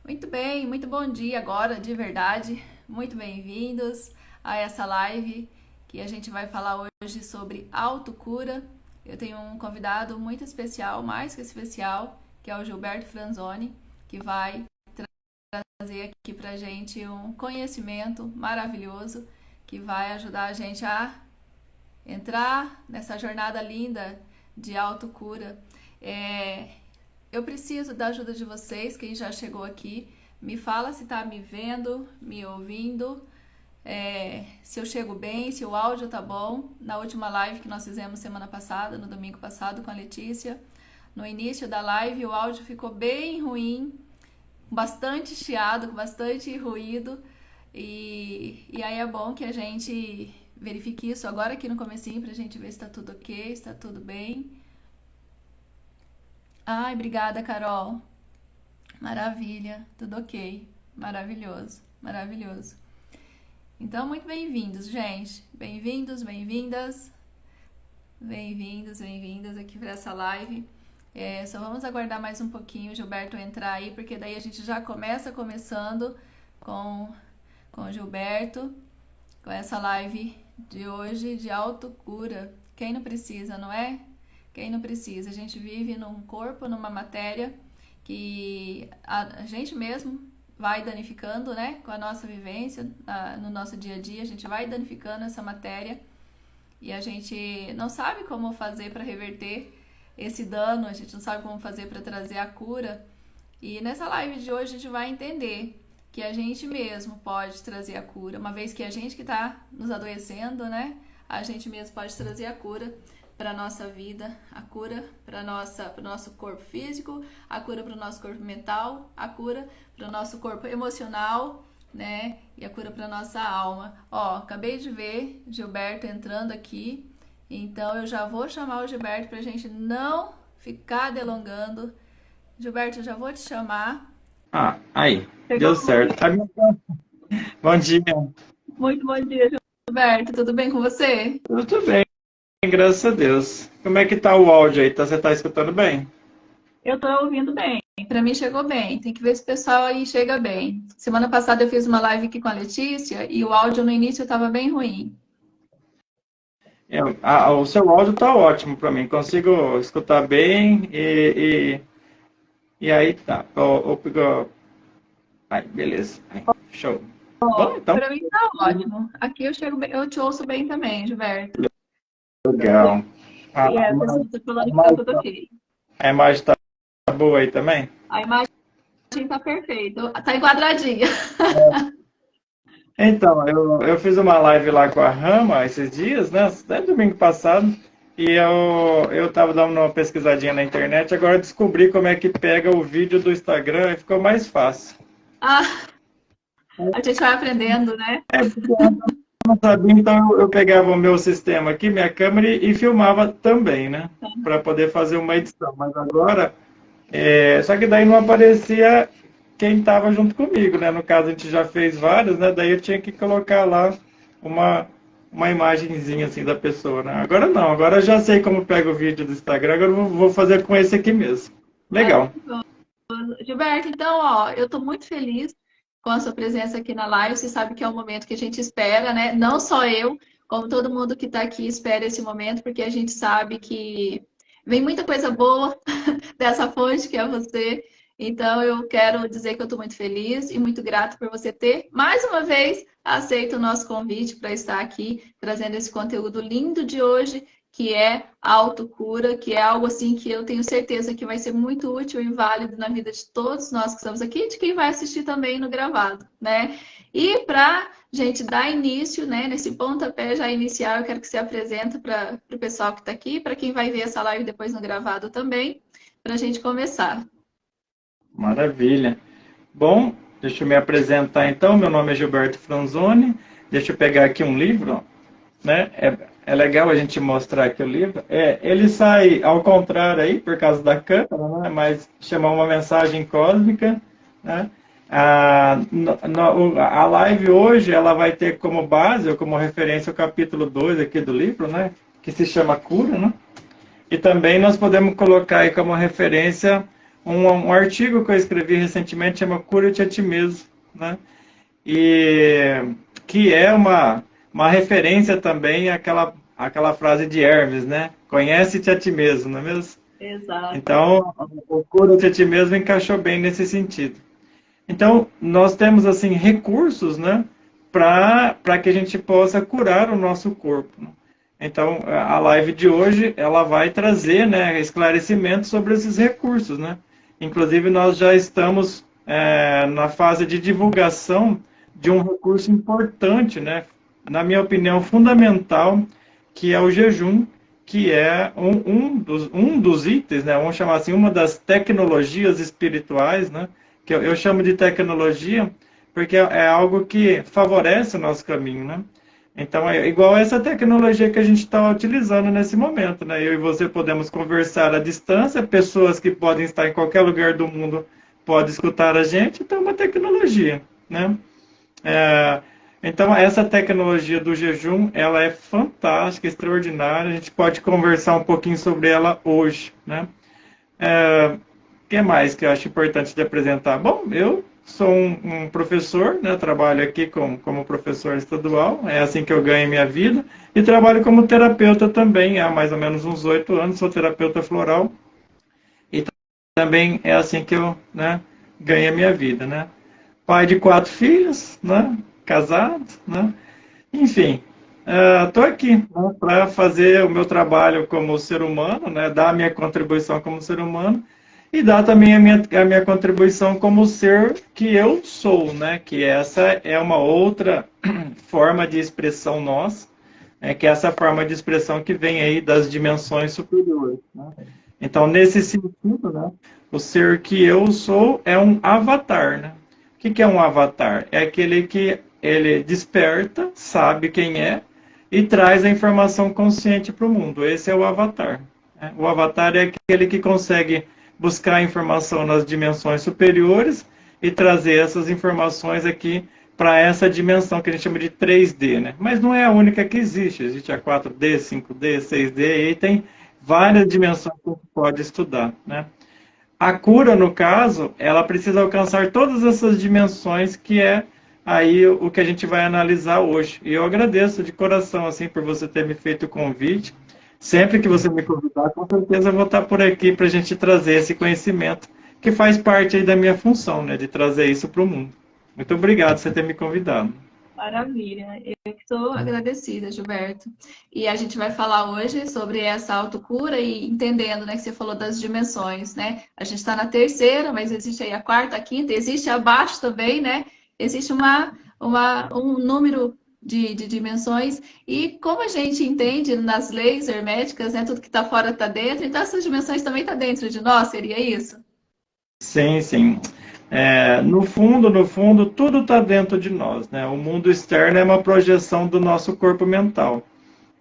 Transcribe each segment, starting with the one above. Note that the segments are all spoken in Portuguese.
Muito bem, muito bom dia agora, de verdade. Muito bem-vindos a essa live que a gente vai falar hoje sobre autocura. Eu tenho um convidado muito especial, mais que especial, que é o Gilberto Franzoni, que vai trazer aqui pra gente um conhecimento maravilhoso que vai ajudar a gente a entrar nessa jornada linda de autocura. É, eu preciso da ajuda de vocês, quem já chegou aqui. Me fala se está me vendo, me ouvindo, se eu chego bem, se o áudio tá bom. Na última live que nós fizemos semana passada, no domingo passado, com a Letícia, no início da live o áudio ficou bem ruim, com bastante chiado, com bastante ruído. E aí é bom que a gente verifique isso agora aqui no comecinho pra gente ver se tá tudo ok, se tá tudo bem. Ai, obrigada, Carol. Maravilha, tudo ok. Maravilhoso, maravilhoso. Então, muito bem-vindos, gente. Bem-vindos, bem-vindas. Bem-vindos, bem-vindas aqui para essa live. Só vamos aguardar mais um pouquinho o Gilberto entrar aí, porque daí a gente já começando com, com o Gilberto, com essa live de hoje de autocura. Quem não precisa, não é? Quem não precisa? A gente vive num corpo, numa matéria que a gente mesmo vai danificando, né? Com a nossa vivência, no nosso dia a dia, a gente vai danificando essa matéria e a gente não sabe como fazer para reverter esse dano, a gente não sabe como fazer para trazer a cura. E nessa live de hoje a gente vai entender que a gente mesmo pode trazer a cura, uma vez que a gente que está nos adoecendo, né? A gente mesmo pode trazer a cura para a nossa vida, a cura para o nosso corpo físico, a cura para o nosso corpo mental, a cura para o nosso corpo emocional, né? E a cura para a nossa alma. Ó, acabei de ver Gilberto entrando aqui, então eu já vou chamar o Gilberto para a gente não ficar delongando. Gilberto, eu já vou te chamar. Aí, deu Chegou certo. Bom dia. muito bom dia, Gilberto. Tudo bem com você? Tudo bem, graças a Deus. Como é que tá o áudio aí? Você tá escutando bem? Eu tô ouvindo bem. Para mim chegou bem. Tem que ver se o pessoal aí chega bem. Semana passada eu fiz uma live aqui com a Letícia e o áudio no início estava bem ruim. O seu áudio tá ótimo para mim. Consigo escutar bem e aí tá. Aí, beleza. Aí, show. Bom, então, Para mim tá ótimo. Aqui eu chego bem, eu te ouço bem também, Gilberto. legal. A, E a, a pessoa está falando que tá imagem tudo ok. a imagem tá boa aí também? A imagem tá perfeita, tá enquadradinha. Então, eu fiz uma live lá com a Rama esses dias, né? Até domingo passado. E eu tava dando uma pesquisadinha na internet, agora descobri como é que pega o vídeo do Instagram e ficou mais fácil. Ah, a gente vai aprendendo, né? Porque eu não sabia, então eu pegava o meu sistema aqui, minha câmera, e filmava também, né? Para poder fazer uma edição. Mas agora, só que daí não aparecia quem estava junto comigo, né? No caso, a gente já fez vários, né? Daí eu tinha que colocar lá uma, uma imagenzinha assim da pessoa, né? Agora não, agora eu já sei como pega o vídeo do Instagram, agora eu vou fazer com esse aqui mesmo. Legal. Gilberto, então, ó, eu estou muito feliz com a sua presença aqui na live. Você sabe que é o momento que a gente espera, né? Não só eu, como todo mundo que está aqui espera esse momento, porque a gente sabe que vem muita coisa boa dessa fonte que é você. Então, eu quero dizer que eu estou muito feliz e muito grata por você ter, mais uma vez, aceito o nosso convite para estar aqui trazendo esse conteúdo lindo de hoje, que é a autocura, que é algo assim que eu tenho certeza que vai ser muito útil e válido na vida de todos nós que estamos aqui e de quem vai assistir também no gravado, né? E para gente dar início, né, nesse pontapé já inicial, eu quero que você apresente para o pessoal que está aqui, para quem vai ver essa live depois no gravado também, para a gente começar. Maravilha. Bom, deixa eu me apresentar então. Meu nome é Gilberto Franzoni. Deixa eu pegar aqui um livro, né? É legal a gente mostrar aqui o livro. Ele sai ao contrário aí, por causa da câmera, né? Mas chama Uma Mensagem Cósmica, né? A live hoje ela vai ter como base ou como referência o capítulo 2 aqui do livro, né? Que se chama Cura, né? E também nós podemos colocar aí como referência um artigo que eu escrevi recentemente, chama Cura-te a ti mesmo, né? E que é uma referência também àquela frase de Hermes, né? Conhece-te a ti mesmo, não é mesmo? Exato. Então, o cura-te a ti mesmo encaixou bem nesse sentido. Então, nós temos, assim, recursos, né? Para que a gente possa curar o nosso corpo, né? Então, a live de hoje, ela vai trazer, né, esclarecimento sobre esses recursos, né? Inclusive, nós já estamos na fase de divulgação de um recurso importante, né? Na minha opinião, fundamental, que é o jejum, que é um dos itens, né? Vamos chamar assim, uma das tecnologias espirituais, né? Que eu chamo de tecnologia, porque é algo que favorece o nosso caminho, né? Então, é igual essa tecnologia que a gente está utilizando nesse momento, né? Eu e você podemos conversar à distância, pessoas que podem estar em qualquer lugar do mundo podem escutar a gente, então é uma tecnologia, né? É, então, essa tecnologia do jejum, ela é fantástica, extraordinária, a gente pode conversar um pouquinho sobre ela hoje, né? O que mais que eu acho importante de apresentar? Bom, eu sou um professor, né? Trabalho aqui como professor estadual, é assim que eu ganho minha vida, e trabalho como terapeuta também, há mais ou menos uns 8 anos, sou terapeuta floral, e também é assim que eu, né, ganho a minha vida, né? Pai de 4 filhos, né? Casado, né? Enfim, estou aqui, né, para fazer o meu trabalho como ser humano, né? Dar a minha contribuição como ser humano, e dar também a minha contribuição como ser que eu sou, né? Que essa é uma outra forma de expressão nossa, que é essa forma de expressão que vem aí das dimensões superiores, né? Então, nesse sentido, né? O ser que eu sou é um avatar, né? O que é um avatar? É aquele que ele desperta, sabe quem é e traz a informação consciente para o mundo. Esse é o avatar, né? O avatar é aquele que consegue buscar informação nas dimensões superiores e trazer essas informações aqui para essa dimensão que a gente chama de 3D, né? Mas não é a única que existe. Existe a 4D, 5D, 6D, e tem várias dimensões que a gente pode estudar, né? A cura, no caso, ela precisa alcançar todas essas dimensões, que é aí o que a gente vai analisar hoje. E eu agradeço de coração, assim, por você ter me feito o convite. Sempre que você me convidar, com certeza eu vou estar por aqui para a gente trazer esse conhecimento, que faz parte aí da minha função, né, de trazer isso para o mundo. Muito obrigado por você ter me convidado. Maravilha, eu que estou agradecida, Gilberto. E a gente vai falar hoje sobre essa autocura e entendendo, né, que você falou das dimensões, né? A gente está na terceira, mas existe aí a quarta, a quinta, existe abaixo também, né? Existe um número de dimensões, e como a gente entende nas leis herméticas, né, tudo que está fora está dentro, então essas dimensões também estão dentro de nós, seria isso? Sim, sim. No fundo, tudo está dentro de nós, né? O mundo externo é uma projeção do nosso corpo mental.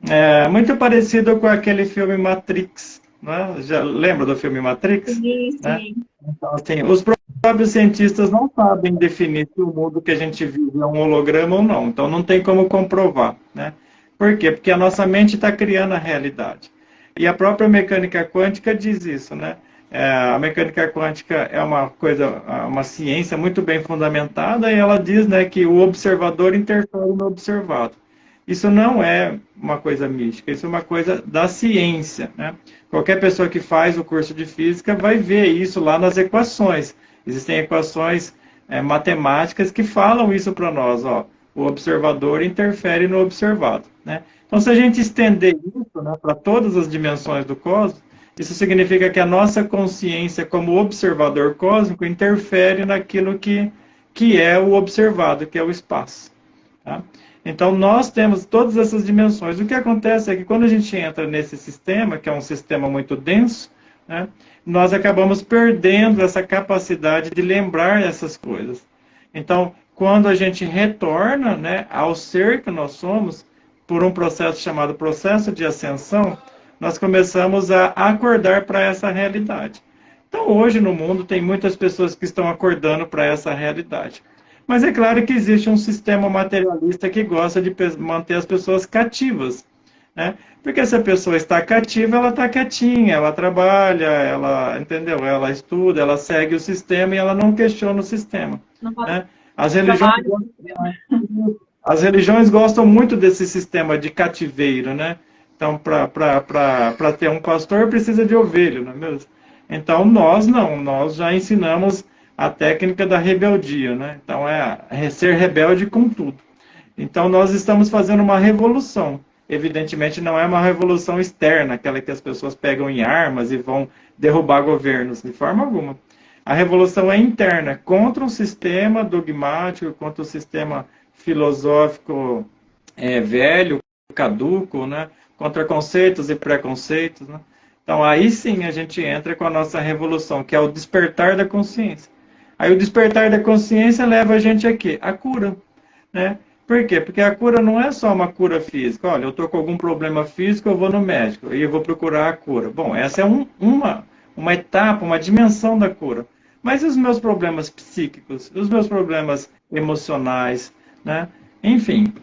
É muito parecido com aquele filme Matrix, né? Já lembra do filme Matrix? Sim, Né? sim. Então, assim, os próprios cientistas não sabem definir se o mundo que a gente vive é um holograma ou não. Então, não tem como comprovar, né? Por quê? Porque a nossa mente está criando a realidade. E a própria mecânica quântica diz isso, né? A mecânica quântica é uma coisa, uma ciência muito bem fundamentada, e ela diz, né, que o observador interfere no observado. Isso não é uma coisa mística, isso é uma coisa da ciência, né? Qualquer pessoa que faz o curso de física vai ver isso lá nas equações. Existem equações matemáticas que falam isso para nós, ó. O observador interfere no observado, né? Então, se a gente estender isso, né, para todas as dimensões do cosmos, isso significa que a nossa consciência, como observador cósmico, interfere naquilo que é o observado, que é o espaço, tá? Então, nós temos todas essas dimensões. O que acontece é que quando a gente entra nesse sistema, que é um sistema muito denso, né, nós acabamos perdendo essa capacidade de lembrar essas coisas. Então, quando a gente retorna, né, ao ser que nós somos, por um processo chamado processo de ascensão, nós começamos a acordar para essa realidade. Então, hoje no mundo, tem muitas pessoas que estão acordando para essa realidade. Mas é claro que existe um sistema materialista que gosta de manter as pessoas cativas. né? Porque se a pessoa está cativa, ela está quietinha, ela trabalha, ela, entendeu? Ela estuda, ela segue o sistema e ela não questiona o sistema, Não pode né? As religiões, trabalho. as religiões gostam muito desse sistema de cativeiro, né? Então, para ter um pastor, precisa de ovelha, não é mesmo? Então, nós não, nós já ensinamos a técnica da rebeldia, né? Então, é ser rebelde com tudo. Então, nós estamos fazendo uma revolução. Evidentemente, não é uma revolução externa, aquela que as pessoas pegam em armas e vão derrubar governos, de forma alguma. A revolução é interna, contra um sistema dogmático, contra o sistema filosófico velho, caduco, né? Contra conceitos e preconceitos. Né? Então, aí sim a gente entra com a nossa revolução, que é o despertar da consciência. Aí o despertar da consciência leva a gente aqui, a cura, né? Por quê? Porque a cura não é só uma cura física. Olha, eu estou com algum problema físico, eu vou no médico e eu vou procurar a cura. Bom, essa é uma etapa, uma dimensão da cura. Mas e os meus problemas psíquicos? Os meus problemas emocionais? Né? Enfim,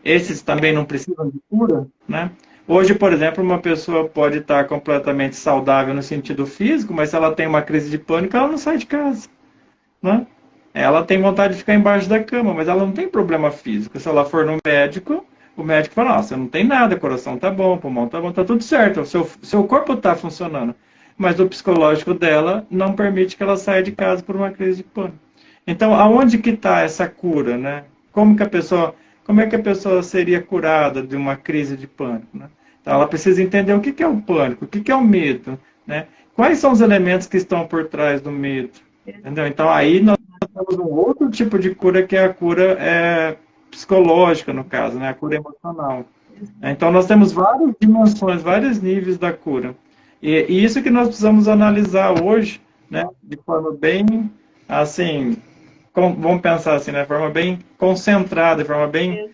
esses também não precisam de cura? Né? Hoje, por exemplo, uma pessoa pode estar completamente saudável no sentido físico, mas se ela tem uma crise de pânico, ela não sai de casa. Né? Ela tem vontade de ficar embaixo da cama, mas ela não tem problema físico. Se ela for no médico, o médico fala, você não tem nada, coração tá bom, pulmão tá bom, tá tudo certo, o seu corpo tá funcionando. Mas o psicológico dela não permite que ela saia de casa por uma crise de pânico. Então, aonde que está essa cura, né? Como é que a pessoa seria curada de uma crise de pânico, né? Então, ela precisa entender o que é o pânico, o que é o medo, né? Quais são os elementos que estão por trás do medo, entendeu? Então, aí nós temos um outro tipo de cura que é a cura psicológica, no caso, né? A cura emocional. Então, nós temos várias dimensões, vários níveis da cura. E isso que nós precisamos analisar hoje, né? De forma bem, assim, vamos pensar assim, né? De forma bem concentrada, de forma bem...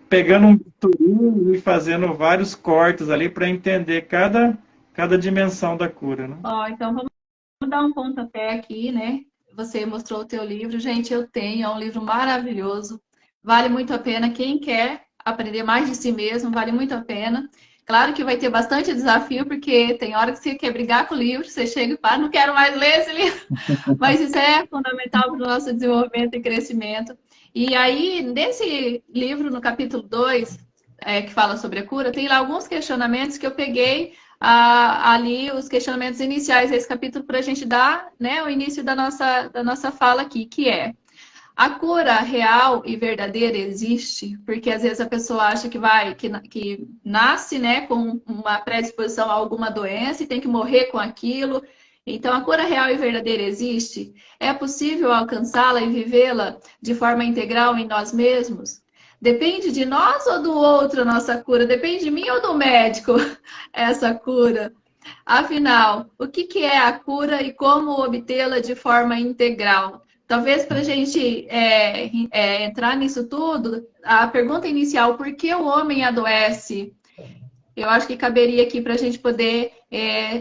pegando um bisturi e fazendo vários cortes ali para entender cada dimensão da cura, né? Então vamos dar um pontapé aqui, né? Você mostrou o teu livro. Gente, eu tenho, é um livro maravilhoso. Vale muito a pena. Quem quer aprender mais de si mesmo, vale muito a pena. Claro que vai ter bastante desafio, porque tem hora que você quer brigar com o livro, você chega e fala, não quero mais ler esse livro. Mas isso é fundamental para o nosso desenvolvimento e crescimento. E aí, nesse livro, no capítulo 2, que fala sobre a cura, tem lá alguns questionamentos que eu peguei ali, os questionamentos iniciais desse capítulo, para a gente dar, né, o início da nossa fala aqui, que é: a cura real e verdadeira existe? Porque às vezes a pessoa acha que nasce, né, com uma predisposição a alguma doença e tem que morrer com aquilo. Então, a cura real e verdadeira existe? É possível alcançá-la e vivê-la de forma integral em nós mesmos? Depende de nós ou do outro a nossa cura? Depende de mim ou do médico essa cura? Afinal, o que é a cura e como obtê-la de forma integral? Talvez para a gente entrar nisso tudo, a pergunta inicial, por que o homem adoece? Eu acho que caberia aqui para a gente poder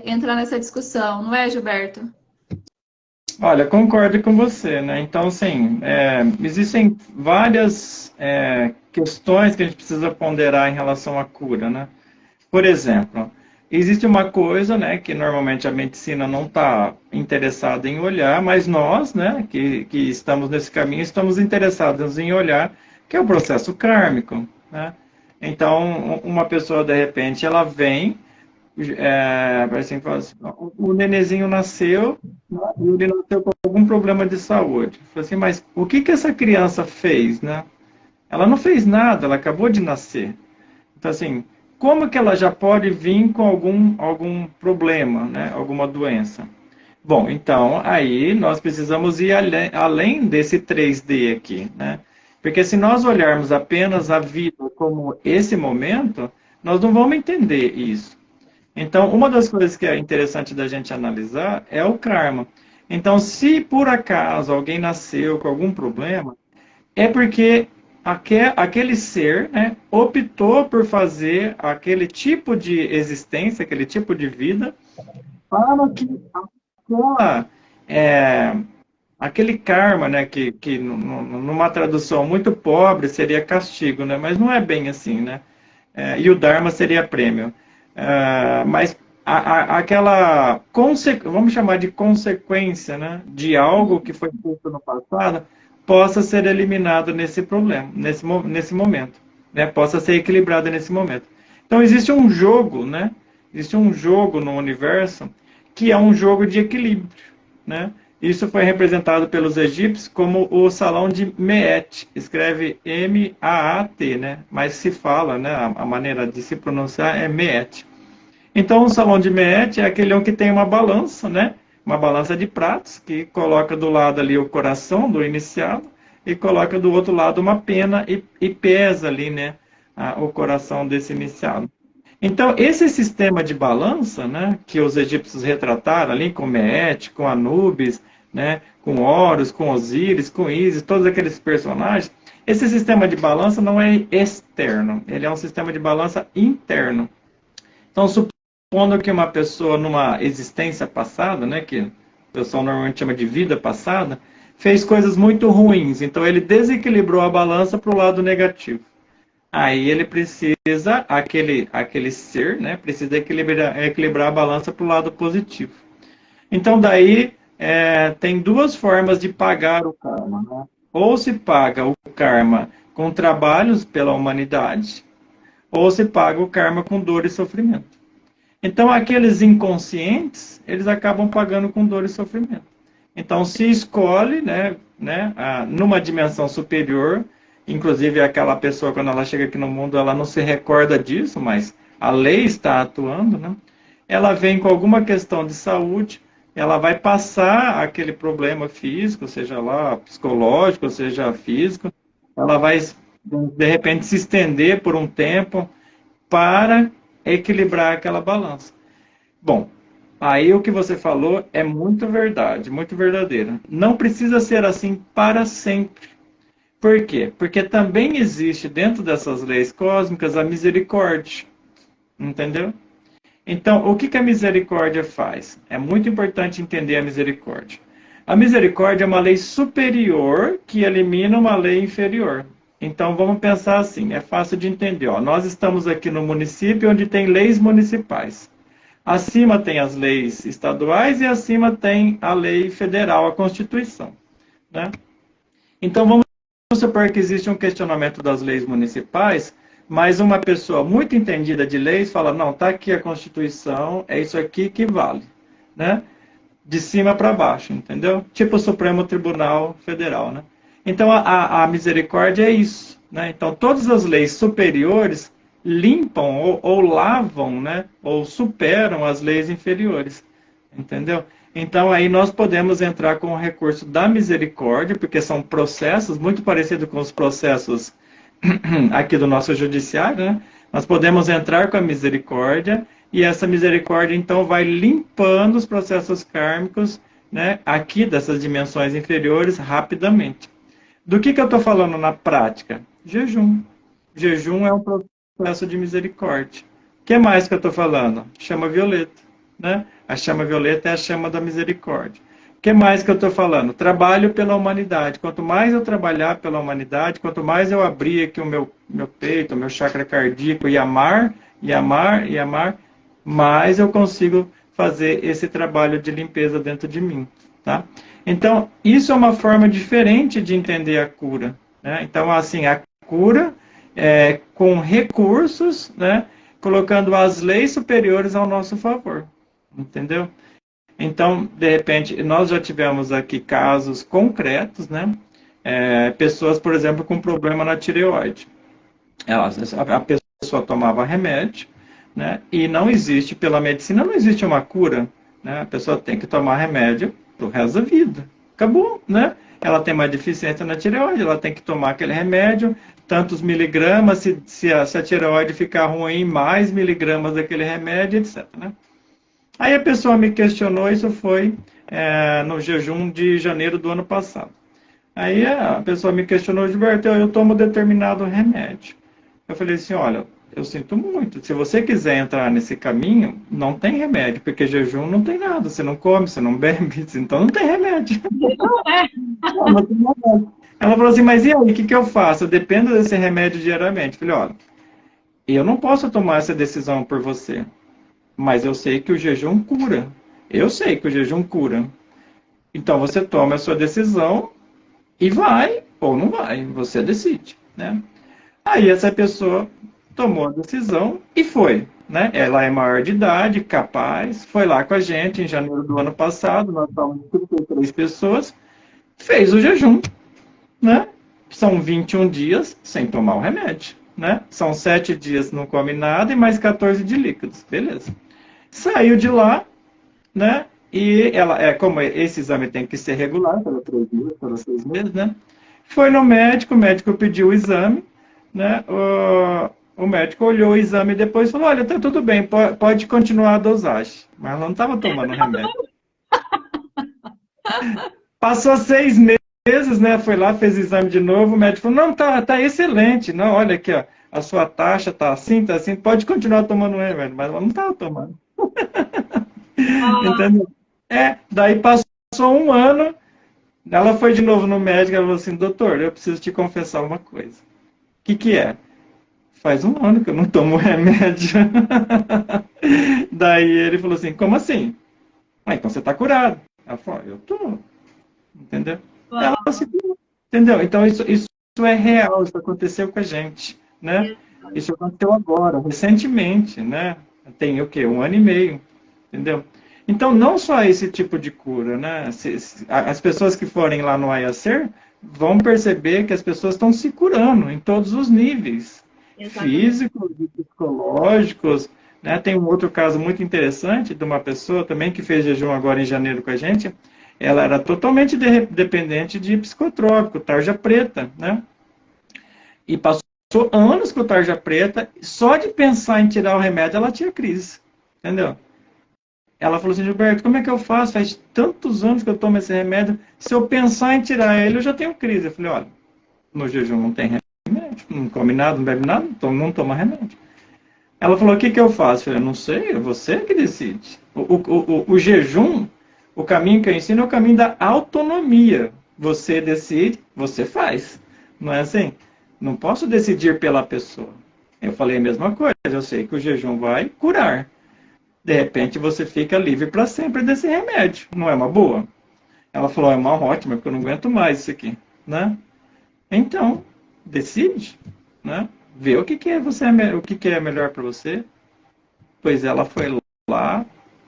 entrar nessa discussão, não é, Gilberto? Olha, concordo com você, né? Então, sim, existem várias questões que a gente precisa ponderar em relação à cura, né? Por exemplo, existe uma coisa, né, que normalmente a medicina não está interessada em olhar, mas nós, né, que estamos nesse caminho, estamos interessados em olhar, que é o processo kármico, né? Então, uma pessoa, de repente, ela vem, assim, fala assim, o nenenzinho nasceu, né, e ele nasceu com algum problema de saúde. Fala assim, mas o que essa criança fez, né? Ela não fez nada, ela acabou de nascer. Então, assim, como que ela já pode vir com algum problema, né? Alguma doença? Bom, então, aí nós precisamos ir além desse 3D aqui, né? Porque se nós olharmos apenas a vida como esse momento, nós não vamos entender isso. Então, uma das coisas que é interessante da gente analisar é o karma. Então, se por acaso alguém nasceu com algum problema, é porque aquele ser, né, optou por fazer aquele tipo de existência, aquele tipo de vida, para que é, aquele karma, né, que numa tradução muito pobre seria castigo, né, mas não é bem assim, né? e o Dharma seria prêmio. Mas aquela, vamos chamar de consequência, né, de algo que foi feito no passado, possa ser eliminado nesse problema, nesse momento, né, possa ser equilibrado nesse momento. Então existe um jogo, né, existe um jogo no universo que é um jogo de equilíbrio, né? Isso foi representado pelos egípcios como o salão de Meet, escreve M-A-A-T, né? Mas se fala, né? A maneira de se pronunciar é Meet. Então, o salão de Meet é aquele onde tem uma balança, né? Uma balança de pratos, que coloca do lado ali o coração do iniciado e coloca do outro lado uma pena e pesa ali, né? O coração desse iniciado. Então, esse sistema de balança, né, que os egípcios retrataram ali com Meet, com Anubis, né, com Horus, com Osíris, com Ísis, todos aqueles personagens, esse sistema de balança não é externo, ele é um sistema de balança interno. Então, supondo que uma pessoa numa existência passada, né, que o pessoal normalmente chama de vida passada, fez coisas muito ruins, então ele desequilibrou a balança para o lado negativo. Aí ele precisa, aquele ser, né, precisa equilibrar a balança para o lado positivo. Então, daí, tem duas formas de pagar o karma, né? Ou se paga o karma com trabalhos pela humanidade, ou se paga o karma com dor e sofrimento. Então, aqueles inconscientes, eles acabam pagando com dor e sofrimento. Então, se escolhe, né, numa dimensão superior. Inclusive, aquela pessoa, quando ela chega aqui no mundo, ela não se recorda disso, mas a lei está atuando, né? Ela vem com alguma questão de saúde, ela vai passar aquele problema físico, seja lá psicológico, seja físico, ela vai, de repente, se estender por um tempo para equilibrar aquela balança. Bom, aí o que você falou é muito verdade, muito verdadeiro. Não precisa ser assim para sempre. Por quê? Porque também existe dentro dessas leis cósmicas a misericórdia. Entendeu? Então, o que a misericórdia faz? É muito importante entender a misericórdia. A misericórdia é uma lei superior que elimina uma lei inferior. Então, vamos pensar assim, é fácil de entender. Ó. Nós estamos aqui no município onde tem leis municipais. Acima tem as leis estaduais e acima tem a lei federal, a Constituição. Né? Então, vamos supor que existe um questionamento das leis municipais, mas uma pessoa muito entendida de leis fala, não, está aqui a Constituição, é isso aqui que vale, né? De cima para baixo, entendeu? Tipo o Supremo Tribunal Federal, né? Então, a misericórdia é isso, né? Então, todas as leis superiores limpam ou lavam, né? Ou superam as leis inferiores, entendeu? Então, aí nós podemos entrar com o recurso da misericórdia, porque são processos muito parecidos com os processos aqui do nosso judiciário, né? Nós podemos entrar com a misericórdia, e essa misericórdia, então, vai limpando os processos kármicos, né, aqui dessas dimensões inferiores rapidamente. Do que eu estou falando na prática? Jejum. Jejum é um processo de misericórdia. O que mais que eu estou falando? Chama violeta, né? A chama violeta é a chama da misericórdia. O que mais que eu estou falando? Trabalho pela humanidade. Quanto mais eu trabalhar pela humanidade, quanto mais eu abrir aqui o meu peito, o meu chakra cardíaco e amar, mais eu consigo fazer esse trabalho de limpeza dentro de mim. Tá? Então, isso é uma forma diferente de entender a cura. Né? Então, assim, a cura é com recursos, né? Colocando as leis superiores ao nosso favor. Entendeu? Então, de repente, nós já tivemos aqui casos concretos, né? Pessoas, por exemplo, com problema na tireoide. A pessoa tomava remédio, né? E não existe, pela medicina, não existe uma cura. Né? A pessoa tem que tomar remédio pro resto da vida. Acabou, né? Ela tem uma deficiência na tireoide, ela tem que tomar aquele remédio, tantos miligramas, se a tireoide ficar ruim, mais miligramas daquele remédio, etc. Né? Aí a pessoa me questionou, isso foi no jejum de janeiro do ano passado. Aí a pessoa me questionou, Gilberto, eu tomo determinado remédio. Eu falei assim, olha, eu sinto muito, se você quiser entrar nesse caminho, não tem remédio, porque jejum não tem nada, você não come, você não bebe, então não tem remédio. Não tem remédio. Ela falou assim, mas e aí, o que eu faço? Eu dependo desse remédio diariamente. Eu falei, olha, eu não posso tomar essa decisão por você, mas eu sei que o jejum cura. Eu sei que o jejum cura. Então você toma a sua decisão e vai ou não vai, você decide, né? Aí essa pessoa tomou a decisão e foi, né? Ela é maior de idade, capaz, foi lá com a gente em janeiro do ano passado, nós estávamos 33 pessoas, fez o jejum, né? São 21 dias sem tomar o remédio, né? São 7 dias não come nada e mais 14 de líquidos, beleza. Saiu de lá, né? E ela, como esse exame tem que ser regular, para 3 meses, para 6 meses, né? Foi no médico, o médico pediu o exame, né? O médico olhou o exame e depois falou, olha, tá tudo bem, pode continuar a dosagem. Mas ela não estava tomando remédio. Passou 6 meses, né? Foi lá, fez o exame de novo, o médico falou, não, tá excelente. Não, olha aqui, ó, a sua taxa tá assim, pode continuar tomando remédio. Mas ela não estava tomando. Entendeu? Daí passou um ano, ela foi de novo no médico, ela falou assim, doutor, eu preciso te confessar uma coisa. O que é? Faz um ano que eu não tomo remédio. Daí ele falou assim, como assim? Então você tá curado. Ela falou, eu tô. Entendeu? Ela se curou. Entendeu? Então isso é real, isso aconteceu com a gente, né? Isso aconteceu agora, recentemente, né? Tem o quê? 1 ano e meio, entendeu? Então, não só esse tipo de cura, né? As pessoas que forem lá no IACER vão perceber que as pessoas estão se curando em todos os níveis. Exatamente. Físicos e psicológicos, né? Tem um outro caso muito interessante de uma pessoa também que fez jejum agora em janeiro com a gente. Ela era totalmente dependente de psicotrópico, tarja preta, né? E passou anos com tarja preta, só de pensar em tirar o remédio, ela tinha crise, entendeu? Ela falou assim, Gilberto, como é que eu faço? Faz tantos anos que eu tomo esse remédio, se eu pensar em tirar ele, eu já tenho crise. Eu falei, olha, no jejum não tem remédio, não come nada, não bebe nada, não toma remédio. Ela falou, o que eu faço? Eu falei, não sei, é você que decide. O jejum, o caminho que eu ensino é o caminho da autonomia. Você decide, você faz. Não é assim? Não posso decidir pela pessoa. Eu falei a mesma coisa, eu sei que o jejum vai curar. De repente você fica livre para sempre desse remédio. Não é uma boa? Ela falou, é uma ótima, porque eu não aguento mais isso aqui, né? Então, decide, né? Vê o que é melhor para você. Pois ela foi lá,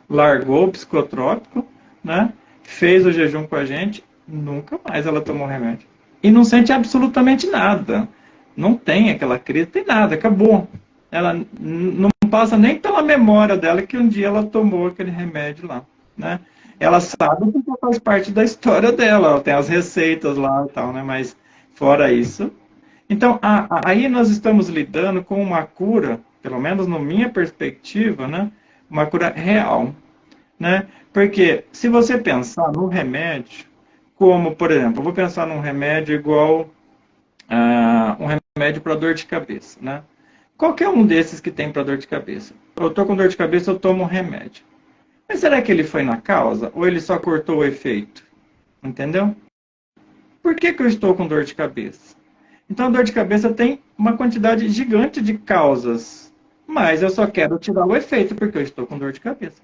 largou o psicotrópico, né? Fez o jejum com a gente, nunca mais ela tomou remédio. E não sente absolutamente nada. Não tem aquela crise, tem nada, acabou. Ela não passa nem pela memória dela que um dia ela tomou aquele remédio lá, né? Ela sabe que faz parte da história dela, ela tem as receitas lá e tal, né? Mas fora isso... Então, aí nós estamos lidando com uma cura, pelo menos na minha perspectiva, né? Uma cura real, né? Porque se você pensar no remédio, como, por exemplo, eu vou pensar num remédio igual um remédio para dor de cabeça, né? Qualquer um desses que tem para dor de cabeça. Eu estou com dor de cabeça, eu tomo um remédio. Mas será que ele foi na causa ou ele só cortou o efeito? Entendeu? Por que eu estou com dor de cabeça? Então a dor de cabeça tem uma quantidade gigante de causas. Mas eu só quero tirar o efeito porque eu estou com dor de cabeça.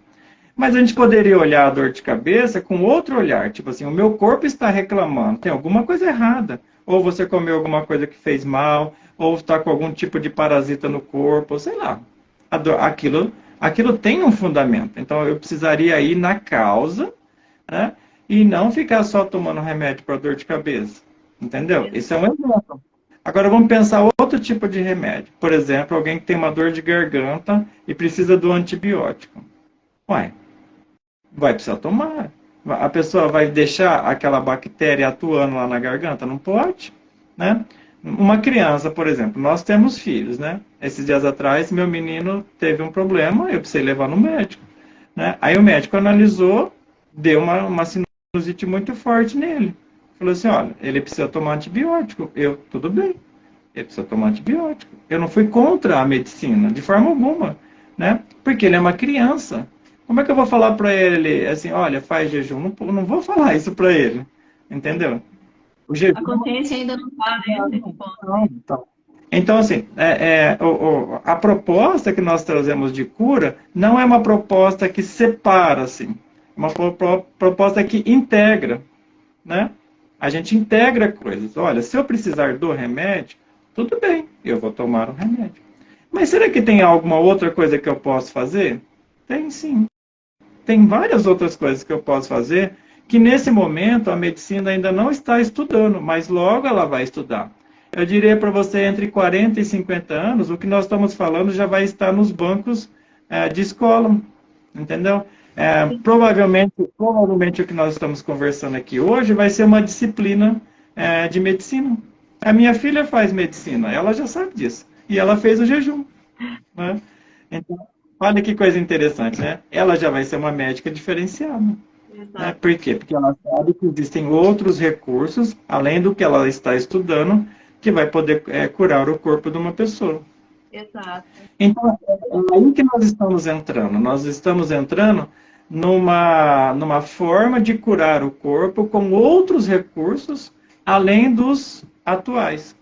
Mas a gente poderia olhar a dor de cabeça com outro olhar. Tipo assim, o meu corpo está reclamando, tem alguma coisa errada. Ou você comeu alguma coisa que fez mal, ou está com algum tipo de parasita no corpo, sei lá. Aquilo tem um fundamento. Então, eu precisaria ir na causa, né? E não ficar só tomando remédio para dor de cabeça. Entendeu? Esse é um exemplo. Agora, vamos pensar outro tipo de remédio. Por exemplo, alguém que tem uma dor de garganta e precisa do antibiótico. Ué, vai precisar tomar. A pessoa vai deixar aquela bactéria atuando lá na garganta? Não pode, né? Uma criança, por exemplo, nós temos filhos, né? Esses dias atrás, meu menino teve um problema, eu precisei levar no médico, né? Aí o médico analisou, deu uma sinusite muito forte nele. Falou assim, olha, ele precisa tomar antibiótico. Tudo bem, ele precisa tomar antibiótico. Eu não fui contra a medicina, de forma alguma, né? Porque ele é uma criança. Como é que eu vou falar para ele assim, olha, faz jejum? Não vou falar isso para ele, entendeu? O jejum... A consciência ainda não está, né? Então, Então, assim, a proposta que nós trazemos de cura não é uma proposta que separa, assim, é uma proposta que integra, né? A gente integra coisas. Olha, se eu precisar do remédio, tudo bem, eu vou tomar o remédio. Mas será que tem alguma outra coisa que eu posso fazer? Tem sim. Tem várias outras coisas que eu posso fazer que nesse momento a medicina ainda não está estudando, mas logo ela vai estudar. Eu diria para você, entre 40 e 50 anos, o que nós estamos falando já vai estar nos bancos de escola, entendeu? Provavelmente o que nós estamos conversando aqui hoje vai ser uma disciplina de medicina. A minha filha faz medicina, ela já sabe disso. E ela fez o jejum, né? Então, olha que coisa interessante, né? Ela já vai ser uma médica diferenciada. Né? Por quê? Porque ela sabe que existem outros recursos, além do que ela está estudando, que vai poder curar o corpo de uma pessoa. Exato. Então, é aí que nós estamos entrando. Nós estamos entrando numa forma de curar o corpo com outros recursos, além dos atuais.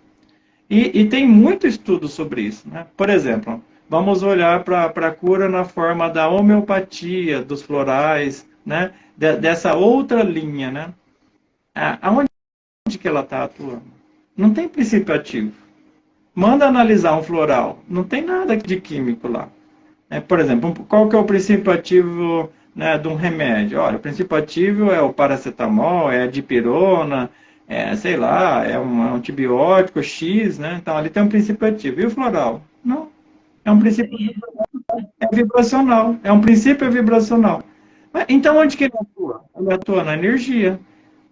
E tem muito estudo sobre isso. Né? Por exemplo, vamos olhar para a cura na forma da homeopatia, dos florais, né? Dessa outra linha. Né? Aonde que ela está atuando? Não tem princípio ativo. Manda analisar um floral, não tem nada de químico lá. Por exemplo, qual que é o princípio ativo, né, de um remédio? Olha, o princípio ativo é o paracetamol, é a dipirona, sei lá, é um antibiótico X, né? Então ali tem um princípio ativo. E o floral? Não. É um princípio vibracional. É um princípio vibracional. Então onde que ele atua? Ele atua na energia.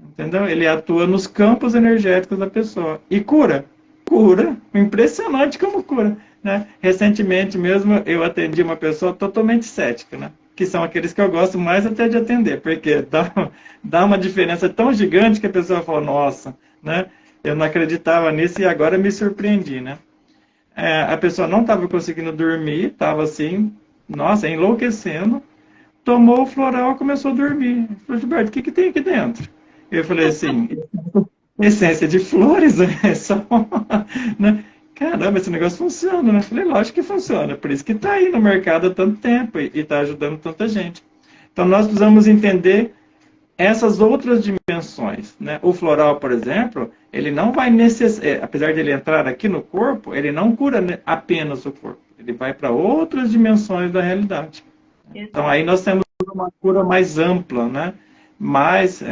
Entendeu? Ele atua nos campos energéticos da pessoa. E cura? Cura. Impressionante como cura. Né? Recentemente mesmo eu atendi uma pessoa totalmente cética, né? Que são aqueles que eu gosto mais até de atender, porque dá uma diferença tão gigante que a pessoa fala, nossa, né? Eu não acreditava nisso e agora me surpreendi, né? A pessoa não estava conseguindo dormir, estava assim, nossa, enlouquecendo, tomou o floral e começou a dormir. Falei, Gilberto, o que tem aqui dentro? Eu falei assim, essência de flores, é só, né? Caramba, esse negócio funciona, né? Eu falei, lógico que funciona, por isso que está aí no mercado há tanto tempo e está ajudando tanta gente. Então, nós precisamos entender essas outras dimensões, né? O floral, por exemplo, ele não vai apesar de ele entrar aqui no corpo, ele não cura apenas o corpo, ele vai para outras dimensões da realidade. Então, aí nós temos uma cura mais ampla, né? Mais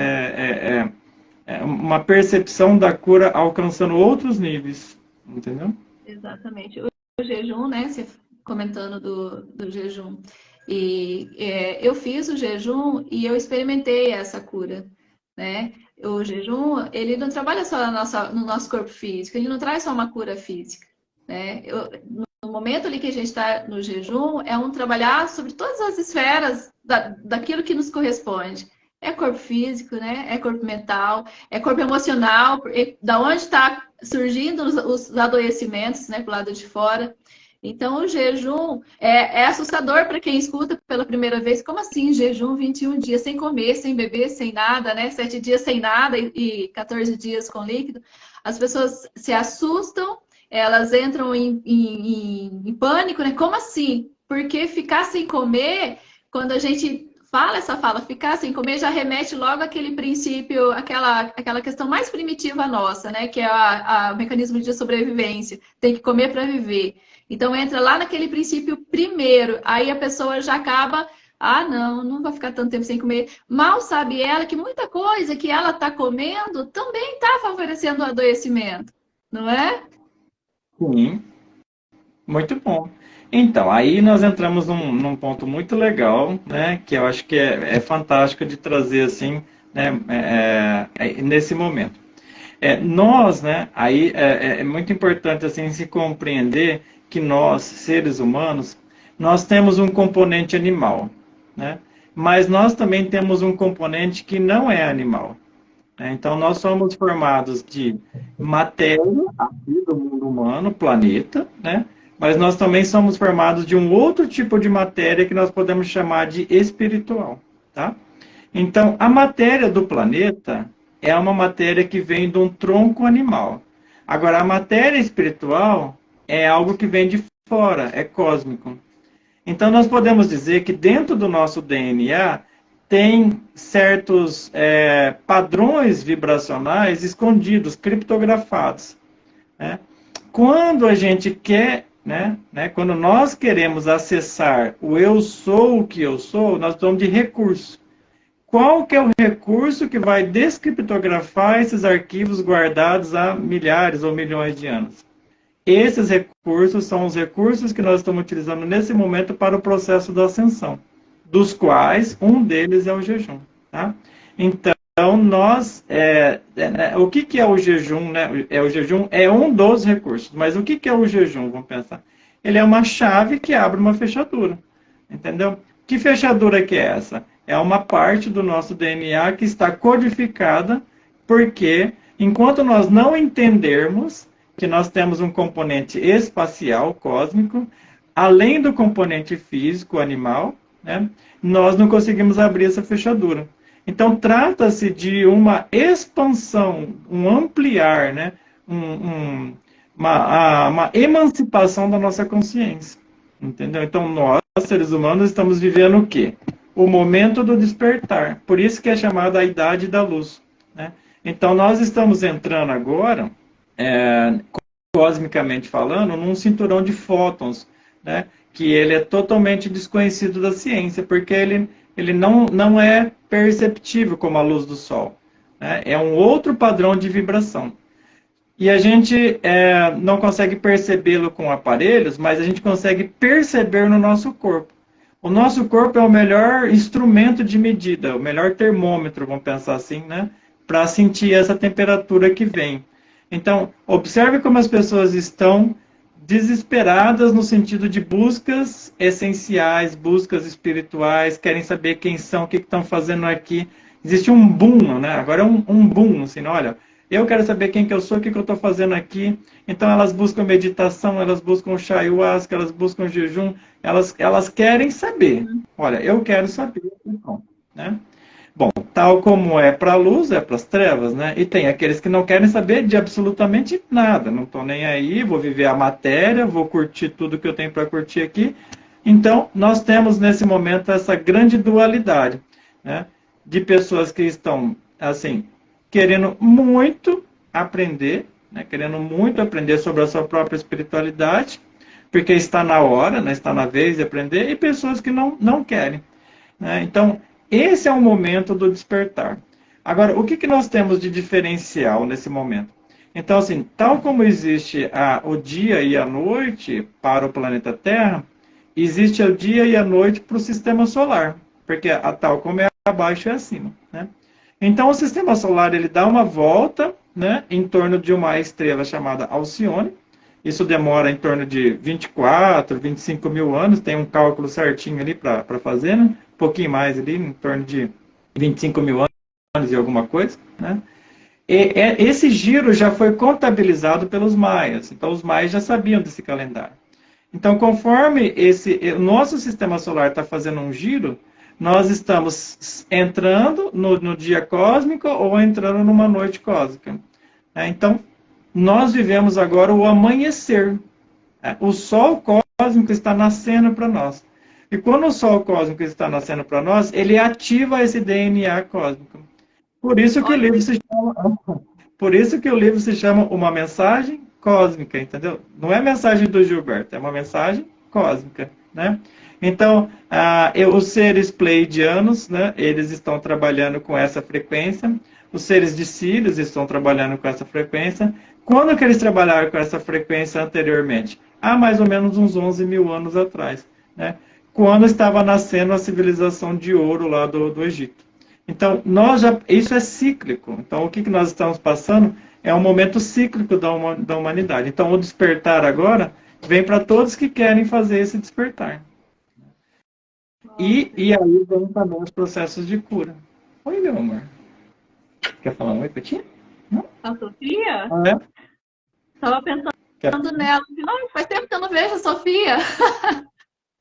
uma percepção da cura alcançando outros níveis, entendeu? Exatamente. O jejum, né? Você comentando do jejum. E eu fiz o jejum e eu experimentei essa cura, né? O jejum, ele não trabalha só no nosso corpo físico, ele não traz só uma cura física, né? No momento ali que a gente está no jejum, é um trabalhar sobre todas as esferas daquilo que nos corresponde. É corpo físico, né? É corpo mental, é corpo emocional, da onde está surgindo os adoecimentos, né? Pro lado de fora. Então, o jejum é assustador para quem escuta pela primeira vez. Como assim, jejum 21 dias sem comer, sem beber, sem nada, né? 7 dias sem nada e 14 dias com líquido. As pessoas se assustam, elas entram em pânico, né? Como assim? Porque ficar sem comer, quando a gente fala essa fala, ficar sem comer já remete logo àquele princípio, aquela questão mais primitiva nossa, né? Que é o mecanismo de sobrevivência. Tem que comer para viver. Então entra lá naquele princípio primeiro, aí a pessoa já acaba, não vai ficar tanto tempo sem comer. Mal sabe ela que muita coisa que ela está comendo também está favorecendo o adoecimento, não é? Sim, muito bom. Então, aí nós entramos num ponto muito legal, né, que eu acho que é fantástico de trazer assim, né, nesse momento. Nós, né, aí é muito importante assim se compreender que nós, seres humanos, nós temos um componente animal, né, mas nós também temos um componente que não é animal. Né? Então, nós somos formados de matéria, aqui do mundo humano, planeta, né? Mas nós também somos formados de um outro tipo de matéria que nós podemos chamar de espiritual, tá? Então, a matéria do planeta é uma matéria que vem de um tronco animal. Agora, a matéria espiritual é algo que vem de fora, é cósmico. Então, nós podemos dizer que dentro do nosso DNA tem certos padrões vibracionais escondidos, criptografados, né? Quando a gente quer, quando nós queremos acessar o eu sou o que eu sou, nós precisamos de recurso. Qual que é o recurso que vai descriptografar esses arquivos guardados há milhares ou milhões de anos? Esses recursos são os recursos que nós estamos utilizando nesse momento para o processo da ascensão, dos quais um deles é o jejum. Tá? Então, o que é o jejum? Né? O jejum é um dos recursos, mas o que é o jejum? Vamos pensar. Ele é uma chave que abre uma fechadura, entendeu? Que fechadura que é essa? É uma parte do nosso DNA que está codificada, porque enquanto nós não entendermos que nós temos um componente espacial, cósmico, além do componente físico, animal, né, nós não conseguimos abrir essa fechadura. Então, trata-se de uma expansão, um ampliar, né, uma emancipação da nossa consciência. Entendeu? Então, nós, seres humanos, estamos vivendo o quê? O momento do despertar. Por isso que é chamada a idade da luz. Né? Então, nós estamos entrando agora, cosmicamente falando, num cinturão de fótons, né? Que ele é totalmente desconhecido da ciência, porque ele não é perceptível como a luz do Sol. Né? É um outro padrão de vibração. E a gente não consegue percebê-lo com aparelhos, mas a gente consegue perceber no nosso corpo. O nosso corpo é o melhor instrumento de medida, o melhor termômetro, vamos pensar assim, né? Para sentir essa temperatura que vem. Então, observe como as pessoas estão desesperadas no sentido de buscas essenciais, buscas espirituais, querem saber quem são, o que estão fazendo aqui. Existe um boom, né? Agora é um boom, assim, olha, eu quero saber quem que eu sou, o que eu estou fazendo aqui. Então elas buscam meditação, elas buscam ayahuasca, elas buscam jejum, elas querem saber. Olha, eu quero saber, então, né? Bom, tal como é para a luz, é para as trevas, né? E tem aqueles que não querem saber de absolutamente nada, não estão nem aí, vou viver a matéria, vou curtir tudo que eu tenho para curtir aqui. Então, nós temos nesse momento essa grande dualidade, né? De pessoas que estão, assim, querendo muito aprender, né? Querendo muito aprender sobre a sua própria espiritualidade, porque está na hora, né? Está na vez de aprender, e pessoas que não querem, né? Então, esse é o momento do despertar. Agora, o que nós temos de diferencial nesse momento? Então, assim, tal como existe o dia e a noite para o planeta Terra, existe o dia e a noite para o sistema solar, porque tal como é abaixo é acima, né? Então, o sistema solar ele dá uma volta, né, em torno de uma estrela chamada Alcione. Isso demora em torno de 24, 25 mil anos, tem um cálculo certinho ali para fazer, né? Um pouquinho mais ali, em torno de 25 mil anos e alguma coisa, né? Esse giro já foi contabilizado pelos maias, então os maias já sabiam desse calendário. Então, conforme o nosso sistema solar está fazendo um giro, nós estamos entrando no dia cósmico ou entrando numa noite cósmica. Então, nós vivemos agora o amanhecer. O sol cósmico está nascendo para nós. E quando o sol cósmico está nascendo para nós, ele ativa esse DNA cósmico. Por isso que o livro se chama Uma Mensagem Cósmica, entendeu? Não é mensagem do Gilberto, é uma mensagem cósmica, né? Então, os seres pleiadianos, né, eles estão trabalhando com essa frequência, os seres de Sírios estão trabalhando com essa frequência. Quando que eles trabalharam com essa frequência anteriormente? Há mais ou menos uns 11 mil anos atrás, né? Quando estava nascendo a civilização de ouro lá do Egito. Então, isso é cíclico. Então, o que nós estamos passando é um momento cíclico da humanidade. Então, o despertar agora vem para todos que querem fazer esse despertar. E aí vem também os processos de cura. Oi, meu amor. Quer falar um oi, Petinha? A Sofia? Estava pensando nela. Ai, faz tempo que eu não vejo a Sofia.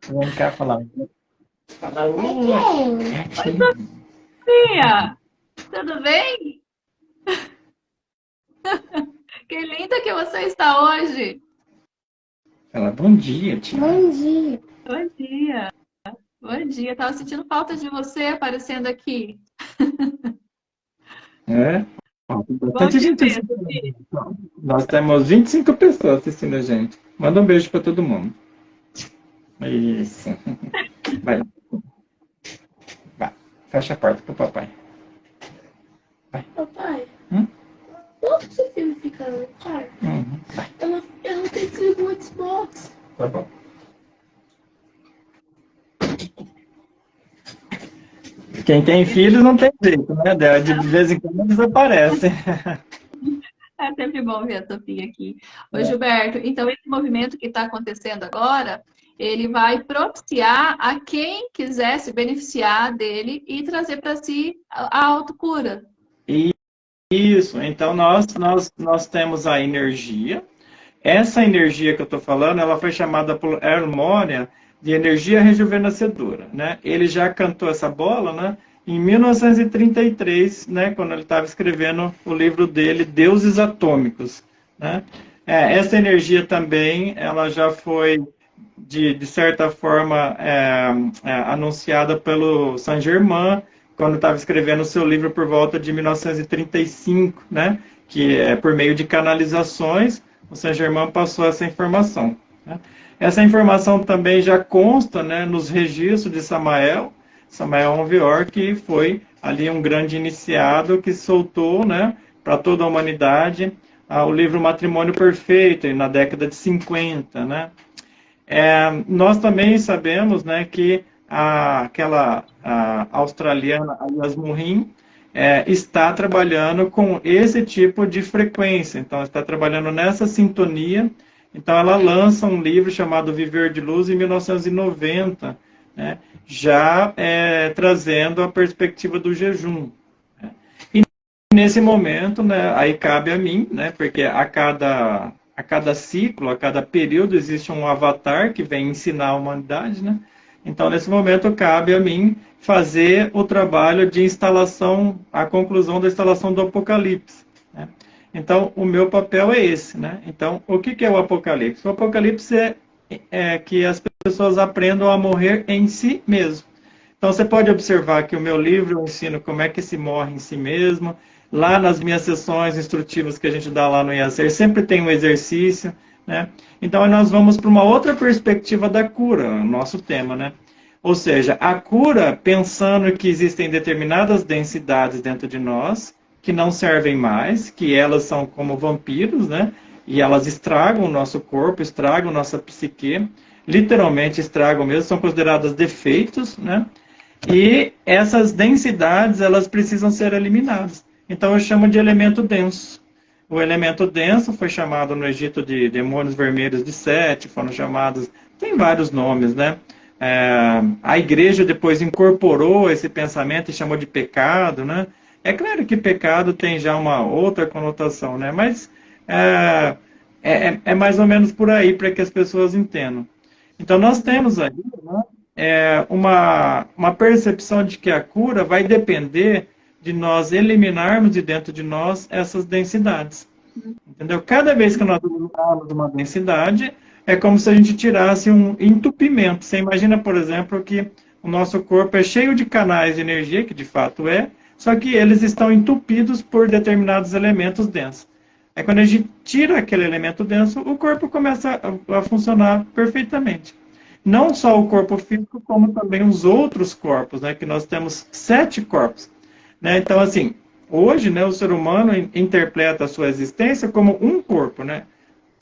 Vem cá falar. Oi, Sofia! Tudo bem? Que linda que você está hoje. Fala, bom dia, tia. Bom dia. Bom dia. Bom dia. Tava sentindo falta de você aparecendo aqui. É? Ó, tem Bom bastante te gente ver, assistindo. Sofia. Nós temos 25 pessoas assistindo a gente. Manda um beijo para todo mundo. Isso. Vai. Vai. Fecha a porta pro papai. Papai, Hum? quando esse filme fica no quarto, Vai. eu não tenho que ir no Xbox. Tá bom. Quem tem filho não tem jeito, né? De vez em quando eles aparecem. É sempre bom ver a Sofia aqui. Ô, Gilberto, então esse movimento que está acontecendo agora, ele vai propiciar a quem quiser se beneficiar dele e trazer para si a autocura. Isso. Então, nós temos a energia. Essa energia que eu estou falando, ela foi chamada por Erwin Moria de energia rejuvenescedora, né? Ele já cantou essa bola, né? Em 1933, né? Quando ele estava escrevendo o livro dele, Deuses Atômicos, né? Essa energia também, ela já foi, de certa forma, anunciada pelo Saint-Germain, quando estava escrevendo o seu livro por volta de 1935, né? Que é por meio de canalizações, o Saint-Germain passou essa informação, né? Essa informação também já consta, né, nos registros de Samael Aunveor, que foi ali um grande iniciado que soltou, né, para toda a humanidade o livro Matrimônio Perfeito, na década de 50. Né? Nós também sabemos, né, que aquela australiana, a Yasmin Rim, está trabalhando com esse tipo de frequência, então está trabalhando nessa sintonia. Então ela lança um livro chamado Viver de Luz em 1990, né, já trazendo a perspectiva do jejum. Né. E nesse momento, né, aí cabe a mim, né, porque a cada ciclo, a cada período existe um avatar que vem ensinar a humanidade, né? Então nesse momento cabe a mim fazer o trabalho de instalação, a conclusão da instalação do Apocalipse, né? Então, o meu papel é esse, né? Então, o que é o Apocalipse? O Apocalipse é que as pessoas aprendam a morrer em si mesmo. Então, você pode observar que o meu livro eu ensino como é que se morre em si mesmo. Lá nas minhas sessões instrutivas que a gente dá lá no IACER, sempre tem um exercício, né? Então, nós vamos para uma outra perspectiva da cura, o nosso tema, né? Ou seja, a cura pensando que existem determinadas densidades dentro de nós, que não servem mais, que elas são como vampiros, né? E elas estragam o nosso corpo, estragam nossa psique, literalmente estragam mesmo, são consideradas defeitos, né? E essas densidades, elas precisam ser eliminadas. Então eu chamo de elemento denso. O elemento denso foi chamado no Egito de demônios vermelhos de Sete, foram chamados, tem vários nomes, né? A igreja depois incorporou esse pensamento e chamou de pecado, né? É claro que pecado tem já uma outra conotação, né? Mas é mais ou menos por aí para que as pessoas entendam. Então nós temos aí, né, uma percepção de que a cura vai depender de nós eliminarmos de dentro de nós essas densidades. Entendeu? Cada vez que nós eliminarmos uma densidade, é como se a gente tirasse um entupimento. Você imagina, por exemplo, que o nosso corpo é cheio de canais de energia, que de fato só que eles estão entupidos por determinados elementos densos. Aí quando a gente tira aquele elemento denso, o corpo começa a funcionar perfeitamente. Não só o corpo físico, como também os outros corpos, né? Que nós temos 7 corpos. Né? Então, assim, hoje, né, o ser humano interpreta a sua existência como um corpo, né?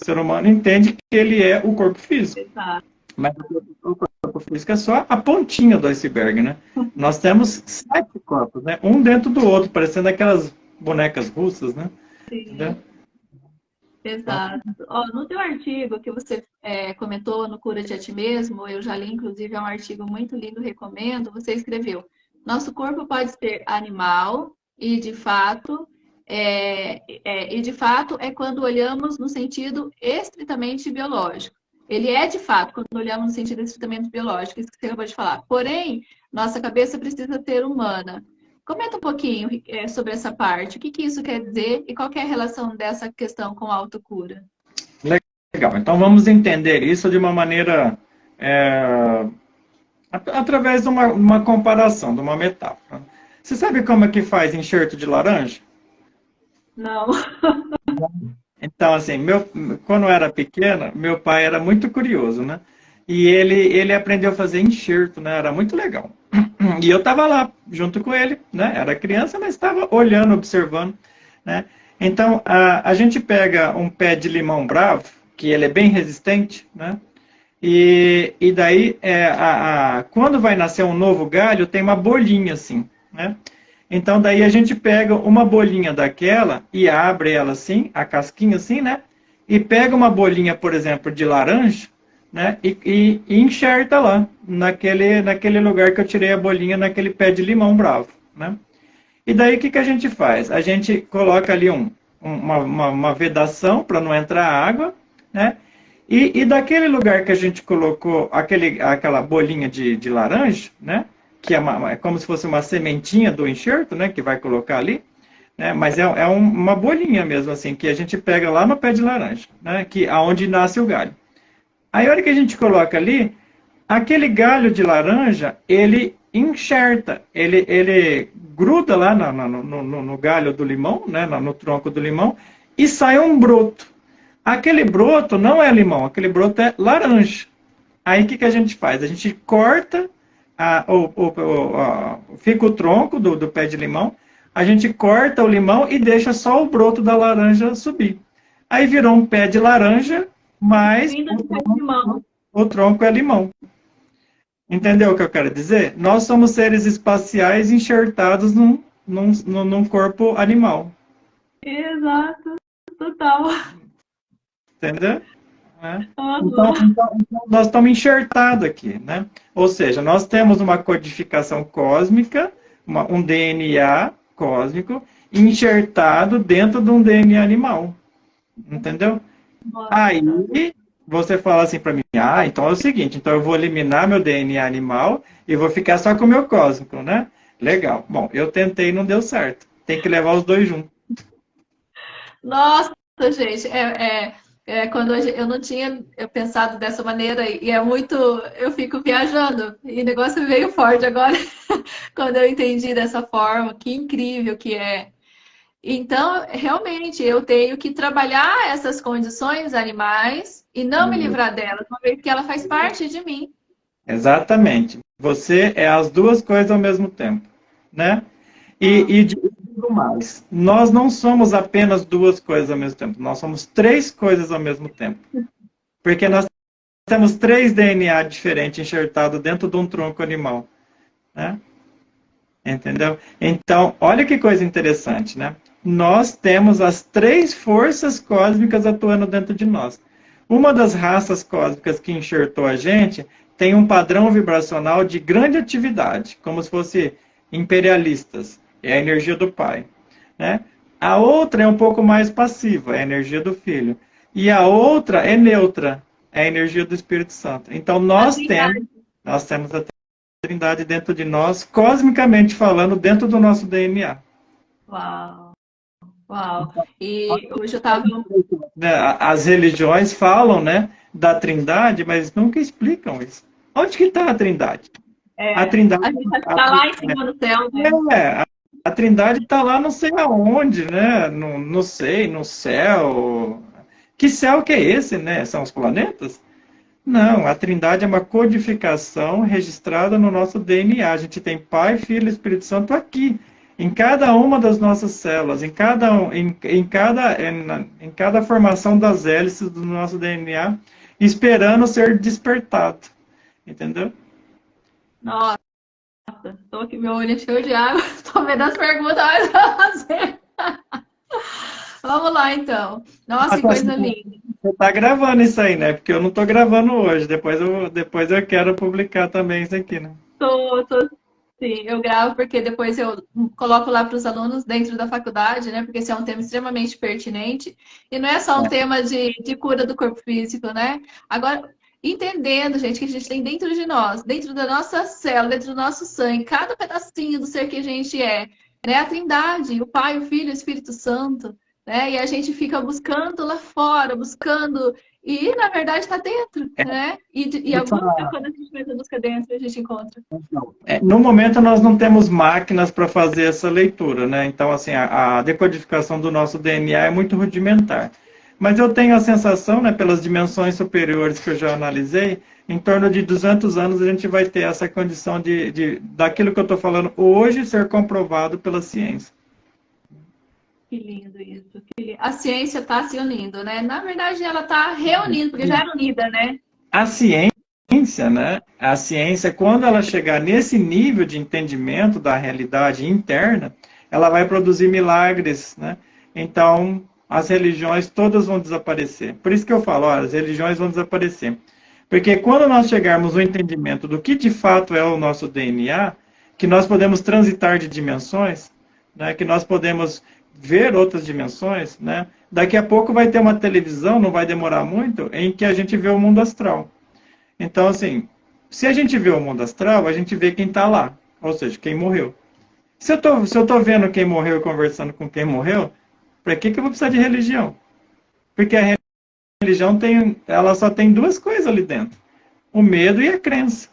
O ser humano entende que ele é o corpo físico. Exato. Mas o corpo físico é só a pontinha do iceberg, né? Nós temos 7 corpos, né? Um dentro do outro, parecendo aquelas bonecas russas, né? Sim. Entendeu? Exato. Ó, no teu artigo que você comentou no Cura-te a Ti Mesmo, eu já li, inclusive, é um artigo muito lindo, recomendo. Você escreveu: nosso corpo pode ser animal e, de fato, é quando olhamos no sentido estritamente biológico. Ele é, de fato, quando olhamos no sentido estritamente biológico, isso que você acabou de falar. Porém, nossa cabeça precisa ser humana. Comenta um pouquinho sobre essa parte. O que que isso quer dizer e qual que é a relação dessa questão com a autocura? Legal. Então vamos entender isso de uma maneira é, através de uma comparação, de uma metáfora. Você sabe como é que faz enxerto de laranja? Não. Então, assim, quando eu era pequena, meu pai era muito curioso, né? E ele aprendeu a fazer enxerto, né? Era muito legal. E eu estava lá, junto com ele, né? Era criança, mas estava olhando, observando, né? Então, a gente pega um pé de limão bravo, que ele é bem resistente, né? E daí, quando vai nascer um novo galho, tem uma bolinha assim, né? Então, daí a gente pega uma bolinha daquela e abre ela assim, a casquinha assim, né? E pega uma bolinha, por exemplo, de laranja, né? E enxerta lá, naquele lugar que eu tirei a bolinha, naquele pé de limão bravo, né? E daí, o que que a gente faz? A gente coloca ali uma vedação para não entrar água, né? E daquele lugar que a gente colocou aquela bolinha de laranja, né? Que é como se fosse uma sementinha do enxerto, né? Que vai colocar ali, né? Mas é uma bolinha mesmo, assim, que a gente pega lá no pé de laranja, né? Aonde nasce o galho. Aí, a hora que a gente coloca ali, aquele galho de laranja, ele enxerta, ele gruda lá no galho do limão, né? No tronco do limão, e sai um broto. Aquele broto não é limão, aquele broto é laranja. Aí, o que a gente faz? A gente corta, fica o tronco do pé de limão, a gente corta o limão e deixa só o broto da laranja subir. Aí virou um pé de laranja, mas o tronco é limão. Entendeu o que eu quero dizer? Nós somos seres espaciais enxertados num corpo animal. Exato, total. Entendeu? Então, nós estamos enxertados aqui, né? Ou seja, nós temos uma codificação cósmica, um DNA cósmico, enxertado dentro de um DNA animal. Entendeu? Aí você fala assim para mim, então é o seguinte, então eu vou eliminar meu DNA animal e vou ficar só com o meu cósmico, né? Legal. Bom, eu tentei e não deu certo. Tem que levar os dois juntos. Nossa, gente, quando eu não tinha pensado dessa maneira e é muito, eu fico viajando e o negócio veio forte agora quando eu entendi dessa forma, que incrível que é. Então, realmente, eu tenho que trabalhar essas condições animais e não me livrar delas, uma vez que ela faz parte de mim. Exatamente. Você é as duas coisas ao mesmo tempo, né? E digo mais, nós não somos apenas duas coisas ao mesmo tempo, nós somos três coisas ao mesmo tempo. Porque nós temos 3 DNA diferentes enxertados dentro de um tronco animal, né? Entendeu? Então, olha que coisa interessante, né? Nós temos as 3 forças cósmicas atuando dentro de nós. Uma das raças cósmicas que enxertou a gente tem um padrão vibracional de grande atividade, como se fosse imperialistas, é a energia do pai, né? A outra é um pouco mais passiva, é a energia do filho. E a outra é neutra, é a energia do Espírito Santo. Então, nós temos a Trindade dentro de nós, cosmicamente falando, dentro do nosso DNA. Uau! Uau! E hoje eu estava... As religiões falam, né, da Trindade, mas nunca explicam isso. Onde que está a Trindade? A Trindade está lá em cima do céu, né? A Trindade está lá não sei aonde, né? Não sei, no céu. Que céu que é esse, né? São os planetas? Não, a Trindade é uma codificação registrada no nosso DNA. A gente tem Pai, Filho e Espírito Santo aqui, em cada uma das nossas células, em cada formação das hélices do nosso DNA, esperando ser despertado. Entendeu? Nossa, estou aqui, meu olho é cheio de água, estou vendo as perguntas, mas vou fazer. Vamos lá, então. Nossa, que coisa linda. Você está gravando isso aí, né? Porque eu não estou gravando hoje. Depois eu quero publicar também isso aqui, né? Sim, eu gravo porque depois eu coloco lá para os alunos dentro da faculdade, né? Porque esse é um tema extremamente pertinente. E não é só um tema de cura do corpo físico, né? Agora, entendendo, gente, que a gente tem dentro de nós, dentro da nossa célula, dentro do nosso sangue, cada pedacinho do ser que a gente é, né? A Trindade, o Pai, o Filho, o Espírito Santo, né? E a gente fica buscando lá fora, buscando, e na verdade está dentro, né? E quando a gente faz a busca dentro, a gente encontra. No momento, nós não temos máquinas para fazer essa leitura, né? Então, assim, a decodificação do nosso DNA é muito rudimentar. Mas eu tenho a sensação, né, pelas dimensões superiores que eu já analisei, em torno de 200 anos a gente vai ter essa condição daquilo que eu estou falando hoje ser comprovado pela ciência. Que lindo isso. A ciência está se unindo, né? Na verdade, ela está reunindo, porque já era unida, né? A ciência, né? A ciência, quando ela chegar nesse nível de entendimento da realidade interna, ela vai produzir milagres, né? Então, as religiões todas vão desaparecer. Por isso que eu falo, as religiões vão desaparecer. Porque quando nós chegarmos no entendimento do que de fato é o nosso DNA, que nós podemos transitar de dimensões, né, que nós podemos ver outras dimensões, né, daqui a pouco vai ter uma televisão, não vai demorar muito, em que a gente vê o mundo astral. Então, assim, se a gente vê o mundo astral, a gente vê quem está lá, ou seja, quem morreu. Se eu estou vendo quem morreu e conversando com quem morreu, para que eu vou precisar de religião? Porque a religião ela só tem duas coisas ali dentro: o medo e a crença,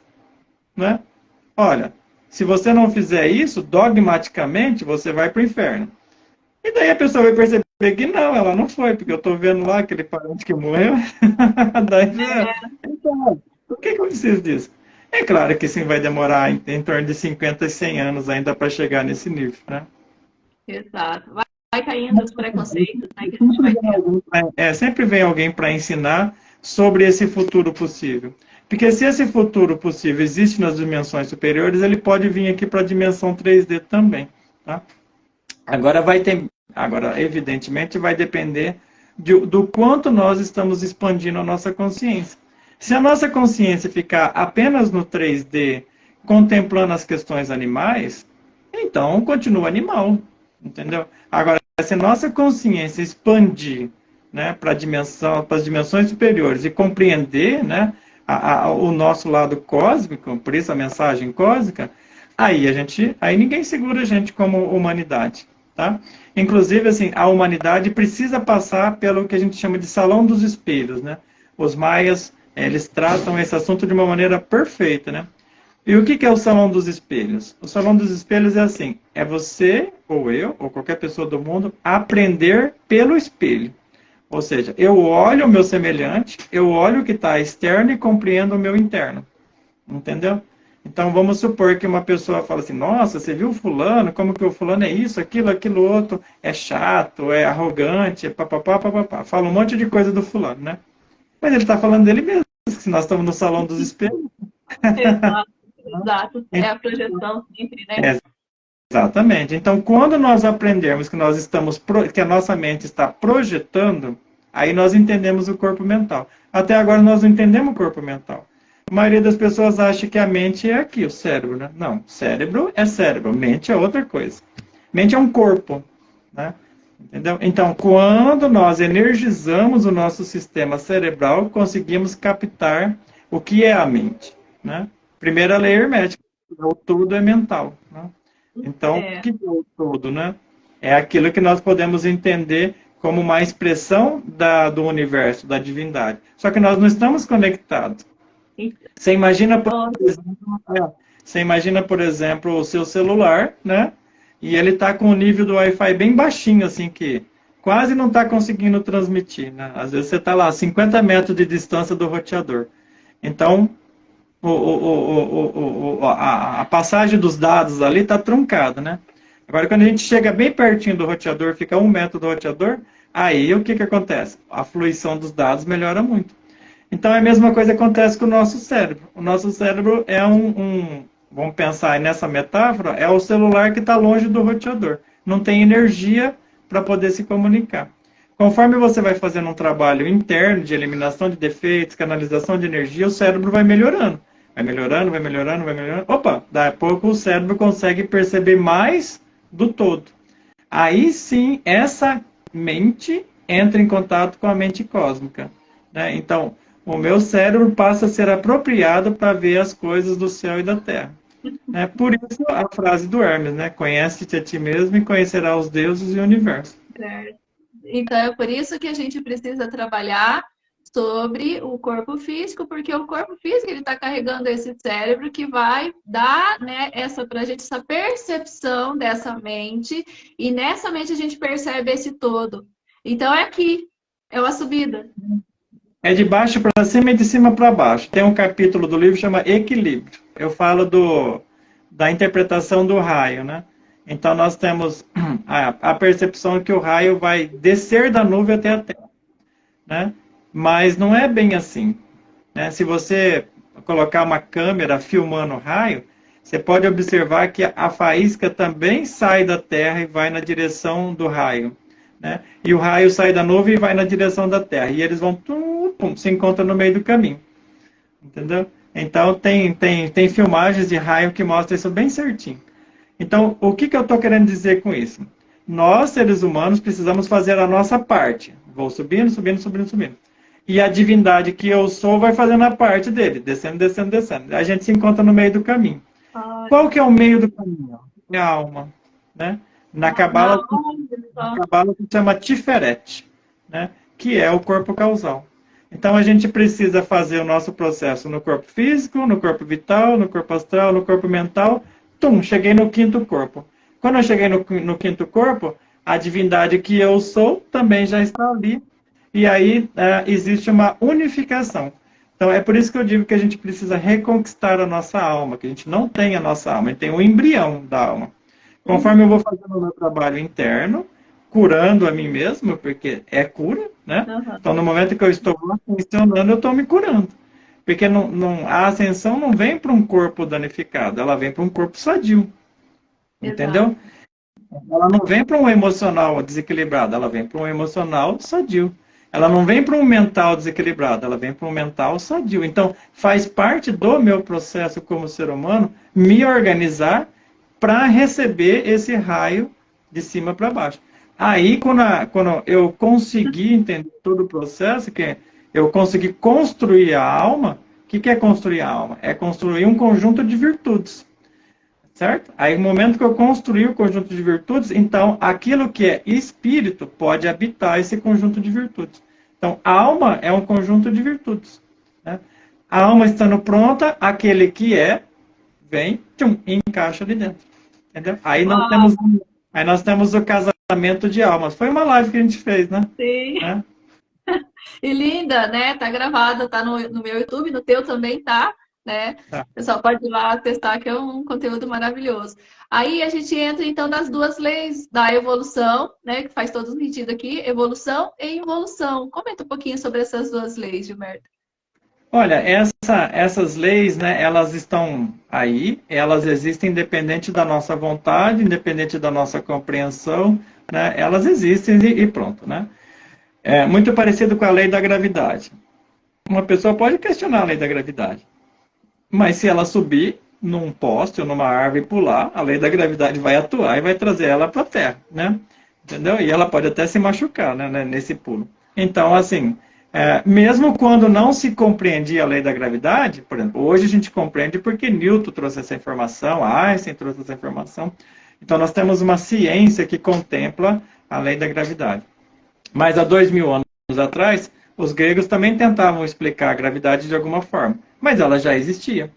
né? Olha, se você não fizer isso, dogmaticamente você vai para o inferno. E daí a pessoa vai perceber que não, ela não foi, porque eu estou vendo lá aquele parente que morreu. Daí, então, por que eu preciso disso? É claro que sim, vai demorar em torno de 50 e 100 anos ainda para chegar nesse nível, né? Exato. Vai caindo os preconceitos, né, que a gente vai ter. Sempre vem alguém para ensinar sobre esse futuro possível. Porque se esse futuro possível existe nas dimensões superiores, ele pode vir aqui para a dimensão 3D também. Tá? Agora, evidentemente, vai depender do quanto nós estamos expandindo a nossa consciência. Se a nossa consciência ficar apenas no 3D, contemplando as questões animais, então continua animal. Entendeu? Agora, se a nossa consciência expandir, né, para as dimensões superiores e compreender, né, o nosso lado cósmico, por isso a mensagem cósmica, aí ninguém segura a gente como humanidade. Tá? Inclusive, assim, a humanidade precisa passar pelo que a gente chama de salão dos espelhos. Né? Os maias, eles tratam esse assunto de uma maneira perfeita, né? E o que é o Salão dos Espelhos? O Salão dos Espelhos é assim, é você, ou eu, ou qualquer pessoa do mundo, aprender pelo espelho. Ou seja, eu olho o meu semelhante, eu olho o que está externo e compreendo o meu interno. Entendeu? Então, vamos supor que uma pessoa fala assim, nossa, você viu o fulano, como que o fulano é isso, aquilo outro, é chato, é arrogante, é papapá, papapá. Fala um monte de coisa do fulano, né? Mas ele está falando dele mesmo, se nós estamos no Salão dos Espelhos. Exato. Exato, é a projeção sempre, né? Exatamente. Então, quando nós aprendermos que a nossa mente está projetando, aí nós entendemos o corpo mental. Até agora nós não entendemos o corpo mental. A maioria das pessoas acha que a mente é aqui, o cérebro, né? Não, cérebro é cérebro, mente é outra coisa. Mente é um corpo, né? Entendeu? Então, quando nós energizamos o nosso sistema cerebral, conseguimos captar o que é a mente, né? Primeira lei hermética, o tudo é mental. Né? Então, o que é o tudo? Né? É aquilo que nós podemos entender como uma expressão do universo, da divindade. Só que nós não estamos conectados. Você imagina, por exemplo, o seu celular, né? E ele está com o nível do Wi-Fi bem baixinho, assim, que quase não está conseguindo transmitir. Né? Às vezes você está lá a 50 metros de distância do roteador. Então, a passagem dos dados ali está truncada, né? Agora, quando a gente chega bem pertinho do roteador, fica 1 metro do roteador, aí o que acontece? A fluição dos dados melhora muito. Então, a mesma coisa acontece com o nosso cérebro. O nosso cérebro é vamos pensar aí nessa metáfora, é o celular que está longe do roteador. Não tem energia para poder se comunicar. Conforme você vai fazendo um trabalho interno de eliminação de defeitos, canalização de energia, o cérebro vai melhorando. Vai melhorando, vai melhorando, vai melhorando. Opa, daí a pouco o cérebro consegue perceber mais do todo. Aí sim, essa mente entra em contato com a mente cósmica. Né? Então, o meu cérebro passa a ser apropriado para ver as coisas do céu e da terra. Né? Por isso a frase do Hermes, né? Conhece-te a ti mesmo e conhecerá os deuses e o universo. Certo. Então é por isso que a gente precisa trabalhar sobre o corpo físico, porque o corpo físico ele está carregando esse cérebro que vai dar, né, para a gente essa percepção dessa mente, e nessa mente a gente percebe esse todo. Então é aqui, é uma subida. É de baixo para cima e de cima para baixo. Tem um capítulo do livro que chama Equilíbrio. Eu falo da interpretação do raio, né? Então nós temos a percepção que o raio vai descer da nuvem até a Terra, né? Mas não é bem assim, né? Se você colocar uma câmera filmando o raio, você pode observar que a faísca também sai da Terra e vai na direção do raio, né? E o raio sai da nuvem e vai na direção da Terra. E eles vão se encontram no meio do caminho, entendeu? Então tem filmagens de raio que mostram isso bem certinho. Então, o que eu estou querendo dizer com isso? Nós, seres humanos, precisamos fazer a nossa parte. Vou subindo, subindo, subindo, subindo. E a divindade que eu sou vai fazendo a parte dele, descendo, descendo, descendo. A gente se encontra no meio do caminho. Qual que é o meio do caminho? É a alma, né? Na Cabala se chama Tiferet, né? Que é o corpo causal. Então, a gente precisa fazer o nosso processo no corpo físico, no corpo vital, no corpo astral, no corpo mental. Cheguei no quinto corpo. Quando eu cheguei no quinto corpo, a divindade que eu sou também já está ali. E aí existe uma unificação. Então, é por isso que eu digo que a gente precisa reconquistar a nossa alma, que a gente não tem a nossa alma, a gente tem o embrião da alma. Conforme eu vou fazendo o meu trabalho interno, curando a mim mesmo, porque é cura, né? Então, no momento que eu estou funcionando, eu estou me curando. Porque a ascensão não vem para um corpo danificado, ela vem para um corpo sadio. Entendeu? Ela não vem para um emocional desequilibrado, ela vem para um emocional sadio. Ela não vem para um mental desequilibrado, ela vem para um mental sadio. Então, faz parte do meu processo como ser humano me organizar para receber esse raio de cima para baixo. Aí, quando eu consegui entender todo o processo, que eu consegui construir a alma. O que é construir a alma? É construir um conjunto de virtudes. Certo? Aí, no momento que eu construir o conjunto de virtudes, então, aquilo que é espírito pode habitar esse conjunto de virtudes. Então, a alma é um conjunto de virtudes. Né? A alma estando pronta, aquele que vem, encaixa ali dentro. Entendeu? Aí nós temos o casamento de almas. Foi uma live que a gente fez, né? Sim. Né? E linda, né? Tá gravada, tá no meu YouTube, no teu também tá, né? Tá. O pessoal pode ir lá testar, que é um conteúdo maravilhoso. Aí a gente entra, então, nas duas leis da evolução, né? Que faz todo sentido aqui, evolução e involução. Comenta um pouquinho sobre essas duas leis, Gilberto. Olha, essas leis, né, elas estão aí, elas existem independente da nossa vontade, independente da nossa compreensão, né? Elas existem e pronto, né? É muito parecido com a lei da gravidade. Uma pessoa pode questionar a lei da gravidade, mas se ela subir num poste ou numa árvore e pular, a lei da gravidade vai atuar e vai trazer ela para a Terra, né? Entendeu? E ela pode até se machucar, né, nesse pulo. Então, assim, mesmo quando não se compreendia a lei da gravidade, por exemplo, hoje a gente compreende porque Newton trouxe essa informação, Einstein trouxe essa informação. Então, nós temos uma ciência que contempla a lei da gravidade. Mas há 2000 anos atrás, os gregos também tentavam explicar a gravidade de alguma forma, mas ela já existia.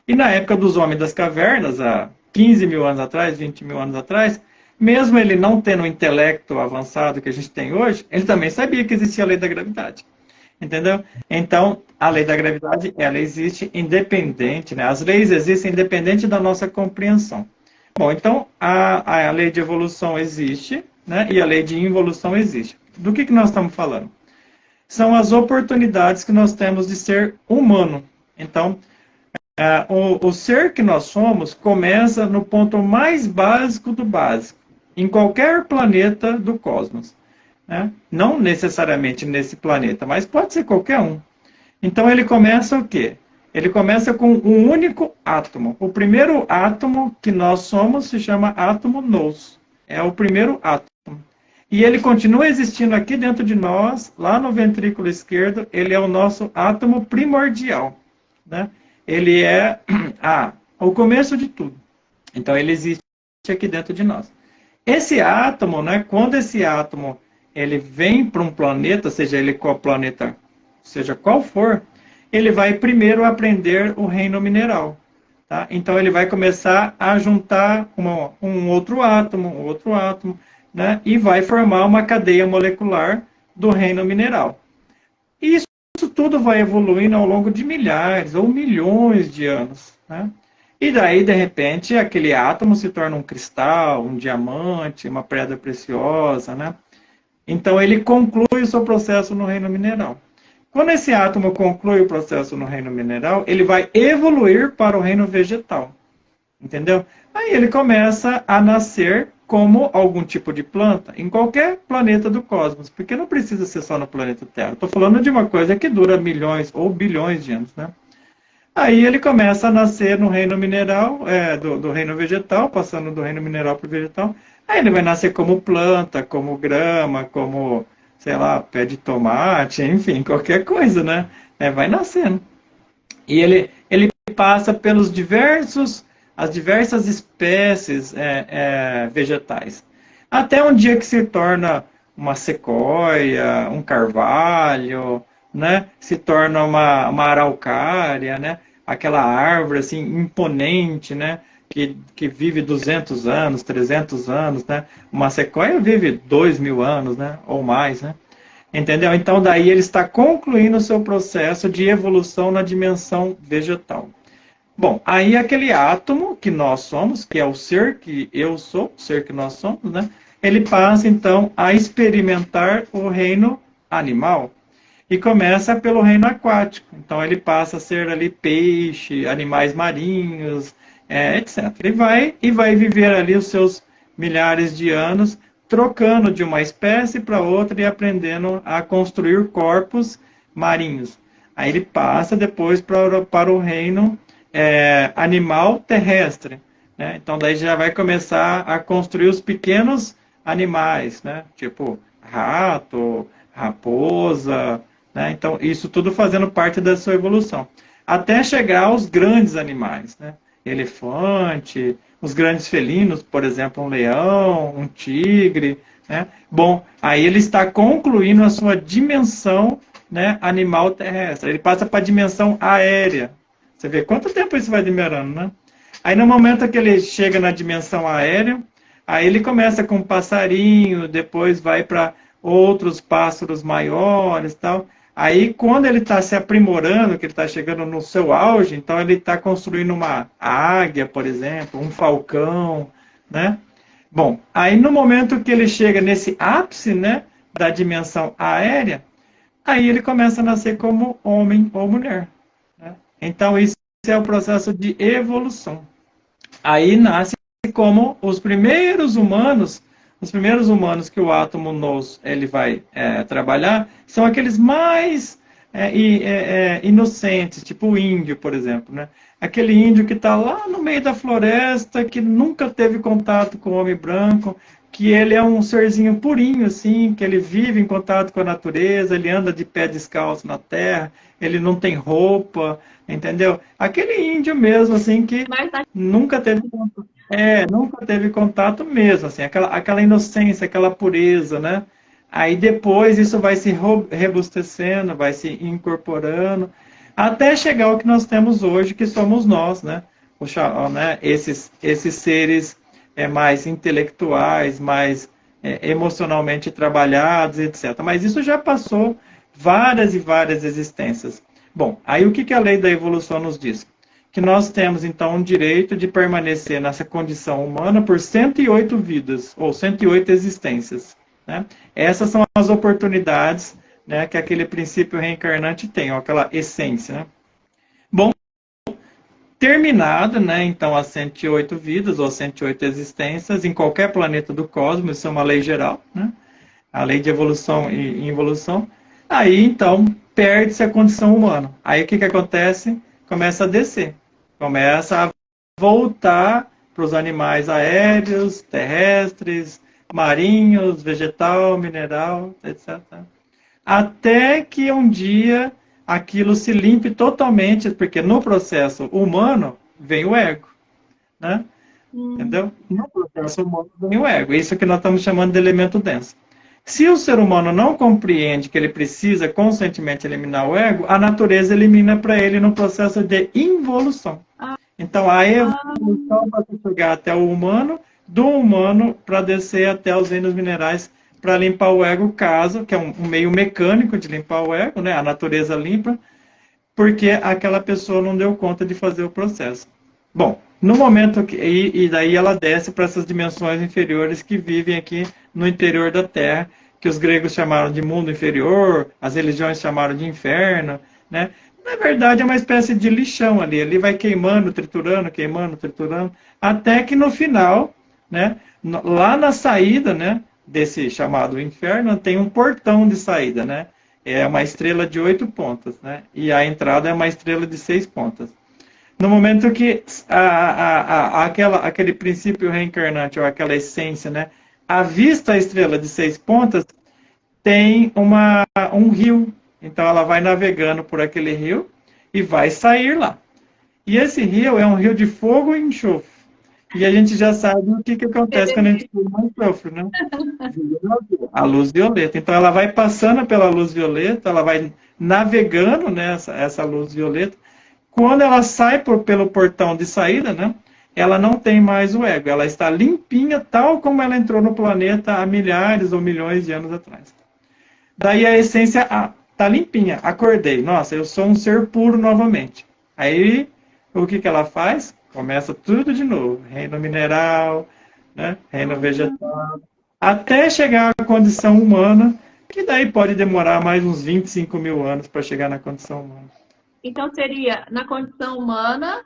E na época dos homens das cavernas, há 15 mil anos atrás, 20 mil anos atrás, mesmo ele não tendo o intelecto avançado que a gente tem hoje, ele também sabia que existia a lei da gravidade. Entendeu? Então, a lei da gravidade, ela existe independente, né? As leis existem independente da nossa compreensão. Bom, então, a lei de evolução existe, né? E a lei de involução existe. Do que nós estamos falando? São as oportunidades que nós temos de ser humano. Então, o ser que nós somos começa no ponto mais básico do básico, em qualquer planeta do cosmos. Né? Não necessariamente nesse planeta, mas pode ser qualquer um. Então, ele começa o quê? Ele começa com um único átomo. O primeiro átomo que nós somos se chama átomo nous. É o primeiro átomo. E ele continua existindo aqui dentro de nós, lá no ventrículo esquerdo, ele é o nosso átomo primordial, né? Ele é o começo de tudo. Então, ele existe aqui dentro de nós. Esse átomo, né, quando esse átomo ele vem para um planeta, seja ele qual planeta, seja qual for, ele vai primeiro aprender o reino mineral. Tá? Então, ele vai começar a juntar um outro átomo, né? E vai formar uma cadeia molecular do reino mineral. E isso tudo vai evoluindo ao longo de milhares ou milhões de anos. Né? E daí, de repente, aquele átomo se torna um cristal, um diamante, uma pedra preciosa. Né? Então, ele conclui o seu processo no reino mineral. Quando esse átomo conclui o processo no reino mineral, ele vai evoluir para o reino vegetal. Entendeu? Aí ele começa a nascer como algum tipo de planta em qualquer planeta do cosmos, porque não precisa ser só no planeta Terra. Estou falando de uma coisa que dura milhões ou bilhões de anos, né? Aí ele começa a nascer no reino mineral, do reino vegetal, passando do reino mineral para o vegetal. Aí ele vai nascer como planta, como grama, como, sei lá, pé de tomate, enfim, qualquer coisa, né? Vai nascendo. E ele passa pelos as diversas espécies vegetais. Até um dia que se torna uma sequoia, um carvalho, né? Se torna uma araucária, né? Aquela árvore assim, imponente, né? Que vive 200 anos, 300 anos, né? Uma sequoia vive 2.000 anos, né? Ou mais, né? Entendeu? Então, daí ele está concluindo o seu processo de evolução na dimensão vegetal. Bom, aí aquele átomo que nós somos, que é o ser que eu sou, o ser que nós somos, né? Ele passa, então, a experimentar o reino animal. E começa pelo reino aquático. Então, ele passa a ser ali peixe, animais marinhos, etc. Ele vai viver ali os seus milhares de anos, trocando de uma espécie para outra e aprendendo a construir corpos marinhos. Aí ele passa depois para o reino animal terrestre. Né? Então, daí já vai começar a construir os pequenos animais, né? Tipo rato, raposa. Né? Então, isso tudo fazendo parte da sua evolução. Até chegar aos grandes animais. Né? Elefante, os grandes felinos, por exemplo, um leão, um tigre. Né? Bom, aí ele está concluindo a sua dimensão, né, animal terrestre. Ele passa para a dimensão aérea. Você vê quanto tempo isso vai demorando, né? Aí no momento que ele chega na dimensão aérea, aí ele começa com um passarinho, depois vai para outros pássaros maiores e tal. Aí quando ele está se aprimorando, que ele está chegando no seu auge, então ele está construindo uma águia, por exemplo, um falcão, né? Bom, aí no momento que ele chega nesse ápice, né, da dimensão aérea, aí ele começa a nascer como homem ou mulher. Né? Então, isso é o processo de evolução. Aí nasce como os primeiros humanos que o átomo ele vai trabalhar, são aqueles mais inocentes, tipo o índio, por exemplo. Né? Aquele índio que está lá no meio da floresta, que nunca teve contato com o homem branco, que ele é um serzinho purinho, assim, que ele vive em contato com a natureza, ele anda de pé descalço na terra, ele não tem roupa, entendeu? Aquele índio mesmo, assim, que nunca teve contato mesmo, assim, aquela inocência, aquela pureza, né? Aí depois isso vai se robustecendo, vai se incorporando, até chegar ao que nós temos hoje, que somos nós, né? Esses seres mais intelectuais, mais emocionalmente trabalhados, etc. Mas isso já passou várias e várias existências. Bom, aí o que a lei da evolução nos diz? Que nós temos, então, um direito de permanecer nessa condição humana por 108 vidas, ou 108 existências. Né? Essas são as oportunidades, né, que aquele princípio reencarnante tem, ó, aquela essência. Né? Bom, terminada, né, então, as 108 vidas, ou 108 existências, em qualquer planeta do cosmos, isso é uma lei geral, né? A lei de evolução e involução. Aí, então, perde-se a condição humana. Aí, o que acontece? Começa a descer. Começa a voltar para os animais aéreos, terrestres, marinhos, vegetal, mineral, etc. Até que um dia aquilo se limpe totalmente, porque no processo humano vem o ego, né? Entendeu? No processo humano vem o ego. Isso que nós estamos chamando de elemento denso. Se o ser humano não compreende que ele precisa constantemente eliminar o ego, a natureza elimina para ele no processo de involução. Então, a evolução para chegar até o humano, do humano para descer até os reinos minerais para limpar o ego, caso, que é um meio mecânico de limpar o ego, né? A natureza limpa, porque aquela pessoa não deu conta de fazer o processo. Bom, no momento que. E daí ela desce para essas dimensões inferiores que vivem aqui no interior da Terra, que os gregos chamaram de mundo inferior, as religiões chamaram de inferno, né? Na verdade, é uma espécie de lixão ali. Ele vai queimando, triturando, até que no final, né, lá na saída, né, desse chamado inferno, tem um portão de saída, né? É uma estrela de 8 pontas, né? E a entrada é uma estrela de 6 pontas. No momento que aquele princípio reencarnante, ou aquela essência, né, avista a estrela de 6 pontas, tem um rio. Então ela vai navegando por aquele rio e vai sair lá. E esse rio é um rio de fogo e enxofre. E a gente já sabe o que acontece quando a gente fuma enxofre, né? A luz violeta. Então ela vai passando pela luz violeta, ela vai navegando, né, essa luz violeta. Quando ela sai pelo portão de saída, né, ela não tem mais o ego. Ela está limpinha, tal como ela entrou no planeta há milhares ou milhões de anos atrás. Daí a essência está limpinha. Acordei. Nossa, eu sou um ser puro novamente. Aí, o que ela faz? Começa tudo de novo. Reino mineral, né, reino vegetal, até chegar à condição humana, que daí pode demorar mais uns 25 mil anos para chegar na condição humana. Então, seria, na condição humana,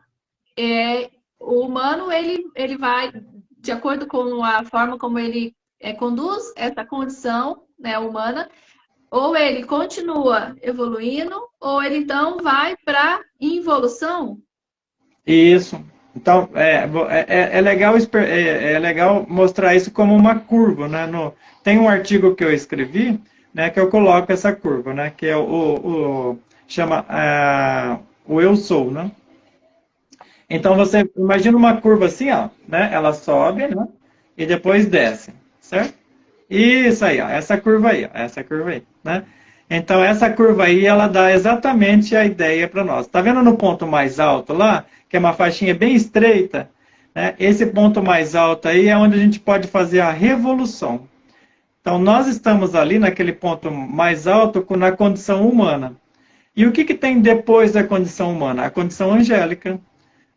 o humano ele vai, de acordo com a forma como ele conduz essa condição, né, humana, ou ele continua evoluindo, ou ele então vai para involução? Isso. Então, é legal mostrar isso como uma curva, né? Tem um artigo que eu escrevi, né, que eu coloco essa curva, né, que é chama o eu sou, né? Então você imagina uma curva assim, ó, né? Ela sobe, né? E depois desce, certo? Isso aí, ó, essa curva aí, né? Então essa curva aí, ela dá exatamente a ideia para nós. Tá vendo no ponto mais alto lá, que é uma faixinha bem estreita, né? Esse ponto mais alto aí é onde a gente pode fazer a revolução. Então nós estamos ali naquele ponto mais alto na condição humana. E o que tem depois da condição humana? A condição angélica.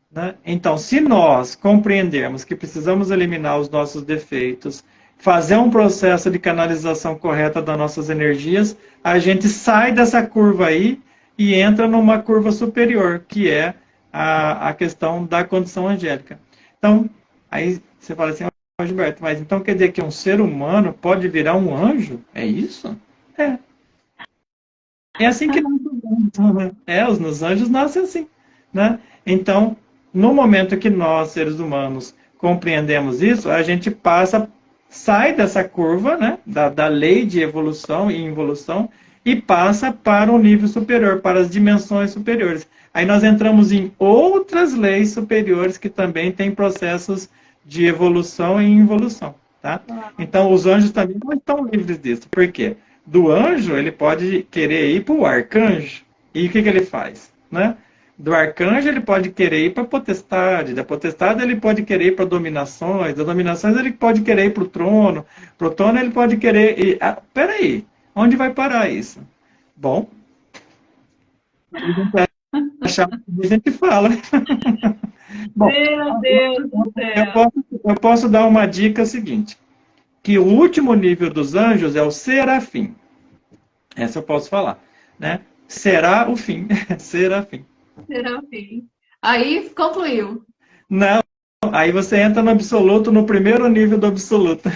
Né? Então, se nós compreendermos que precisamos eliminar os nossos defeitos, fazer um processo de canalização correta das nossas energias, a gente sai dessa curva aí e entra numa curva superior, que é a questão da condição angélica. Então, aí você fala assim, oh, Gilberto, mas então quer dizer que um ser humano pode virar um anjo? É isso? É. É assim que os anjos nascem assim, né? Então, no momento que nós, seres humanos, compreendemos isso, a gente sai dessa curva, né, da lei de evolução e involução, e passa para um nível superior, para as dimensões superiores. Aí nós entramos em outras leis superiores que também têm processos de evolução e involução, tá? Então, os anjos também não estão livres disso. Por quê? Do anjo, ele pode querer ir para o arcanjo. E o que ele faz? Né? Do arcanjo, ele pode querer ir para a potestade. Da potestade, ele pode querer ir para dominações. Da dominações, ele pode querer ir para o trono. Para o trono, ele pode querer ir... peraí, onde vai parar isso? Bom, a gente fala. Bom, meu Deus do céu. Eu posso dar uma dica seguinte. Que o último nível dos anjos é o serafim. Essa eu posso falar, né? Será o fim. Serafim. Serafim. Aí concluiu. Não, aí você entra no absoluto, no primeiro nível do absoluto.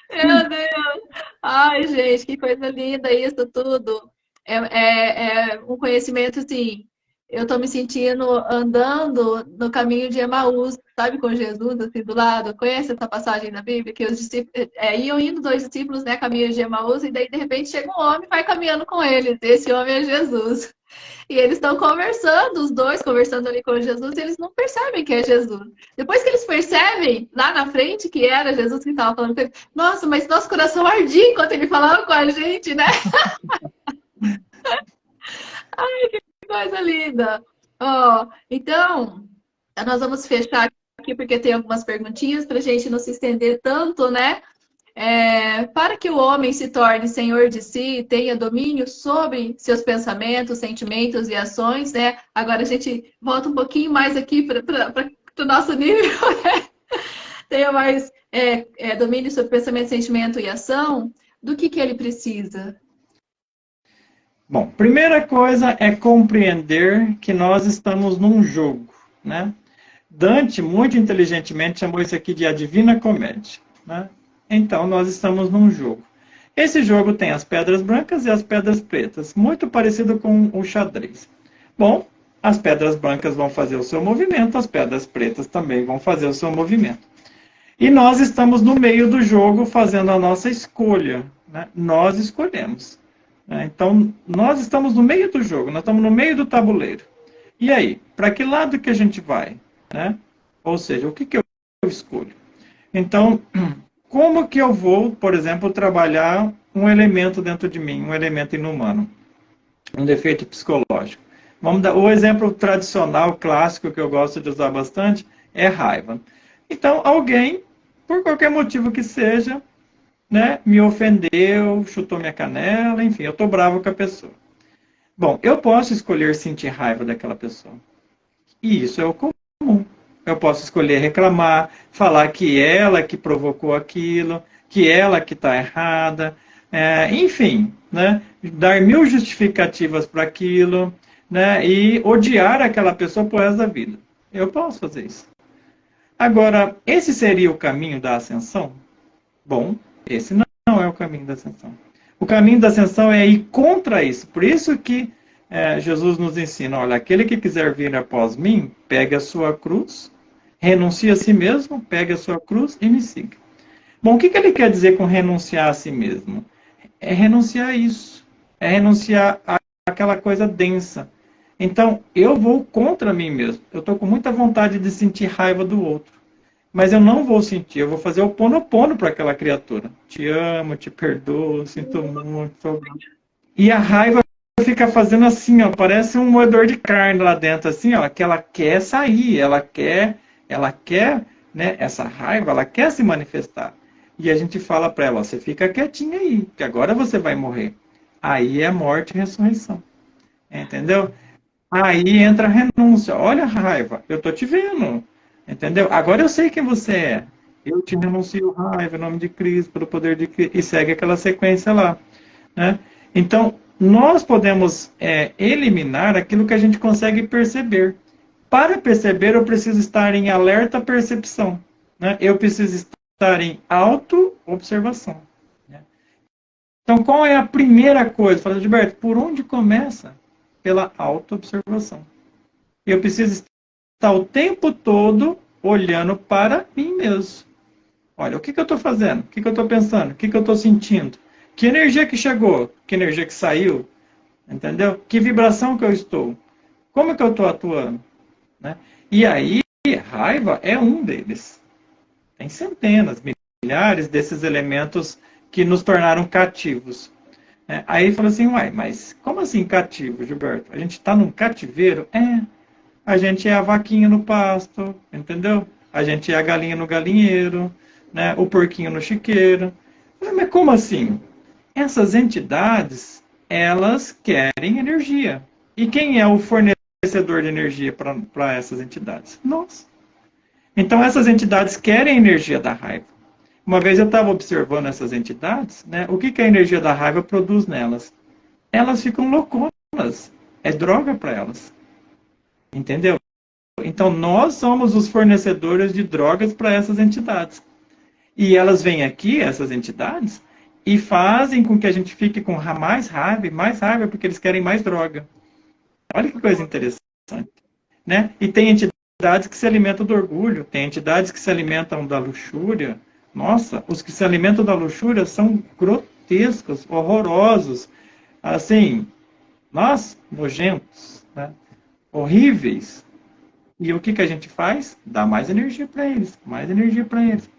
Meu Deus! Ai, gente, que coisa linda isso tudo. É um conhecimento, assim, eu tô me sentindo andando no caminho de Emaús, sabe, com Jesus assim do lado. Conhece essa passagem na Bíblia? Que os discípulos, iam indo dois discípulos, né, caminho de Emaús, e daí de repente chega um homem e vai caminhando com eles. Esse homem é Jesus. E eles estão conversando, os dois conversando ali com Jesus, e eles não percebem que é Jesus. Depois que eles percebem, lá na frente, que era Jesus que estava falando com eles, nossa, mas nosso coração ardia enquanto ele falava com a gente, né? Que coisa linda! Ó, então, nós vamos fechar aqui porque tem algumas perguntinhas para a gente não se estender tanto, né? Para que o homem se torne senhor de si, tenha domínio sobre seus pensamentos, sentimentos e ações, né? Agora a gente volta um pouquinho mais aqui para o nosso nível, né? Tenha mais domínio sobre pensamento, sentimento e ação. Do que ele precisa? Bom, primeira coisa é compreender que nós estamos num jogo, né? Dante, muito inteligentemente, chamou isso aqui de a Divina Comédia, né? Então, nós estamos num jogo. Esse jogo tem as pedras brancas e as pedras pretas, muito parecido com o xadrez. Bom, as pedras brancas vão fazer o seu movimento, as pedras pretas também vão fazer o seu movimento. E nós estamos no meio do jogo fazendo a nossa escolha, né? Nós escolhemos. Então, nós estamos no meio do jogo, nós estamos no meio do tabuleiro. E aí, para que lado que a gente vai, né? Ou seja, o que eu escolho? Então, como que eu vou, por exemplo, trabalhar um elemento dentro de mim, um elemento inumano, um defeito psicológico? Vamos dar o exemplo tradicional, clássico, que eu gosto de usar bastante, é raiva. Então, alguém, por qualquer motivo que seja, né, me ofendeu, chutou minha canela, enfim, eu estou bravo com a pessoa. Bom, eu posso escolher sentir raiva daquela pessoa. E isso é o comum. Eu posso escolher reclamar, falar que ela que provocou aquilo, que ela que está errada, enfim, né, dar mil justificativas para aquilo, né, e odiar aquela pessoa por resto da vida. Eu posso fazer isso. Agora, esse seria o caminho da ascensão? Bom, esse não é o caminho da ascensão. O caminho da ascensão é ir contra isso. Por isso que Jesus nos ensina, olha, aquele que quiser vir após mim, pegue a sua cruz, renuncie a si mesmo, pegue a sua cruz e me siga. Bom, o que ele quer dizer com renunciar a si mesmo? É renunciar a isso. É renunciar àquela coisa densa. Então, eu vou contra mim mesmo. Eu estou com muita vontade de sentir raiva do outro. Mas eu não vou sentir, eu vou fazer o ponopono para aquela criatura. Te amo, te perdoo, sinto muito. E a raiva fica fazendo assim, ó, parece um moedor de carne lá dentro, assim, ó, que ela quer sair, ela quer, né, essa raiva, ela quer se manifestar. E a gente fala para ela, ó, você fica quietinha aí, que agora você vai morrer. Aí é morte e ressurreição. Entendeu? Aí entra a renúncia. Olha a raiva, eu tô te vendo. Entendeu? Agora eu sei quem você é. Eu te renuncio raiva, em nome de Cristo, pelo poder de Cristo. E segue aquela sequência lá. Né? Então, nós podemos eliminar aquilo que a gente consegue perceber. Para perceber, eu preciso estar em alerta percepção. Né? Eu preciso estar em auto-observação. Né? Então, qual é a primeira coisa? Fala, Gilberto, por onde começa? Pela auto-observação. Eu preciso estar o tempo todo olhando para mim mesmo. Olha, o que eu estou fazendo? O que eu estou pensando? O que eu estou sentindo? Que energia que chegou? Que energia que saiu? Entendeu? Que vibração que eu estou? Como que eu estou atuando? Né? E aí, raiva é um deles. Tem centenas, milhares desses elementos que nos tornaram cativos. Aí fala assim, uai, mas como assim cativo, Gilberto? A gente está num cativeiro? A gente é a vaquinha no pasto, entendeu? A gente é a galinha no galinheiro, né? O porquinho no chiqueiro. Mas como assim? Essas entidades, elas querem energia. E quem é o fornecedor de energia para essas entidades? Nós. Então, essas entidades querem a energia da raiva. Uma vez eu estava observando essas entidades, né? O que a energia da raiva produz nelas? Elas ficam louconas. É droga para elas. Entendeu? Então, nós somos os fornecedores de drogas para essas entidades. E elas vêm aqui, essas entidades, e fazem com que a gente fique com mais raiva, porque eles querem mais droga. Olha que coisa interessante. né? E tem entidades que se alimentam do orgulho, tem entidades que se alimentam da luxúria. Nossa, os que se alimentam da luxúria são grotescos, horrorosos, assim, nós, nojentos, né? Horríveis. E o que que a gente faz? Dá mais energia para eles, mais energia para eles.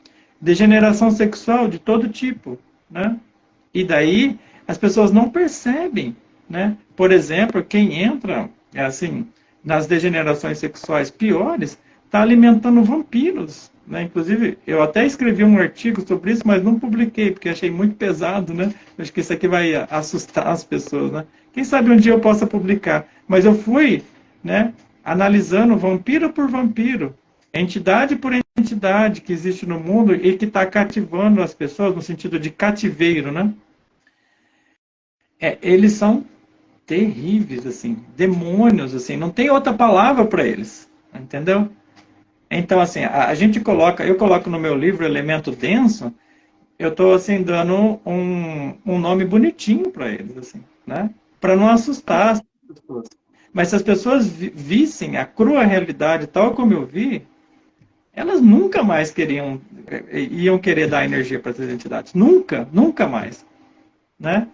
Degeneração sexual de todo tipo, né? E daí as pessoas não percebem, né? Por exemplo, quem entra, assim, nas degenerações sexuais piores, está alimentando vampiros, né? Inclusive, eu até escrevi um artigo sobre isso, mas não publiquei, porque achei muito pesado, né? Acho que isso aqui vai assustar as pessoas, né? Quem sabe um dia eu possa publicar. Mas eu fui, né, analisando vampiro por vampiro, entidade por entidade que existe no mundo e que está cativando as pessoas, no sentido de cativeiro, né? Eles são terríveis, assim, demônios, assim, não tem outra palavra para eles, entendeu? Então, assim, a gente coloca, eu coloco no meu livro Elemento Denso, eu estou, assim, dando um nome bonitinho para eles, assim, né? Para não assustar as pessoas. Mas se as pessoas vissem a crua realidade tal como eu vi, elas nunca mais iam querer dar energia para essas entidades. Nunca, nunca mais, né?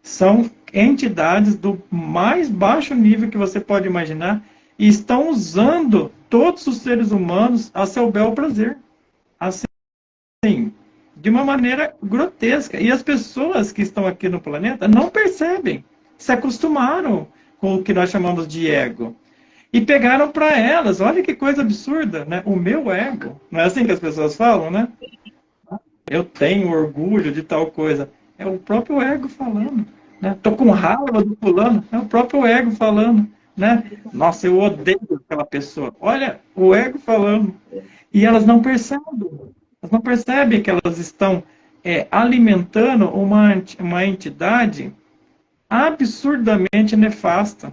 São entidades do mais baixo nível que você pode imaginar e estão usando todos os seres humanos a seu bel prazer. Assim, de uma maneira grotesca. E as pessoas que estão aqui no planeta não percebem, se acostumaram com o que nós chamamos de ego. E pegaram para elas, olha que coisa absurda, né? O meu ego. Não é assim que as pessoas falam, né? Eu tenho orgulho de tal coisa. É o próprio ego falando, né? Tô com raiva do fulano, é o próprio ego falando, né? Nossa, eu odeio aquela pessoa. Olha, o ego falando. E elas não percebem. Elas não percebem que elas estão alimentando uma entidade absurdamente nefasta,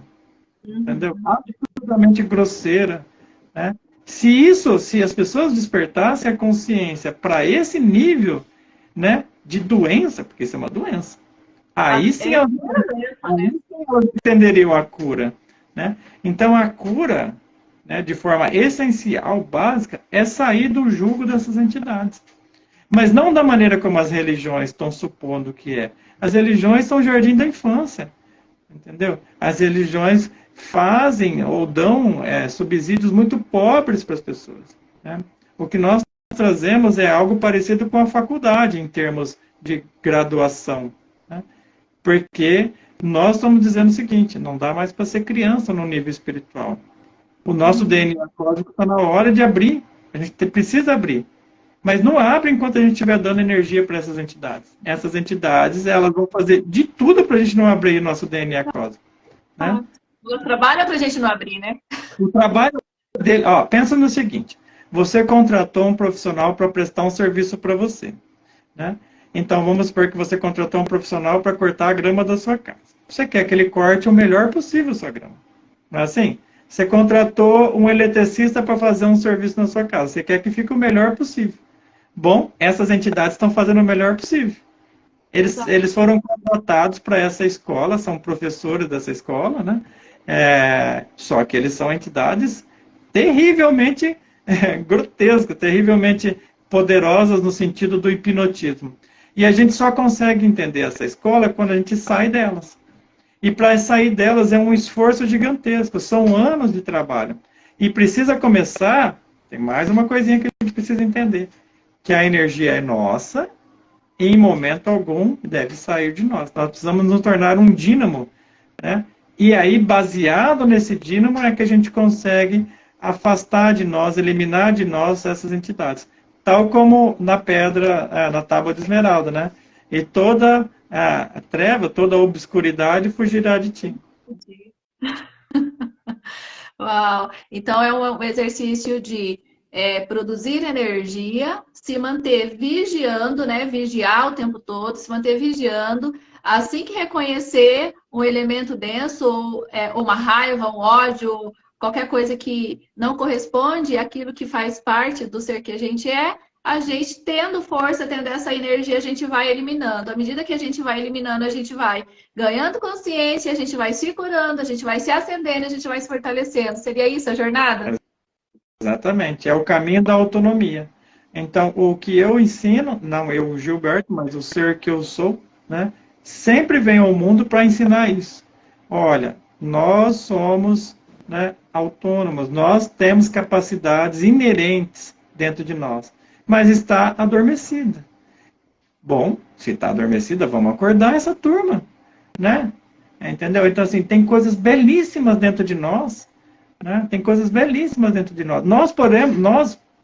entendeu? Absurdamente grosseira, né? Se as pessoas despertassem a consciência para esse nível, né, de doença, porque isso é uma doença, aí sim elas entenderiam a cura, né? Então a cura, né, de forma essencial, básica, é sair do jugo dessas entidades. Mas não da maneira como as religiões estão supondo que é. As religiões são o jardim da infância, entendeu? As religiões fazem ou dão subsídios muito pobres para as pessoas, né? O que nós trazemos é algo parecido com a faculdade, em termos de graduação, né? Porque nós estamos dizendo o seguinte, não dá mais para ser criança no nível espiritual. O nosso DNA cósmico está na hora de abrir, a gente precisa abrir. Mas não abre enquanto a gente estiver dando energia para essas entidades. Essas entidades, elas vão fazer de tudo para a gente não abrir nosso DNA cósmico, né? O trabalho é para a gente não abrir, né? O trabalho dele... Ó, pensa no seguinte. Você contratou um profissional para prestar um serviço para você, né? Então, vamos supor que você contratou um profissional para cortar a grama da sua casa. Você quer que ele corte o melhor possível a sua grama. Não é assim? Você contratou um eletricista para fazer um serviço na sua casa. Você quer que fique o melhor possível. Bom, essas entidades estão fazendo o melhor possível. Eles foram contratados para essa escola, são professores dessa escola, né? Só que eles são entidades terrivelmente grotescas, terrivelmente poderosas no sentido do hipnotismo. E a gente só consegue entender essa escola quando a gente sai delas. E para sair delas é um esforço gigantesco, são anos de trabalho. E precisa começar, tem mais uma coisinha que a gente precisa entender, que a energia é nossa e em momento algum deve sair de nós. Nós precisamos nos tornar um dínamo, né? E aí, baseado nesse dínamo, é que a gente consegue afastar de nós, eliminar de nós essas entidades. Tal como na pedra, na tábua de esmeralda, né? E toda a treva, toda a obscuridade fugirá de ti. Uau! Então é um exercício de produzir energia, se manter vigiando, né? Vigiar o tempo todo, se manter vigiando. Assim que reconhecer um elemento denso, ou uma raiva, um ódio, qualquer coisa que não corresponde àquilo que faz parte do ser que a gente é, a gente tendo força, tendo essa energia, a gente vai eliminando. À medida que a gente vai eliminando, a gente vai ganhando consciência, a gente vai se curando, a gente vai se acendendo, a gente vai se fortalecendo. Seria isso a jornada? Exatamente, é o caminho da autonomia. Então, o que eu ensino, não eu, Gilberto, mas o ser que eu sou, né, sempre vem ao mundo para ensinar isso. Olha, nós somos, né, autônomos, nós temos capacidades inerentes dentro de nós, mas está adormecida. Bom, se está adormecida, vamos acordar essa turma, né? Entendeu? Então, assim, tem coisas belíssimas dentro de nós, né? Tem coisas belíssimas dentro de nós.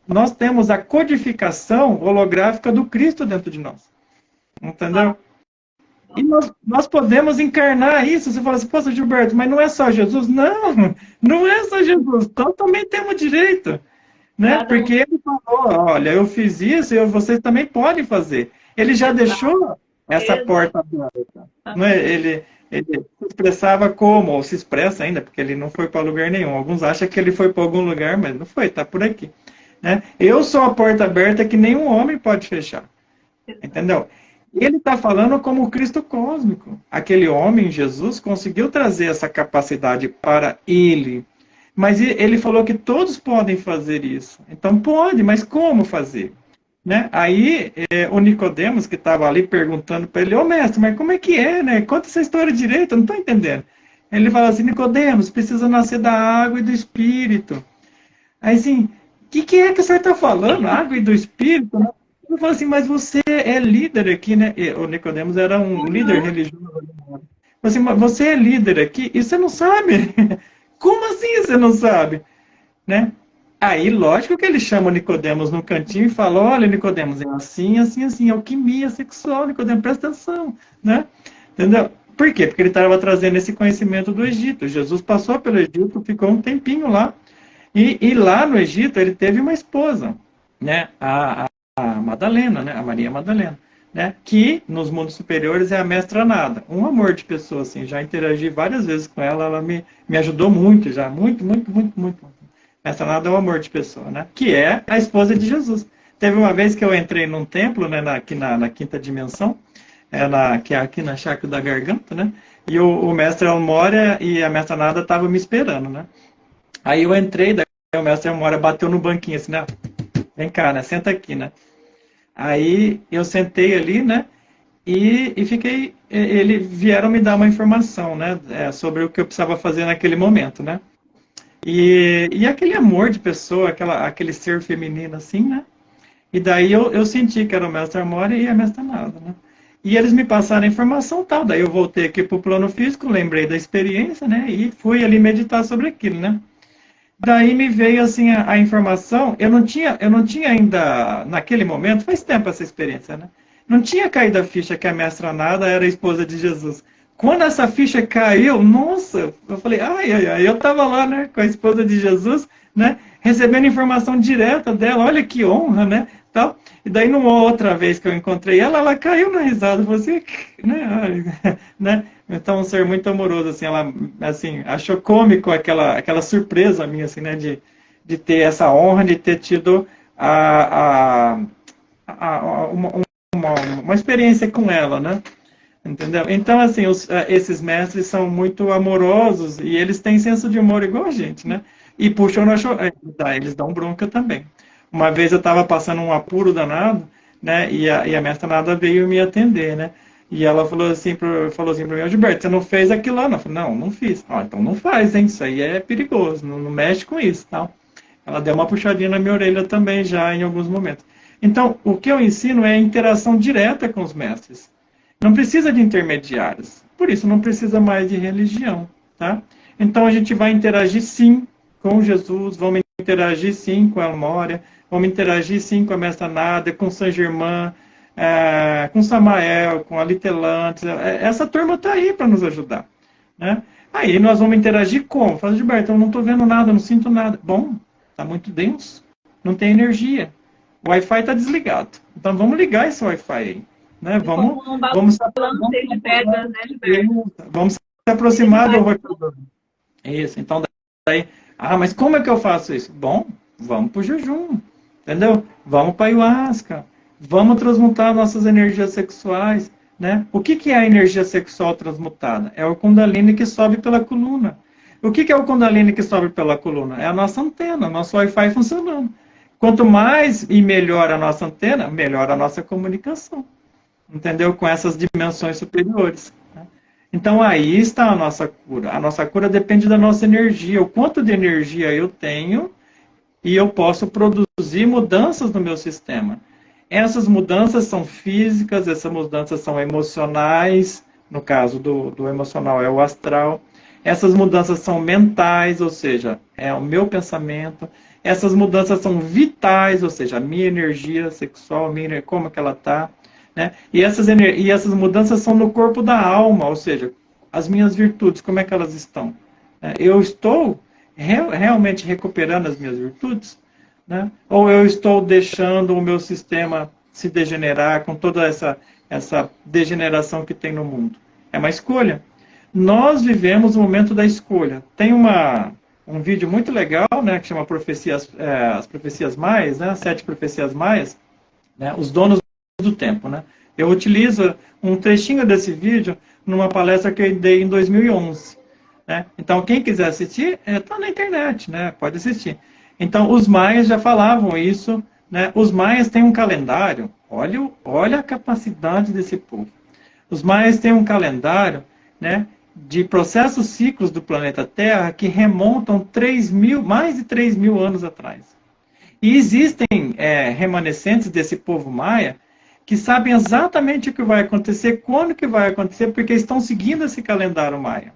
Nós temos a codificação holográfica do Cristo dentro de nós. Entendeu? E nós podemos encarnar isso. Você fala assim, poxa, Gilberto, mas não é só Jesus? Não, não é só Jesus. Então também temos direito. Né? Porque ele falou, olha, eu fiz isso e vocês também podem fazer. Ele já deixou essa porta aberta. Não é? Ele se expressava como, ou se expressa ainda, porque ele não foi para lugar nenhum. Alguns acham que ele foi para algum lugar, mas não foi, está por aqui. Né? Eu sou a porta aberta que nenhum homem pode fechar. Entendeu? Ele está falando como o Cristo cósmico. Aquele homem, Jesus, conseguiu trazer essa capacidade para ele. Mas ele falou que todos podem fazer isso. Então pode, mas como fazer? Né? Aí o Nicodemos, que estava ali perguntando para ele, ô mestre, mas como é que é? Né? Conta essa história direito, eu não estou entendendo. Ele fala assim, Nicodemos, precisa nascer da água e do Espírito. Aí assim, o que é que o senhor está falando? Água e do Espírito? Né? Ele fala assim, mas você é líder aqui, né? E o Nicodemos era um líder religioso. Assim, mas você é líder aqui e você não sabe? Como assim você não sabe? Né? Aí, lógico que ele chama o Nicodemos no cantinho e fala, olha, Nicodemos, é assim, assim, assim, alquimia sexual, Nicodemos, presta atenção, né? Entendeu? Por quê? Porque ele estava trazendo esse conhecimento do Egito. Jesus passou pelo Egito, ficou um tempinho lá, e lá no Egito ele teve uma esposa, né? A Madalena, né? A Maria Madalena, né? Que nos mundos superiores é a mestra nada. Um amor de pessoa, assim, já interagi várias vezes com ela, ela me ajudou muito já, muito. Mestra nada é um amor de pessoa, né? Que é a esposa de Jesus. Teve uma vez que eu entrei num templo, né? Aqui na quinta dimensão, que é aqui na chácara da garganta, né? E o mestre Elmória e a mestra nada estavam me esperando, né? Aí eu entrei, daí o mestre Elmória bateu no banquinho, assim, né? Vem cá, né? Senta aqui, né? Aí eu sentei ali, né? E fiquei. Eles vieram me dar uma informação, né? Sobre o que eu precisava fazer naquele momento, né? E aquele amor de pessoa, aquele ser feminino, assim, né? E daí eu senti que era o mestre Amora e a mestra nada, né? E eles me passaram a informação tal. Daí eu voltei aqui para o plano físico, lembrei da experiência, né? E fui ali meditar sobre aquilo, né? Daí me veio assim a informação, eu não tinha ainda, naquele momento, faz tempo essa experiência, né? Não tinha caído a ficha que a mestra nada era a esposa de Jesus. Quando essa ficha caiu, nossa, eu falei, ai, eu estava lá, né, com a esposa de Jesus, né, recebendo informação direta dela, olha que honra, né, tal. E daí numa outra vez que eu encontrei ela caiu na risada, você, né, então um ser muito amoroso, assim, ela, assim, achou cômico aquela surpresa minha, assim, né, de ter essa honra, de ter tido uma experiência com ela, né. Entendeu? Então, assim, esses mestres são muito amorosos e eles têm senso de humor igual a gente, né? E puxam na eles dão bronca também. Uma vez eu estava passando um apuro danado, né? E a mestra nada veio me atender, né? E ela falou assim para mim, Gilberto, você não fez aquilo lá? Não, eu falei, não fiz. Então não faz, hein? Isso aí é perigoso, não mexe com isso, tal. Ela deu uma puxadinha na minha orelha também já em alguns momentos. Então, o que eu ensino é a interação direta com os mestres. Não precisa de intermediários. Por isso, não precisa mais de religião. Tá? Então, a gente vai interagir, sim, com Jesus, vamos interagir, sim, com a Elmória, vamos interagir, sim, com a Mestra Nada, com Saint Germain, com Samael, com a Litelantes. Essa turma está aí para nos ajudar. Né? Aí, nós vamos interagir como? Fala, Gilberto, eu não estou vendo nada, não sinto nada. Bom, está muito denso, não tem energia. O Wi-Fi está desligado. Então, vamos ligar esse Wi-Fi aí. Né? Vamos se aproximar do roteador. Isso, então daí, mas como é que eu faço isso? Bom, vamos para o jejum, entendeu? Vamos para a ayahuasca, vamos transmutar nossas energias sexuais, né? O que é a energia sexual transmutada? É o Kundalini que sobe pela coluna. O que é o Kundalini que sobe pela coluna? É a nossa antena, nosso Wi-Fi funcionando. Quanto mais e melhor a nossa antena, melhor a nossa comunicação, entendeu? Com essas dimensões superiores. Né? Então aí está a nossa cura. A nossa cura depende da nossa energia. O quanto de energia eu tenho e eu posso produzir mudanças no meu sistema. Essas mudanças são físicas, essas mudanças são emocionais, no caso do emocional é o astral. Essas mudanças são mentais, ou seja, é o meu pensamento. Essas mudanças são vitais, ou seja, a minha energia sexual, como que ela está. Né? E essas mudanças são no corpo da alma, ou seja, as minhas virtudes, como é que elas estão? Eu estou realmente recuperando as minhas virtudes? Né? Ou eu estou deixando o meu sistema se degenerar com toda essa degeneração que tem no mundo? É uma escolha. Nós vivemos o momento da escolha. Tem um vídeo muito legal, né, que chama as Profecias Maias, né, as 7 Profecias Maias, né, os donos do tempo. Né? Eu utilizo um trechinho desse vídeo numa palestra que eu dei em 2011. Né? Então, quem quiser assistir, está na internet, né? Pode assistir. Então, os maias já falavam isso. Né? Os maias têm um calendário. Olha a capacidade desse povo. Os maias têm um calendário, né, de processos ciclos do planeta Terra que remontam mais de 3.000 anos atrás. E existem remanescentes desse povo maia que sabem exatamente o que vai acontecer, quando que vai acontecer, porque estão seguindo esse calendário maia.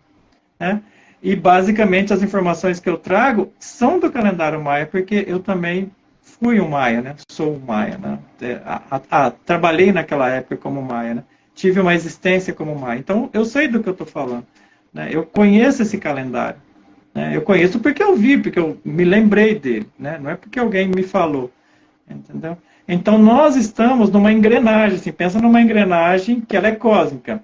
Né? E, basicamente, as informações que eu trago são do calendário maia, porque eu também fui um maia, né? Sou um maia. Né? Trabalhei naquela época como maia, né? Tive uma existência como maia. Então, eu sei do que eu estou falando. Né? Eu conheço esse calendário. Né? Eu conheço porque eu vi, porque eu me lembrei dele. Né? Não é porque alguém me falou. Entendeu? Então, nós estamos numa engrenagem. Assim, pensa numa engrenagem que ela é cósmica.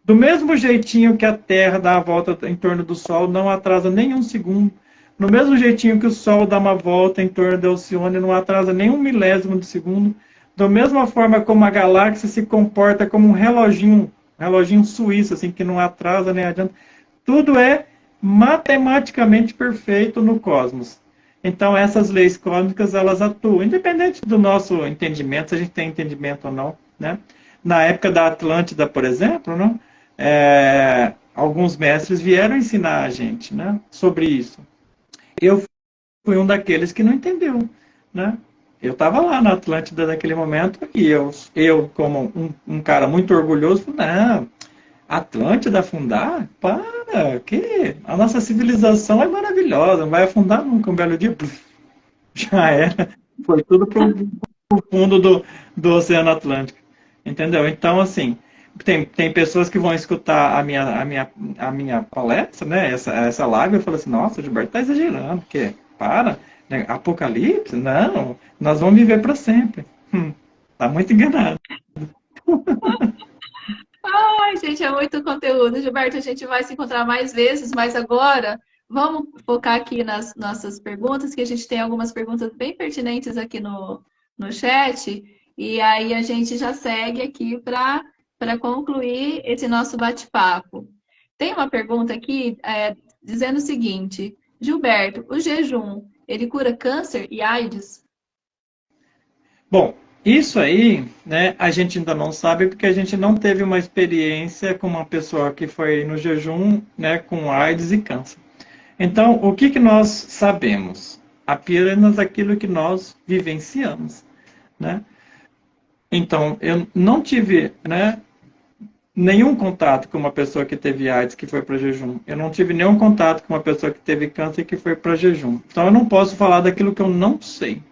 Do mesmo jeitinho que a Terra dá a volta em torno do Sol, não atrasa nem um segundo. No mesmo jeitinho que o Sol dá uma volta em torno da Alcione, não atrasa nem um milésimo de segundo. Da mesma forma como a galáxia se comporta como um reloginho suíço, assim, que não atrasa nem adianta. Tudo é matematicamente perfeito no cosmos. Então, essas leis cósmicas, elas atuam, independente do nosso entendimento, se a gente tem entendimento ou não. Né? Na época da Atlântida, por exemplo, né? Alguns mestres vieram ensinar a gente, né, sobre isso. Eu fui um daqueles que não entendeu. Né? Eu estava lá na Atlântida naquele momento e eu como um cara muito orgulhoso, falei, não, Atlântida afundar? Para, que? A nossa civilização é maravilhosa, não vai afundar nunca, um belo dia, já era. Foi tudo para o fundo do Oceano Atlântico. Entendeu? Então, assim, tem pessoas que vão escutar a minha palestra, né, essa live, eu falo assim, nossa, o Gilberto está exagerando, porque, para... Apocalipse? Não, nós vamos viver para sempre. Tá muito enganado. Ai, gente, é muito conteúdo. Gilberto, a gente vai se encontrar mais vezes, mas agora vamos focar aqui nas nossas perguntas, que a gente tem algumas perguntas bem pertinentes aqui no chat, e aí a gente já segue aqui para concluir esse nosso bate-papo. Tem uma pergunta aqui dizendo o seguinte, Gilberto, o jejum, ele cura câncer e AIDS? Bom, isso aí, né, a gente ainda não sabe porque a gente não teve uma experiência com uma pessoa que foi no jejum, né, com AIDS e câncer. Então, o que nós sabemos? Apenas aquilo que nós vivenciamos, né? Então, eu não tive, né, nenhum contato com uma pessoa que teve AIDS que foi para jejum. Eu não tive nenhum contato com uma pessoa que teve câncer que foi para jejum. Então, eu não posso falar daquilo que eu não sei,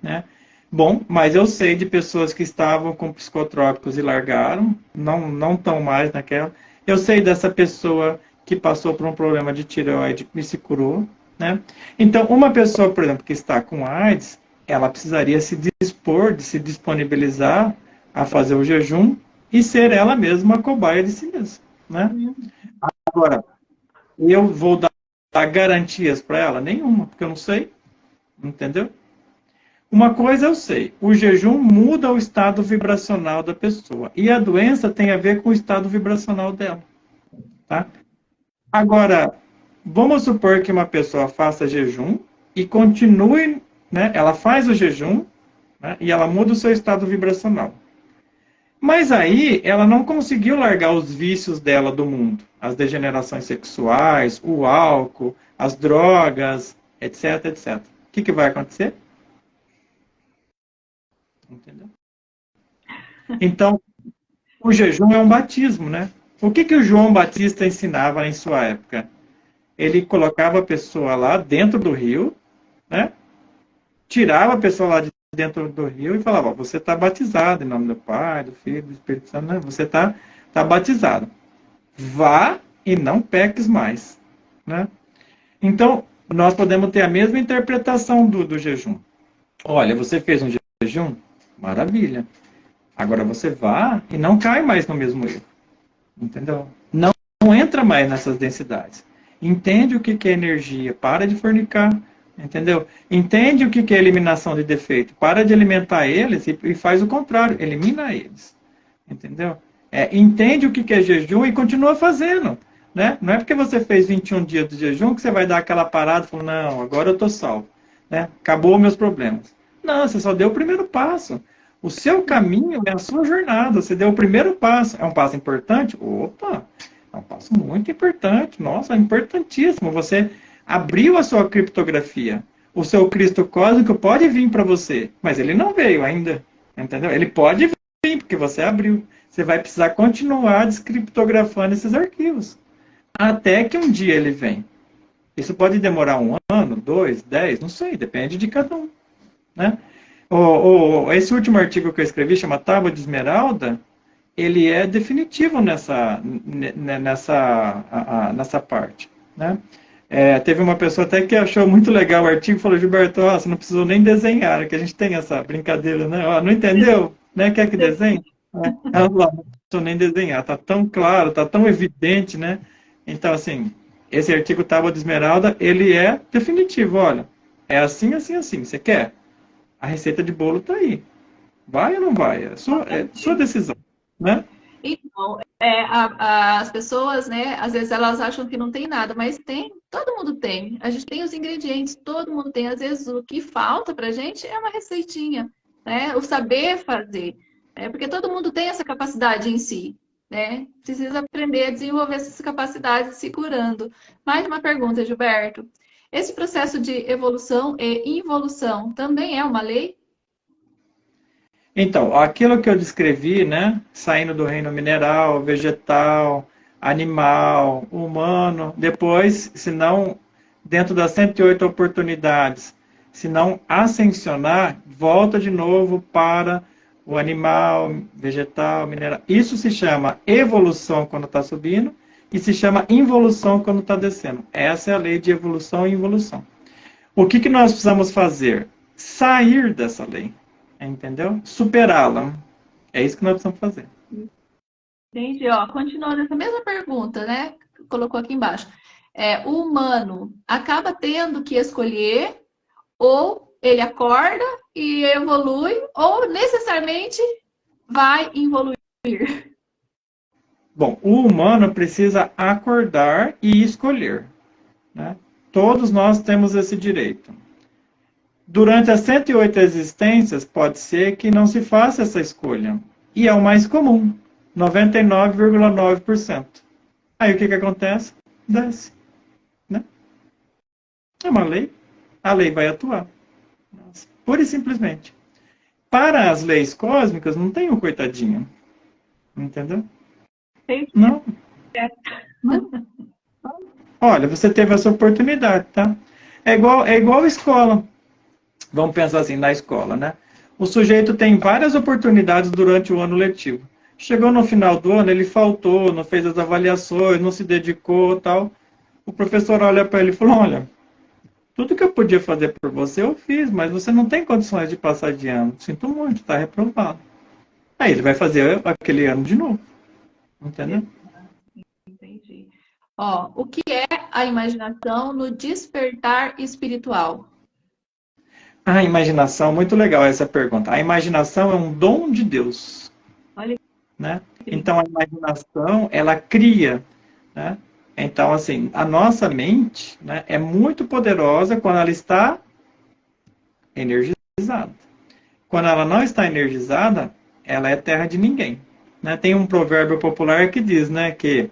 né? Bom, mas eu sei de pessoas que estavam com psicotrópicos e largaram, não estão mais naquela. Eu sei dessa pessoa que passou por um problema de tireoide e se curou, né? Então, uma pessoa, por exemplo, que está com AIDS, ela precisaria se dispor, de se disponibilizar a fazer o jejum e ser ela mesma a cobaia de si mesma, né? Agora, eu vou dar garantias para ela? Nenhuma, porque eu não sei, entendeu? Uma coisa eu sei, o jejum muda o estado vibracional da pessoa. E a doença tem a ver com o estado vibracional dela. Tá? Agora, vamos supor que uma pessoa faça jejum e continue, né? Ela faz o jejum, né? E ela muda o seu estado vibracional. Mas aí ela não conseguiu largar os vícios dela do mundo, as degenerações sexuais, o álcool, as drogas, etc, etc. O que vai acontecer? Entendeu? Então, o jejum é um batismo, né? O que o João Batista ensinava em sua época? Ele colocava a pessoa lá dentro do rio, né? Tirava a pessoa lá de dentro do rio e falava, ó, você está batizado em nome do Pai, do Filho, do Espírito Santo, né? Você está batizado. Vá e não peques mais, né? Então, nós podemos ter a mesma interpretação do jejum. Olha, você fez um jejum? Maravilha. Agora você vá e não cai mais no mesmo erro. Entendeu? Não entra mais nessas densidades. Entende o que é energia, para de fornicar. Entendeu? Entende o que é eliminação de defeito, para de alimentar eles e faz o contrário, elimina eles. Entendeu? Entende o que é jejum e continua fazendo. Né? Não é porque você fez 21 dias de jejum que você vai dar aquela parada e falar, não, agora eu estou salvo. Né? Acabou meus problemas. Não, você só deu o primeiro passo. O seu caminho é a sua jornada. Você deu o primeiro passo. É um passo importante? Opa! É um passo muito importante. Nossa, é importantíssimo. Você abriu a sua criptografia. O seu Cristo cósmico pode vir para você, mas ele não veio ainda. Entendeu? Ele pode vir, porque você abriu. Você vai precisar continuar descriptografando esses arquivos. Até que um dia ele vem. Isso pode demorar 1 ano, 2, 10, não sei, depende de cada um. Né? Esse último artigo que eu escrevi, chama Tábua de Esmeralda, ele é definitivo nessa parte. Né? Teve uma pessoa até que achou muito legal o artigo e falou, Gilberto, você não precisou nem desenhar, que a gente tem essa brincadeira, né? Não entendeu? Né? Quer que desenhe? Ela falou, não precisou nem desenhar, está tão claro, está tão evidente, né? Então, assim, esse artigo Tábua de Esmeralda, ele é definitivo, olha, é assim, assim, assim, você quer? A receita de bolo está aí. Vai ou não vai? É sua decisão, né? Então, as pessoas, né, às vezes elas acham que não tem nada, mas tem, todo mundo tem. A gente tem os ingredientes, todo mundo tem. Às vezes o que falta pra gente é uma receitinha, né? O saber fazer. Porque todo mundo tem essa capacidade em si, né? Precisa aprender a desenvolver essas capacidades se curando. Mais uma pergunta, Gilberto. Esse processo de evolução e involução também é uma lei? Então, aquilo que eu descrevi, né, saindo do reino mineral, vegetal, animal, humano, depois, se não, dentro das 108 oportunidades, se não ascensionar, volta de novo para o animal, vegetal, mineral. Isso se chama evolução quando está subindo e se chama involução quando está descendo. Essa é a lei de evolução e involução. O que nós precisamos fazer? Sair dessa lei. Entendeu? Superá-la. É isso que nós precisamos fazer. Entendi. Continuando essa mesma pergunta, né? Colocou aqui embaixo. O humano acaba tendo que escolher, ou ele acorda e evolui, ou necessariamente vai evoluir. Bom, o humano precisa acordar e escolher. Né? Todos nós temos esse direito. Durante as 108 existências, pode ser que não se faça essa escolha. E é o mais comum, 99,9%. Aí o que acontece? Desce. Né? É uma lei. A lei vai atuar. Pura e simplesmente. Para as leis cósmicas, não tem um coitadinho. Entendeu? Não. Não. Olha, você teve essa oportunidade, tá? É igual a escola. Vamos pensar assim, na escola, né? O sujeito tem várias oportunidades durante o ano letivo. Chegou no final do ano, ele faltou, não fez as avaliações, não se dedicou, tal. O professor olha para ele e fala, olha, tudo que eu podia fazer por você eu fiz, mas você não tem condições de passar de ano. Sinto muito, está reprovado. Aí ele vai fazer aquele ano de novo. Entendeu? Entendi. O que é a imaginação no despertar espiritual? A imaginação, muito legal essa pergunta. A imaginação é um dom de Deus. Olha. Né? Então, a imaginação, ela cria. Né? Então, assim, a nossa mente, né, é muito poderosa quando ela está energizada. Quando ela não está energizada, ela é terra de ninguém. Né? Tem um provérbio popular que diz, né, que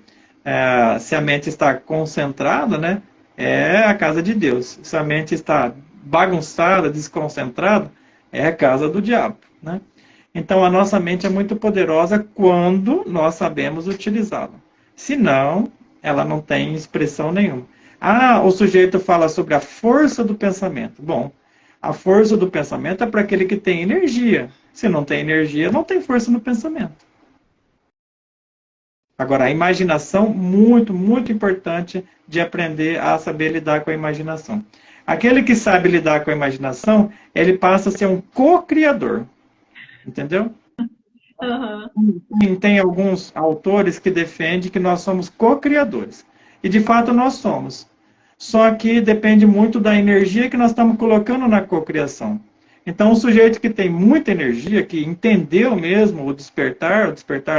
se a mente está concentrada, né, é a casa de Deus. Se a mente está bagunçada, desconcentrada, é a casa do diabo. Né? Então, a nossa mente é muito poderosa quando nós sabemos utilizá-la. Se não, ela não tem expressão nenhuma. Ah, o sujeito fala sobre a força do pensamento. Bom, a força do pensamento é para aquele que tem energia. Se não tem energia, não tem força no pensamento. Agora, a imaginação, muito, muito importante de aprender a saber lidar com a imaginação. Aquele que sabe lidar com a imaginação, ele passa a ser um co-criador. Entendeu? Uhum. Tem alguns autores que defendem que nós somos co-criadores. E, de fato, nós somos. Só que depende muito da energia que nós estamos colocando na cocriação. Então, o sujeito que tem muita energia, que entendeu mesmo o despertar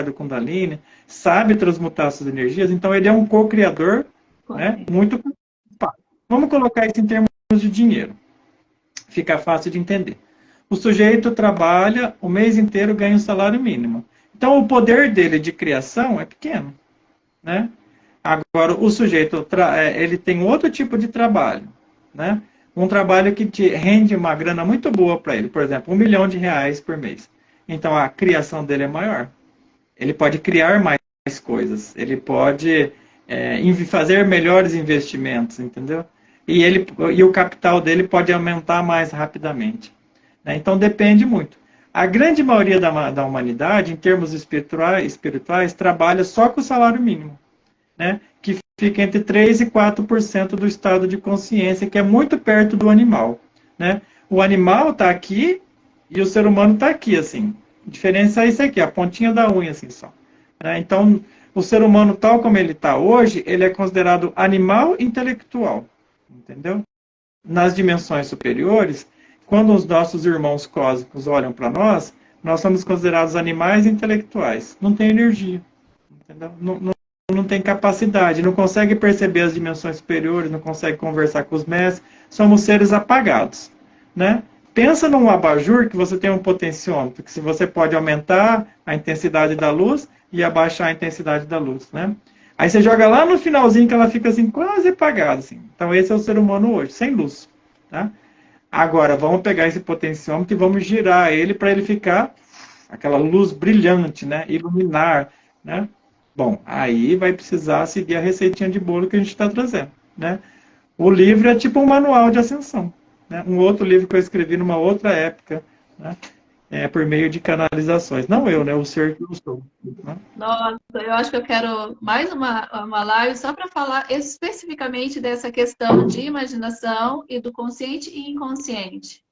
do Kundalini, sabe transmutar essas energias, então ele é um co-criador, né, muito fácil. Vamos colocar isso em termos de dinheiro. Fica fácil de entender. O sujeito trabalha o mês inteiro, ganha um salário mínimo. Então, o poder dele de criação é pequeno, né? Agora, o sujeito, ele tem outro tipo de trabalho, né? Um trabalho que te rende uma grana muito boa para ele, por exemplo, R$ 1 milhão por mês. Então, a criação dele é maior. Ele pode criar mais coisas, ele pode fazer melhores investimentos, entendeu? E o capital dele pode aumentar mais rapidamente. Né? Então, depende muito. A grande maioria da humanidade, em termos espirituais, trabalha só com o salário mínimo. Né, que fica entre 3% e 4% do estado de consciência, que é muito perto do animal. Né? O animal está aqui e o ser humano está aqui, assim. A diferença é isso aqui, a pontinha da unha, assim, só. Né? Então, o ser humano, tal como ele está hoje, ele é considerado animal intelectual. Entendeu? Nas dimensões superiores, quando os nossos irmãos cósmicos olham para nós, nós somos considerados animais intelectuais. Não tem energia. Entendeu? Não tem capacidade, não consegue perceber as dimensões superiores, não consegue conversar com os mestres, somos seres apagados, né? Pensa num abajur que você tem um potenciômetro, que se você pode aumentar a intensidade da luz e abaixar a intensidade da luz, né? Aí você joga lá no finalzinho que ela fica assim, quase apagada, assim. Então esse é o ser humano hoje, sem luz, tá? Agora, vamos pegar esse potenciômetro e vamos girar ele para ele ficar aquela luz brilhante, né? Iluminar, né? Bom, aí vai precisar seguir a receitinha de bolo que a gente está trazendo. Né? O livro é tipo um manual de ascensão. Né? Um outro livro que eu escrevi numa outra época, né? Por meio de canalizações. Não eu, né? O ser que eu sou. Né? Nossa, eu acho que eu quero mais uma live só para falar especificamente dessa questão de imaginação e do consciente e inconsciente.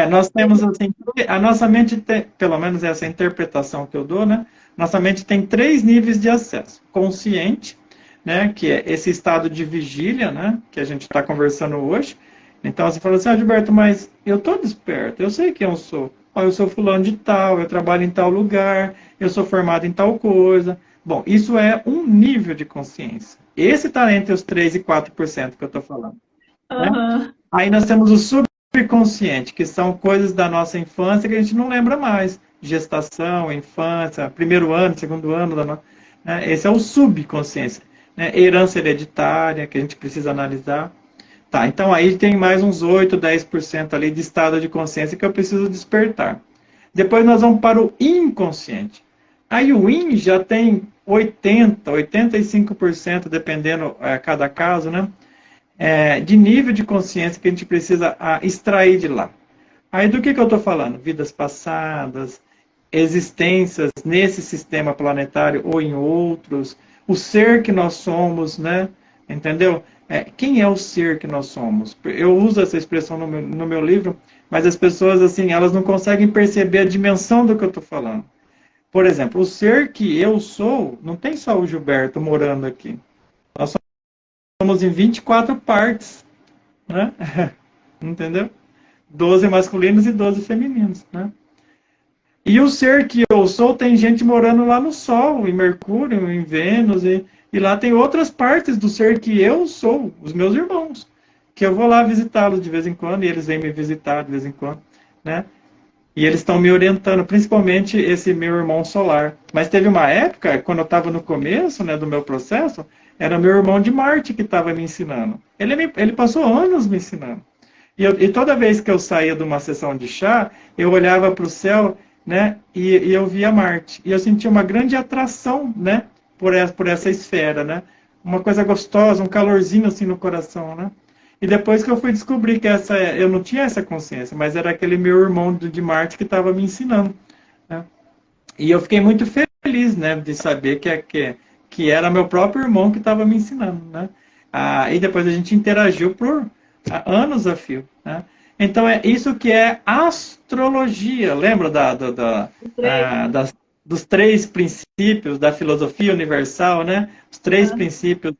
Nós temos assim, a nossa mente tem, pelo menos essa interpretação que eu dou, né? Nossa mente tem 3 níveis de acesso. Consciente, né? Que é esse estado de vigília, né? Que a gente está conversando hoje. Então você fala assim, Gilberto, mas eu estou desperto, eu sei quem eu sou. Eu sou fulano de tal, eu trabalho em tal lugar, eu sou formado em tal coisa. Bom, isso é um nível de consciência. Esse está entre os 3% e 4% que eu estou falando. Né? Aí nós temos o subconsciente, que são coisas da nossa infância que a gente não lembra mais. Gestação, infância, primeiro ano, segundo ano. Né? Esse é o subconsciência. Né? Herança hereditária, que a gente precisa analisar. Tá, então aí tem mais uns 8, 10% ali de estado de consciência que eu preciso despertar. Depois nós vamos para o inconsciente. Aí o IN já tem 80, 85%, dependendo cada caso, né? De nível de consciência que a gente precisa extrair de lá. Aí do que eu estou falando? Vidas passadas, existências nesse sistema planetário ou em outros, o ser que nós somos, né? Entendeu? Quem é o ser que nós somos? Eu uso essa expressão no meu livro, mas as pessoas, assim, elas não conseguem perceber a dimensão do que eu estou falando. Por exemplo, o ser que eu sou, não tem só o Gilberto morando aqui. Nós somos em 24 partes, né? Entendeu? 12 masculinos e 12 femininos, né? E o ser que eu sou, tem gente morando lá no Sol, em Mercúrio, em Vênus, e lá tem outras partes do ser que eu sou, os meus irmãos, que eu vou lá visitá-los de vez em quando, e eles vêm me visitar de vez em quando, né? E eles estão me orientando, principalmente esse meu irmão solar. Mas teve uma época, quando eu estava no começo, né, do meu processo, era meu irmão de Marte que estava me ensinando. Ele passou anos me ensinando. E toda vez que eu saía de uma sessão de chá, eu olhava para o céu, né, e eu via Marte. E eu sentia uma grande atração, né, por essa esfera, né? Uma coisa gostosa, um calorzinho assim no coração, né? E depois que eu fui descobrir que eu não tinha essa consciência, mas era aquele meu irmão de Marte que estava me ensinando, né? E eu fiquei muito feliz, né, de saber que era meu próprio irmão que estava me ensinando, né? E depois a gente interagiu por anos a fio, né? Então é isso que é astrologia. Lembra dos 3 princípios da filosofia universal, né? Os 3 princípios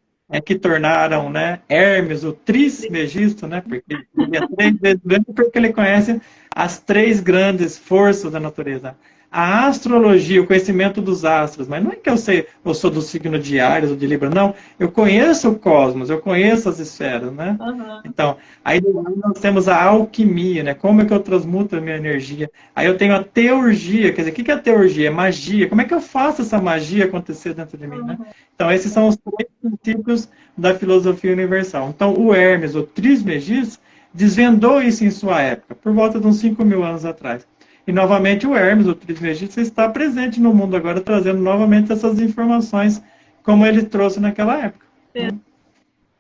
que tornaram, né, Hermes o Trismegisto, né? Porque ele é 3 vezes grande, porque ele conhece as 3 grandes forças da natureza. A astrologia, o conhecimento dos astros, mas não é que eu sou do signo de Áries ou de Libra, não. Eu conheço o cosmos, eu conheço as esferas, né? Uhum. Então, aí nós temos a alquimia, né? Como é que eu transmuto a minha energia? Aí eu tenho a teurgia, quer dizer, o que é a teurgia? É magia. Como é que eu faço essa magia acontecer dentro de mim, né? Então, esses são os 3 princípios da filosofia universal. Então, o Hermes, o Trismegisto, desvendou isso em sua época, por volta de uns 5.000 anos atrás. E, novamente, o Hermes, o Trismegisto, está presente no mundo agora, trazendo novamente essas informações, como ele trouxe naquela época.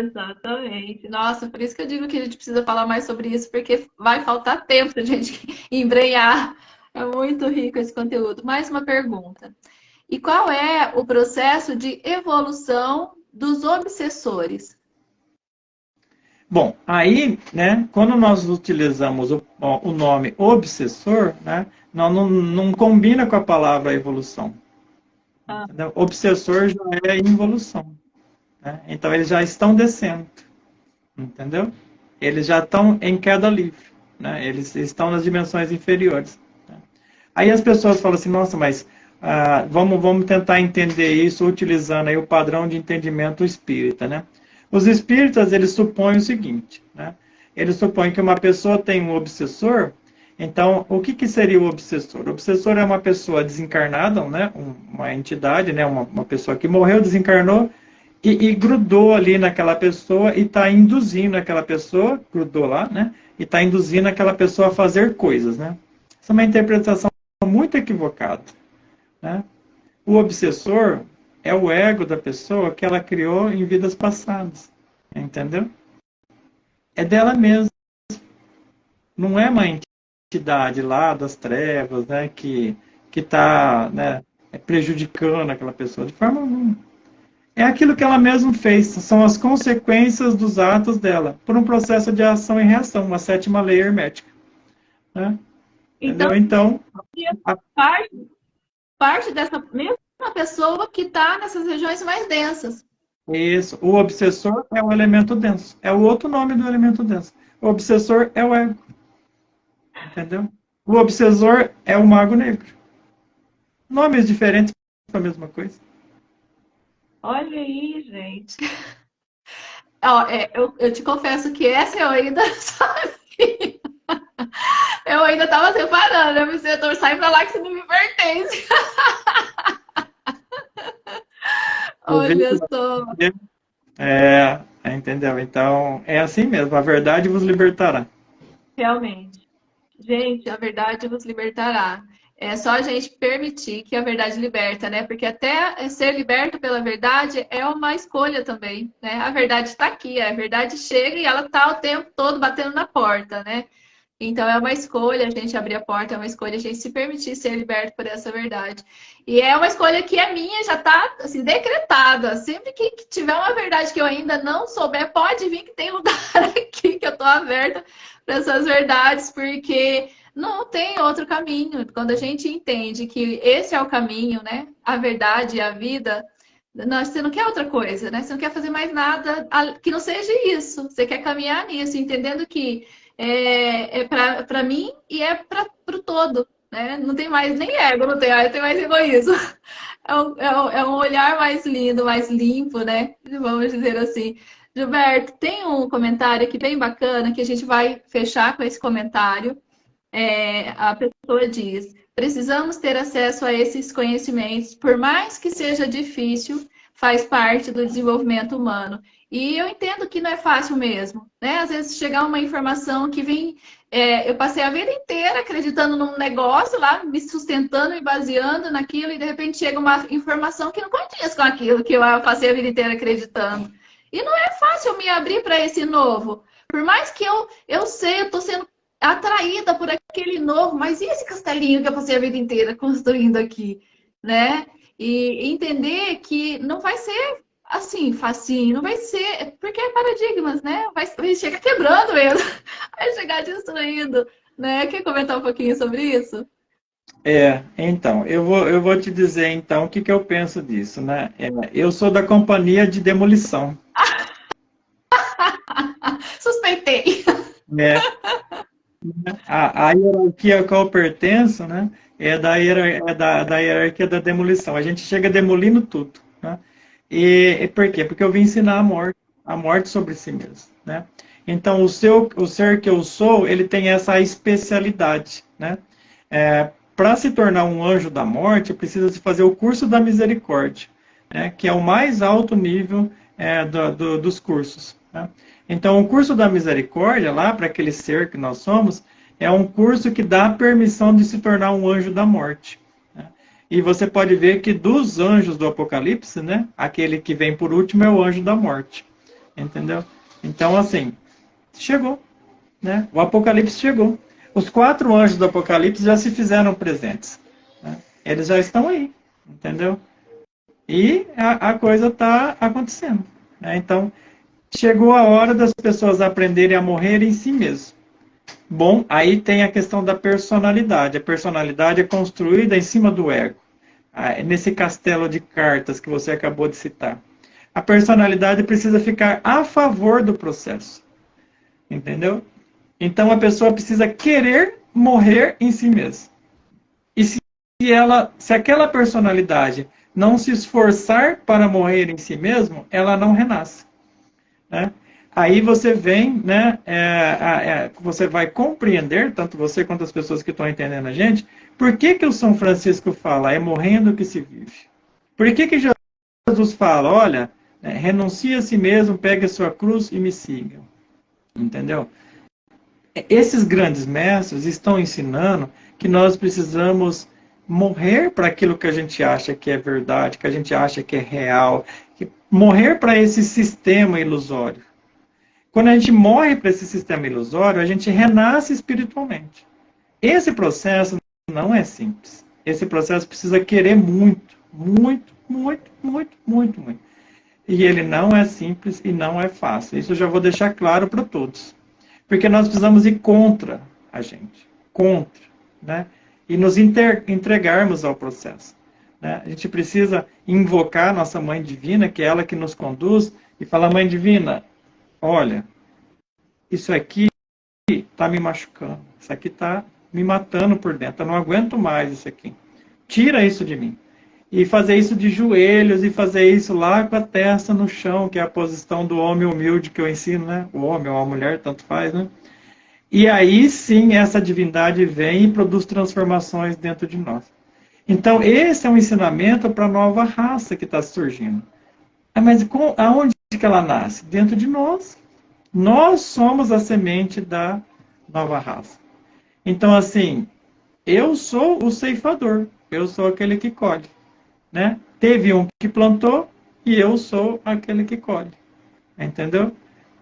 Exatamente. Nossa, por isso que eu digo que a gente precisa falar mais sobre isso, porque vai faltar tempo para a gente embrenhar. É muito rico esse conteúdo. Mais uma pergunta. E qual é o processo de evolução dos obsessores? Bom, aí, né, quando nós utilizamos o nome obsessor, né, não combina com a palavra evolução. Entendeu? Obsessor já é involução. Né? Então, eles já estão descendo. Entendeu? Eles já estão em queda livre. Né? Eles estão nas dimensões inferiores. Né? Aí as pessoas falam assim, nossa, mas vamos tentar entender isso utilizando aí o padrão de entendimento espírita, né? Os espíritas, eles supõem o seguinte, né? Eles supõem que uma pessoa tem um obsessor. Então, o que seria o obsessor? O obsessor é uma pessoa desencarnada, né? Uma entidade, né? Uma pessoa que morreu, desencarnou e grudou ali naquela pessoa e está induzindo aquela pessoa, grudou lá, né? E está induzindo aquela pessoa a fazer coisas, né? Essa é uma interpretação muito equivocada, né? O obsessor é o ego da pessoa que ela criou em vidas passadas. Entendeu? É dela mesma. Não é uma entidade lá das trevas, né, que está, né, prejudicando aquela pessoa. De forma alguma. É aquilo que ela mesma fez. São as consequências dos atos dela. Por um processo de ação e reação. Uma 7ª lei hermética. Né? Então parte dessa mesma pessoa que está nessas regiões mais densas. Isso. O obsessor é o elemento denso. É o outro nome do elemento denso. O obsessor é o ego. Entendeu? O obsessor é o mago negro. Nomes diferentes para a mesma coisa. Olha aí, gente. Eu te confesso que essa eu ainda sabia. Eu ainda estava separando. O obsessor, sai pra lá que você não me pertence. Olha só. Entendeu? Então, é assim mesmo. A verdade vos libertará. Realmente. Gente, a verdade vos libertará. É só a gente permitir que a verdade liberta, né? Porque até ser liberto pela verdade é uma escolha também, né? A verdade está aqui, a verdade chega e ela está o tempo todo batendo na porta, né? Então é uma escolha a gente abrir a porta, é uma escolha a gente se permitir ser liberto por essa verdade. E é uma escolha que é minha, já está assim, decretada. Sempre que tiver uma verdade que eu ainda não souber, pode vir que tem lugar aqui que eu estou aberta para essas verdades, porque não tem outro caminho. Quando a gente entende que esse é o caminho, né? A verdade e a vida, você não quer outra coisa, né? Você não quer fazer mais nada que não seja isso. Você quer caminhar nisso, entendendo que é para mim e é para o todo, né? Não tem mais nem ego, não tem mais egoísmo. É um olhar mais lindo, mais limpo, né? Vamos dizer assim. Gilberto, tem um comentário aqui bem bacana que a gente vai fechar com esse comentário. A pessoa diz: precisamos ter acesso a esses conhecimentos, por mais que seja difícil, faz parte do desenvolvimento humano. E eu entendo que não é fácil mesmo, né? Às vezes chegar uma informação que vem. Eu passei a vida inteira acreditando num negócio lá, me sustentando, me baseando naquilo, e de repente chega uma informação que não condiz com aquilo que eu passei a vida inteira acreditando. E não é fácil me abrir para esse novo. Por mais que eu sei, eu estou sendo atraída por aquele novo, mas e esse castelinho que eu passei a vida inteira construindo aqui, né? E entender que não vai ser assim, facinho, não vai ser, porque é paradigmas, né? Vai chegar quebrando mesmo, vai chegar destruindo, né? Quer comentar um pouquinho sobre isso? Então, eu vou te dizer então o que eu penso disso, né? Eu sou da companhia de demolição, Suspeitei. né? A hierarquia a qual eu pertenço, né? Da hierarquia da demolição. A gente chega demolindo tudo, né? E por quê? Porque eu vim ensinar a morte sobre si mesmo, né? Então, o ser que eu sou, ele tem essa especialidade, né? Para se tornar um anjo da morte, precisa se fazer o curso da misericórdia, né? Que é o mais alto nível dos cursos, né? Então, o curso da misericórdia, lá para aquele ser que nós somos, é um curso que dá a permissão de se tornar um anjo da morte, né? E você pode ver que dos anjos do Apocalipse, né, aquele que vem por último é o anjo da morte, entendeu? Então, assim, chegou, né? O Apocalipse chegou. Os 4 anjos do Apocalipse já se fizeram presentes, né? Eles já estão aí, entendeu? E a coisa está acontecendo, né? Então, chegou a hora das pessoas aprenderem a morrer em si mesmo. Bom, aí tem a questão da personalidade. A personalidade é construída em cima do ego. Nesse castelo de cartas que você acabou de citar. A personalidade precisa ficar a favor do processo. Entendeu? Então a pessoa precisa querer morrer em si mesma. E se aquela personalidade não se esforçar para morrer em si mesmo, ela não renasce, né? Aí você vem, né, você vai compreender, tanto você quanto as pessoas que estão entendendo a gente, por que o São Francisco fala, é morrendo que se vive. Por que Jesus fala, olha, renuncie a si mesmo, pegue a sua cruz e me siga. Entendeu? Esses grandes mestres estão ensinando que nós precisamos morrer para aquilo que a gente acha que é verdade, que a gente acha que é real, morrer para esse sistema ilusório. Quando a gente morre para esse sistema ilusório, a gente renasce espiritualmente. Esse processo não é simples. Esse processo precisa querer muito, muito, muito, muito, muito, muito. E ele não é simples e não é fácil. Isso eu já vou deixar claro para todos. Porque nós precisamos ir contra a gente. Contra, né? E nos entregarmos ao processo, né? A gente precisa invocar nossa Mãe Divina, que é ela que nos conduz, e falar, Mãe Divina, olha, isso aqui está me machucando, isso aqui está me matando por dentro, eu não aguento mais isso aqui. Tira isso de mim. E fazer isso de joelhos, e fazer isso lá com a testa no chão, que é a posição do homem humilde que eu ensino, né? O homem ou a mulher, tanto faz, né? E aí sim essa divindade vem e produz transformações dentro de nós. Então esse é um ensinamento para a nova raça que está surgindo. Mas aonde que ela nasce? Dentro de nós. Nós somos a semente da nova raça. Então, assim, eu sou o ceifador. Eu sou aquele que colhe, né? Teve um que plantou e eu sou aquele que colhe. Entendeu?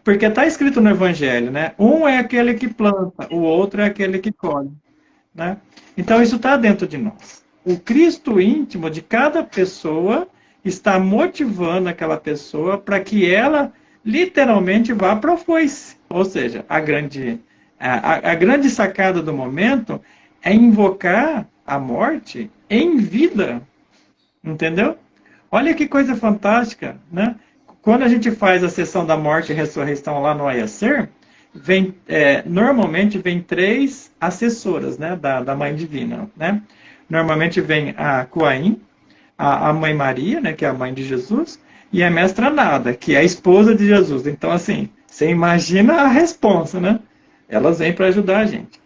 Porque está escrito no Evangelho, né? Um é aquele que planta, o outro é aquele que colhe, né? Então, isso está dentro de nós. O Cristo íntimo de cada pessoa está motivando aquela pessoa para que ela literalmente vá para a foice. Ou seja, a grande sacada do momento é invocar a morte em vida. Entendeu? Olha que coisa fantástica, né? Quando a gente faz a sessão da morte e ressurreição lá no Ayacer, normalmente vem 3 assessoras, né, da Mãe Divina, né? Normalmente vem a Kuan, a Mãe Maria, né, que é a mãe de Jesus, e a Mestra Nada, que é a esposa de Jesus. Então, assim, você imagina a responsa, né? Elas vêm para ajudar a gente,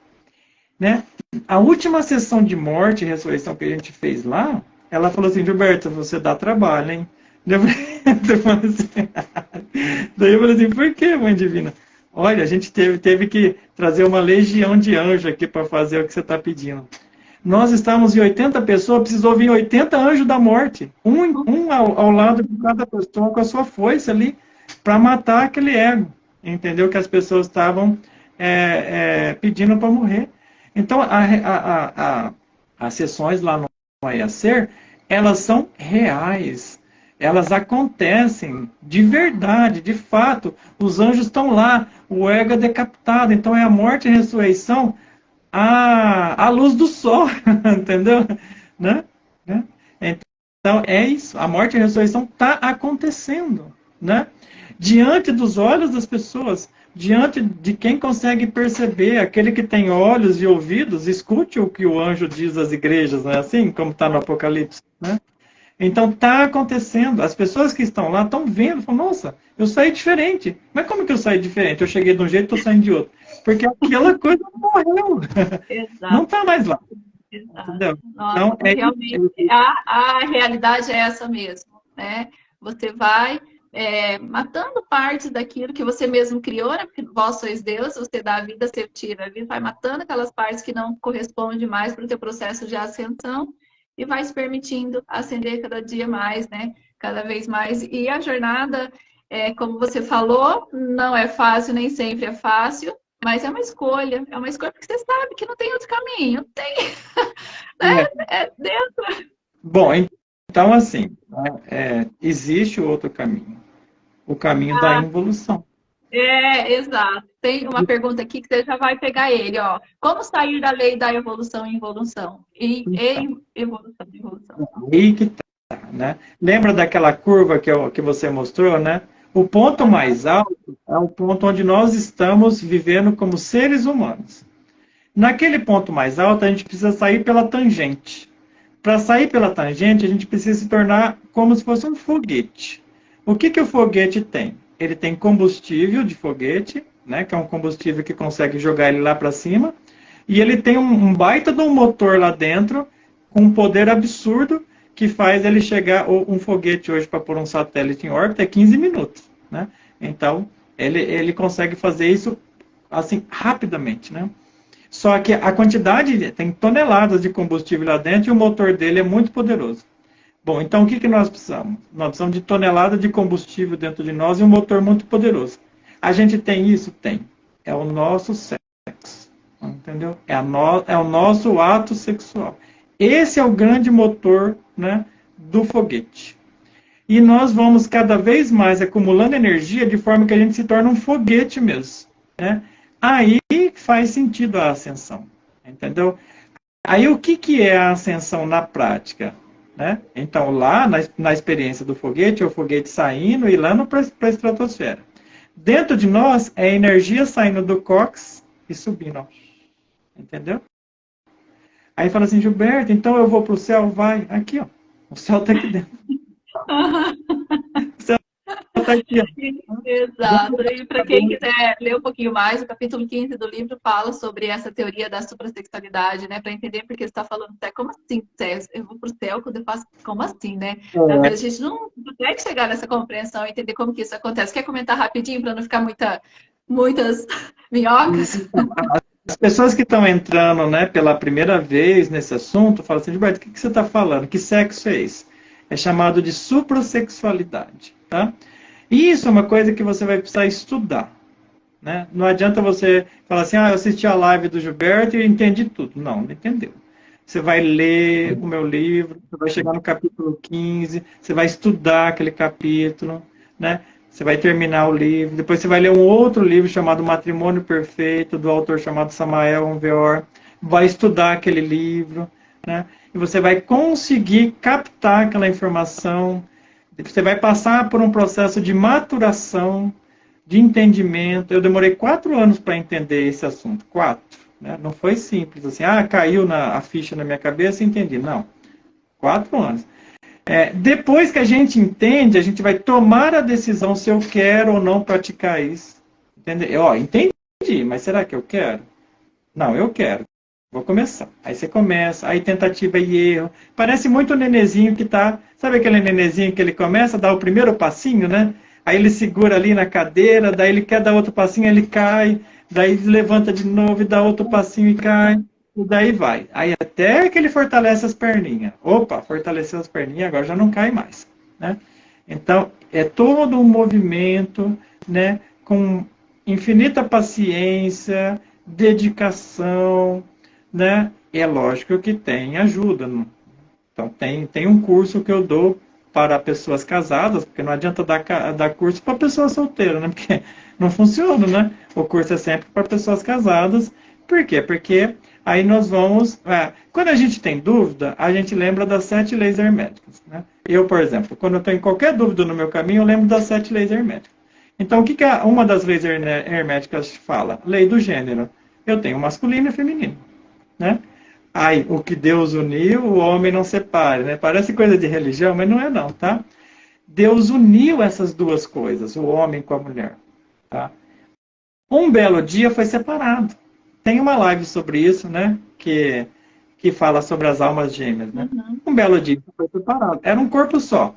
né? A última sessão de morte e ressurreição que a gente fez lá, ela falou assim, Gilberto, você dá trabalho, hein? Daí eu falei assim, por que, Mãe Divina? Olha, a gente teve que trazer uma legião de anjos aqui para fazer o que você está pedindo. Nós estávamos em 80 pessoas, precisou vir 80 anjos da morte. Um ao lado de cada pessoa com a sua foice ali, para matar aquele ego. Entendeu? Que as pessoas estavam pedindo para morrer. Então, as sessões lá no Amanhecer, elas são reais. Elas acontecem de verdade, de fato. Os anjos estão lá, o ego é decapitado. Então, é a morte e a ressurreição à luz do sol, entendeu? Né? Então, é isso. A morte e a ressurreição está acontecendo, né? Diante dos olhos das pessoas, diante de quem consegue perceber, aquele que tem olhos e ouvidos, escute o que o anjo diz às igrejas, não é assim? Como está no Apocalipse, né? Então, está acontecendo. As pessoas que estão lá estão vendo, falam, nossa, eu saí diferente. Mas como que eu saí diferente? Eu cheguei de um jeito e estou saindo de outro. Porque aquela coisa morreu. Exato. Não está mais lá. Exato. Entendeu? Nossa, Então, realmente, a realidade é essa mesmo, né? Você vai matando partes daquilo que você mesmo criou, né? Porque vós sois Deus, você dá a vida, você tira a vida, vai matando aquelas partes que não correspondem mais para o teu processo de ascensão e vai se permitindo ascender cada dia mais, né? Cada vez mais. E a jornada, como você falou, não é fácil, nem sempre é fácil, mas é uma escolha porque você sabe que não tem outro caminho, tem, né? É dentro. Bom, então assim, existe outro caminho, o caminho da involução. Exato. Tem uma pergunta aqui que você já vai pegar ele, ó. Como sair da lei da evolução em evolução? Evolução. Aí que tá, né? Lembra daquela curva que você mostrou, né? O ponto mais alto é o ponto onde nós estamos vivendo como seres humanos. Naquele ponto mais alto, a gente precisa sair pela tangente. Para sair pela tangente, a gente precisa se tornar como se fosse um foguete. O que o foguete tem? Ele tem combustível de foguete, né, que é um combustível que consegue jogar ele lá para cima, e ele tem um baita de um motor lá dentro, com um poder absurdo, que faz ele chegar, um foguete hoje para pôr um satélite em órbita é 15 minutos, né? Então, ele consegue fazer isso assim, rapidamente, né? Só que a quantidade, tem toneladas de combustível lá dentro e o motor dele é muito poderoso. Bom, então o que nós precisamos? Nós precisamos de tonelada de combustível dentro de nós e um motor muito poderoso. A gente tem isso? Tem. É o nosso sexo. Entendeu? É o nosso ato sexual. Esse é o grande motor, né, do foguete. E nós vamos cada vez mais acumulando energia de forma que a gente se torna um foguete mesmo, né? Aí faz sentido a ascensão. Entendeu? Aí o que é a ascensão na prática? Né? Então, lá na experiência do foguete, é o foguete saindo e lá para a estratosfera. Dentro de nós, é a energia saindo do cóccix e subindo. Ó. Entendeu? Aí fala assim, Gilberto, então eu vou para o céu? Vai. Aqui, ó. O céu está aqui dentro. O céu está aqui, ó. Exato. E para quem quiser ler um pouquinho mais, o capítulo 15 do livro fala sobre essa teoria da suprassexualidade, né? Para entender porque você está falando, como assim? Eu vou para o céu quando eu faço. Como assim, né? Às vezes a gente não consegue chegar nessa compreensão e entender como que isso acontece. Quer comentar rapidinho para não ficar muitas minhocas? As pessoas que estão entrando, né, pela primeira vez nesse assunto, falam assim, Gilberto, o que você está falando? Que sexo é esse? É chamado de suprassexualidade, tá? E isso é uma coisa que você vai precisar estudar, né? Não adianta você falar assim, eu assisti a live do Gilberto e entendi tudo. Não entendeu. Você vai ler o meu livro, você vai chegar no capítulo 15, você vai estudar aquele capítulo, né? Você vai terminar o livro, depois você vai ler um outro livro chamado Matrimônio Perfeito, do autor chamado Samael Onveor, vai estudar aquele livro, né? E você vai conseguir captar aquela informação, você vai passar por um processo de maturação, de entendimento. Eu demorei 4 anos para entender esse assunto. 4. Né? Não foi simples assim, caiu a ficha na minha cabeça e entendi. Não. 4 anos. Depois que a gente entende, a gente vai tomar a decisão se eu quero ou não praticar isso. Entendeu? Entendi, mas será que eu quero? Não, eu quero. Vou começar. Aí você começa, aí tentativa e erro. Parece muito o nenezinho que tá... Sabe aquele nenezinho que ele começa a dar o primeiro passinho, né? Aí ele segura ali na cadeira, daí ele quer dar outro passinho, ele cai, daí levanta de novo e dá outro passinho e cai, e daí vai. Aí até que ele fortalece as perninhas. Opa, fortaleceu as perninhas, agora já não cai mais. Né? Então, é todo um movimento, né, com infinita paciência, dedicação, né? E é lógico que tem ajuda. Então, tem um curso que eu dou para pessoas casadas, porque não adianta dar curso para pessoas solteiras, né? Porque não funciona, né? O curso é sempre para pessoas casadas. Por quê? Porque aí nós vamos... quando a gente tem dúvida, a gente lembra das 7 leis herméticas. Né? Eu, por exemplo, quando eu tenho qualquer dúvida no meu caminho, eu lembro das 7 leis herméticas. Então, o que uma das leis herméticas fala? Lei do gênero. Eu tenho masculino e feminino. Né? Aí, o que Deus uniu, o homem não separe. Né? Parece coisa de religião, mas não é não, tá? Deus uniu essas duas coisas, o homem com a mulher. Tá? Um belo dia foi separado. Tem uma live sobre isso, né? Que fala sobre as almas gêmeas. Né? Uhum. Um belo dia foi separado. Era um corpo só.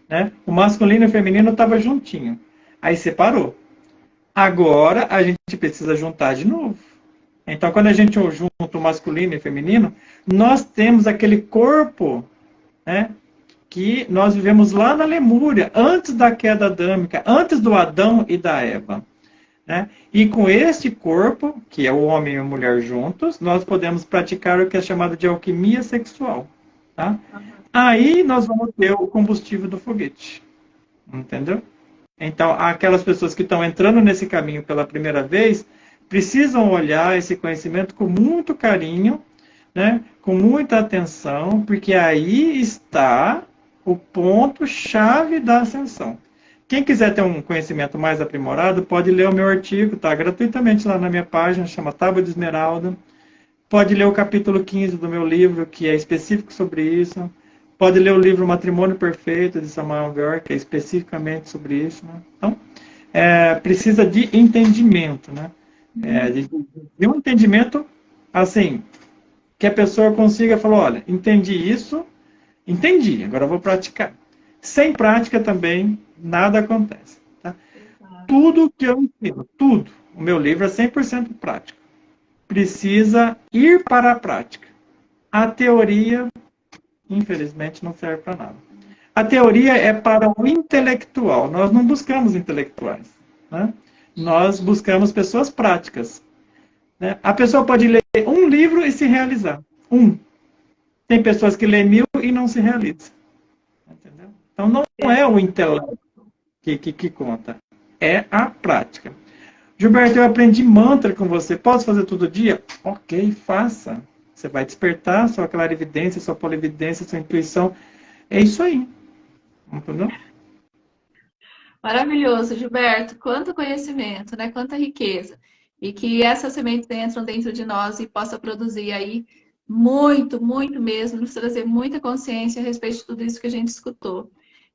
Né? O masculino e o feminino estavam juntinho. Aí separou. Agora a gente precisa juntar de novo. Então, quando a gente junta o masculino e o feminino, nós temos aquele corpo, né, que nós vivemos lá na Lemúria, antes da queda adâmica, antes do Adão e da Eva. Né? E com este corpo, que é o homem e a mulher juntos, nós podemos praticar o que é chamado de alquimia sexual. Tá? Aí nós vamos ter o combustível do foguete. Entendeu? Então, aquelas pessoas que estão entrando nesse caminho pela primeira vez, precisam olhar esse conhecimento com muito carinho, né? Com muita atenção, porque aí está o ponto-chave da ascensão. Quem quiser ter um conhecimento mais aprimorado, pode ler o meu artigo, tá? Gratuitamente lá na minha página, chama Tábua de Esmeralda. Pode ler o capítulo 15 do meu livro, que é específico sobre isso. Pode ler o livro Matrimônio Perfeito, de Samuel Weir, que é especificamente sobre isso. Né? Então, precisa de entendimento, né? De um entendimento, assim, que a pessoa consiga falar, olha, entendi isso, entendi, agora eu vou praticar. Sem prática também, nada acontece. Tá? Tudo que eu ensino, tudo, o meu livro é 100% prático. Precisa ir para a prática. A teoria, infelizmente, não serve para nada. A teoria é para o intelectual, nós não buscamos intelectuais, né? Nós buscamos pessoas práticas. Né? A pessoa pode ler um livro e se realizar. Tem pessoas que lêem 1000 e não se realizam. Entendeu? Então, não é o intelecto que conta. É a prática. Gilberto, eu aprendi mantra com você. Posso fazer todo dia? Ok, faça. Você vai despertar sua clarividência, sua polividência, sua intuição. É isso aí. Entendeu? Maravilhoso, Gilberto. Quanto conhecimento, né? Quanta riqueza. E que essas sementes entram dentro de nós e possa produzir aí muito, muito mesmo, nos trazer muita consciência a respeito de tudo isso que a gente escutou.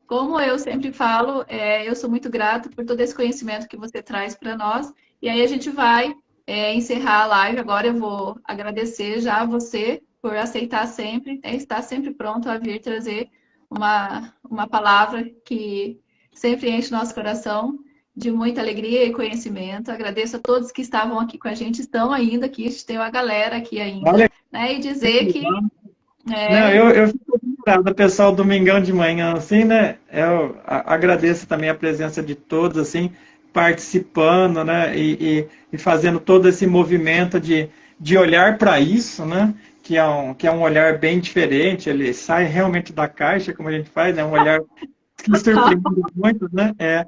Como eu sempre falo, eu sou muito grato por todo esse conhecimento que você traz para nós. E aí a gente vai encerrar a live. Agora eu vou agradecer já a você por aceitar sempre, estar sempre pronto a vir trazer uma palavra que sempre enche nosso coração de muita alegria e conhecimento. Agradeço a todos que estavam aqui com a gente, estão ainda aqui, a gente tem uma galera aqui ainda. Olha, né? E dizer que... Não, eu fico admirado, pessoal, domingão de manhã, assim, né? Eu agradeço também a presença de todos, assim, participando, né? E fazendo todo esse movimento de olhar para isso, né? Que é um olhar bem diferente, ele sai realmente da caixa, como a gente faz, né? Um olhar que surpreende muito, né?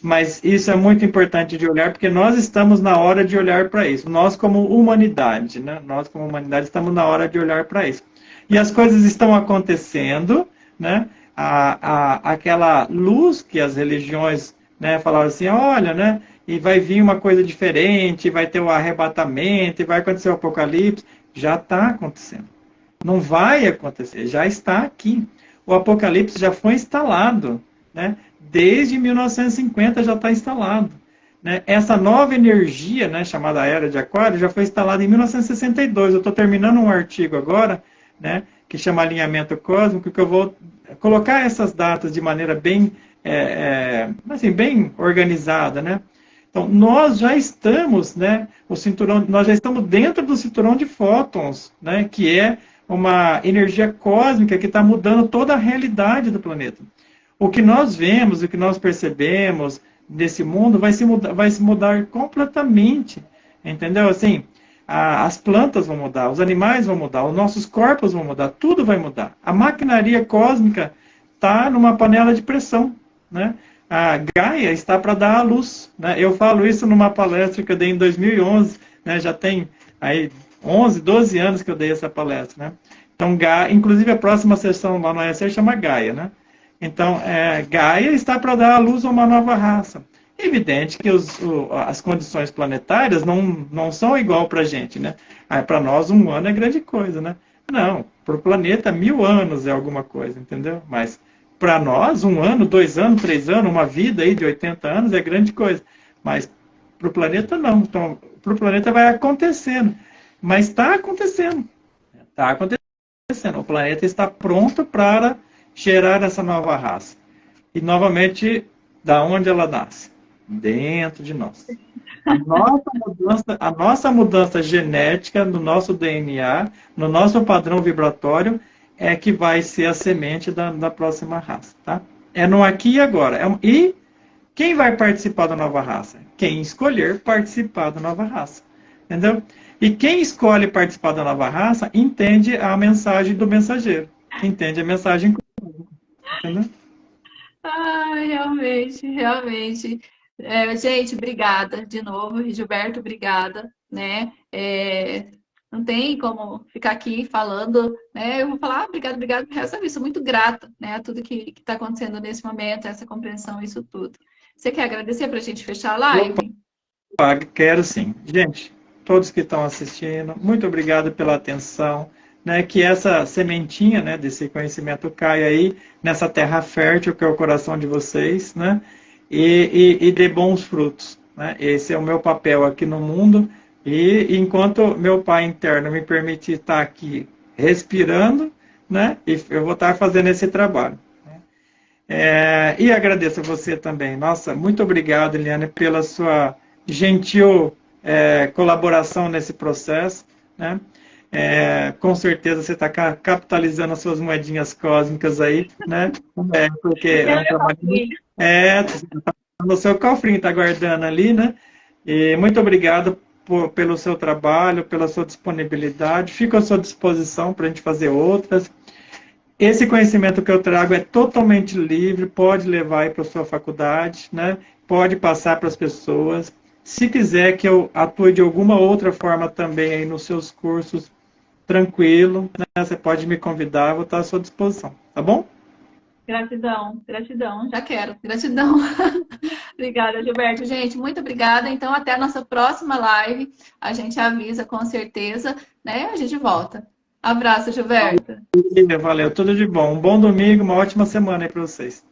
Mas isso é muito importante de olhar, porque nós estamos na hora de olhar para isso. Nós, como humanidade, né? Nós, como humanidade, estamos na hora de olhar para isso. E as coisas estão acontecendo, né? Aquela luz que as religiões, né, falavam assim, olha, né? e vai vir uma coisa diferente, vai ter o arrebatamento, e vai acontecer o apocalipse. Já está acontecendo. Não vai acontecer, já está aqui. O apocalipse já foi instalado, né? Desde 1950 já está instalado. Né? Essa nova energia, né, chamada Era de Aquário, já foi instalada em 1962. Eu estou terminando um artigo agora, né, que chama Alinhamento Cósmico, que eu vou colocar essas datas de maneira bem, assim, bem organizada, né? Então, nós já estamos, né, nós já estamos dentro do cinturão de fótons, né, que é uma energia cósmica que está mudando toda a realidade do planeta. O que nós vemos, o que nós percebemos desse mundo vai se mudar completamente, entendeu? Assim, as plantas vão mudar, os animais vão mudar, os nossos corpos vão mudar, tudo vai mudar. A maquinaria cósmica está numa panela de pressão, né? A Gaia está para dar à luz, né? Eu falo isso numa palestra que eu dei em 2011, né? Já tem aí 11, 12 anos que eu dei essa palestra, né? Então, inclusive a próxima sessão lá no ESR chama Gaia, né? Então, Gaia está para dar à luz a uma nova raça. É evidente que as condições planetárias não são igual para a gente, né? Para nós, 1 ano é grande coisa, né? Não, para o planeta, 1000 anos é alguma coisa, entendeu? Mas para nós, 1 ano, 2 anos, 3 anos, uma vida aí de 80 anos é grande coisa. Mas para o planeta, não. Então, para o planeta vai acontecendo. Mas está acontecendo. Está acontecendo. O planeta está pronto para gerar essa nova raça. E, novamente, da onde ela nasce? Dentro de nós. A nossa mudança genética no nosso DNA, no nosso padrão vibratório, é que vai ser a semente da próxima raça. Tá? É no aqui e agora. E quem vai participar da nova raça? Quem escolher participar da nova raça. Entendeu? E quem escolhe participar da nova raça entende a mensagem do mensageiro. Entende a mensagem. Entendeu? Ai, realmente, realmente. Gente, obrigada de novo. Gilberto, obrigada, né? Não tem como ficar aqui falando, né? Eu vou falar obrigado, obrigado pro resto da vida. Sou muito grata, né? A tudo que está acontecendo nesse momento, essa compreensão, isso tudo. Você quer agradecer para a gente fechar a live? Opa, quero sim. Gente, todos que estão assistindo, muito obrigado pela atenção. Né, que essa sementinha, né, desse conhecimento caia aí nessa terra fértil que é o coração de vocês, né, e dê bons frutos. Né? Esse é o meu papel aqui no mundo, e enquanto meu Pai interno me permitir estar aqui respirando, né, eu vou estar fazendo esse trabalho. Né? E agradeço a você também. Nossa, muito obrigado, Eliane, pela sua gentil colaboração nesse processo, né? Com certeza você está capitalizando as suas moedinhas cósmicas aí, né? Porque é um trabalho. Tá no seu cofrinho, está guardando ali, né? E muito obrigado pelo seu trabalho, pela sua disponibilidade. Fico à sua disposição para a gente fazer outras. Esse conhecimento que eu trago é totalmente livre, pode levar aí para a sua faculdade, né? Pode passar para as pessoas. Se quiser que eu atue de alguma outra forma também aí nos seus cursos, tranquilo, né? Você pode me convidar, vou estar à sua disposição, tá bom? Gratidão, gratidão, já quero, gratidão. Obrigada, Gilberto. Gente, muito obrigada. Então, até a nossa próxima live. A gente avisa com certeza, né? A gente volta. Abraço, Gilberto. Valeu, tudo de bom. Um bom domingo, uma ótima semana aí para vocês.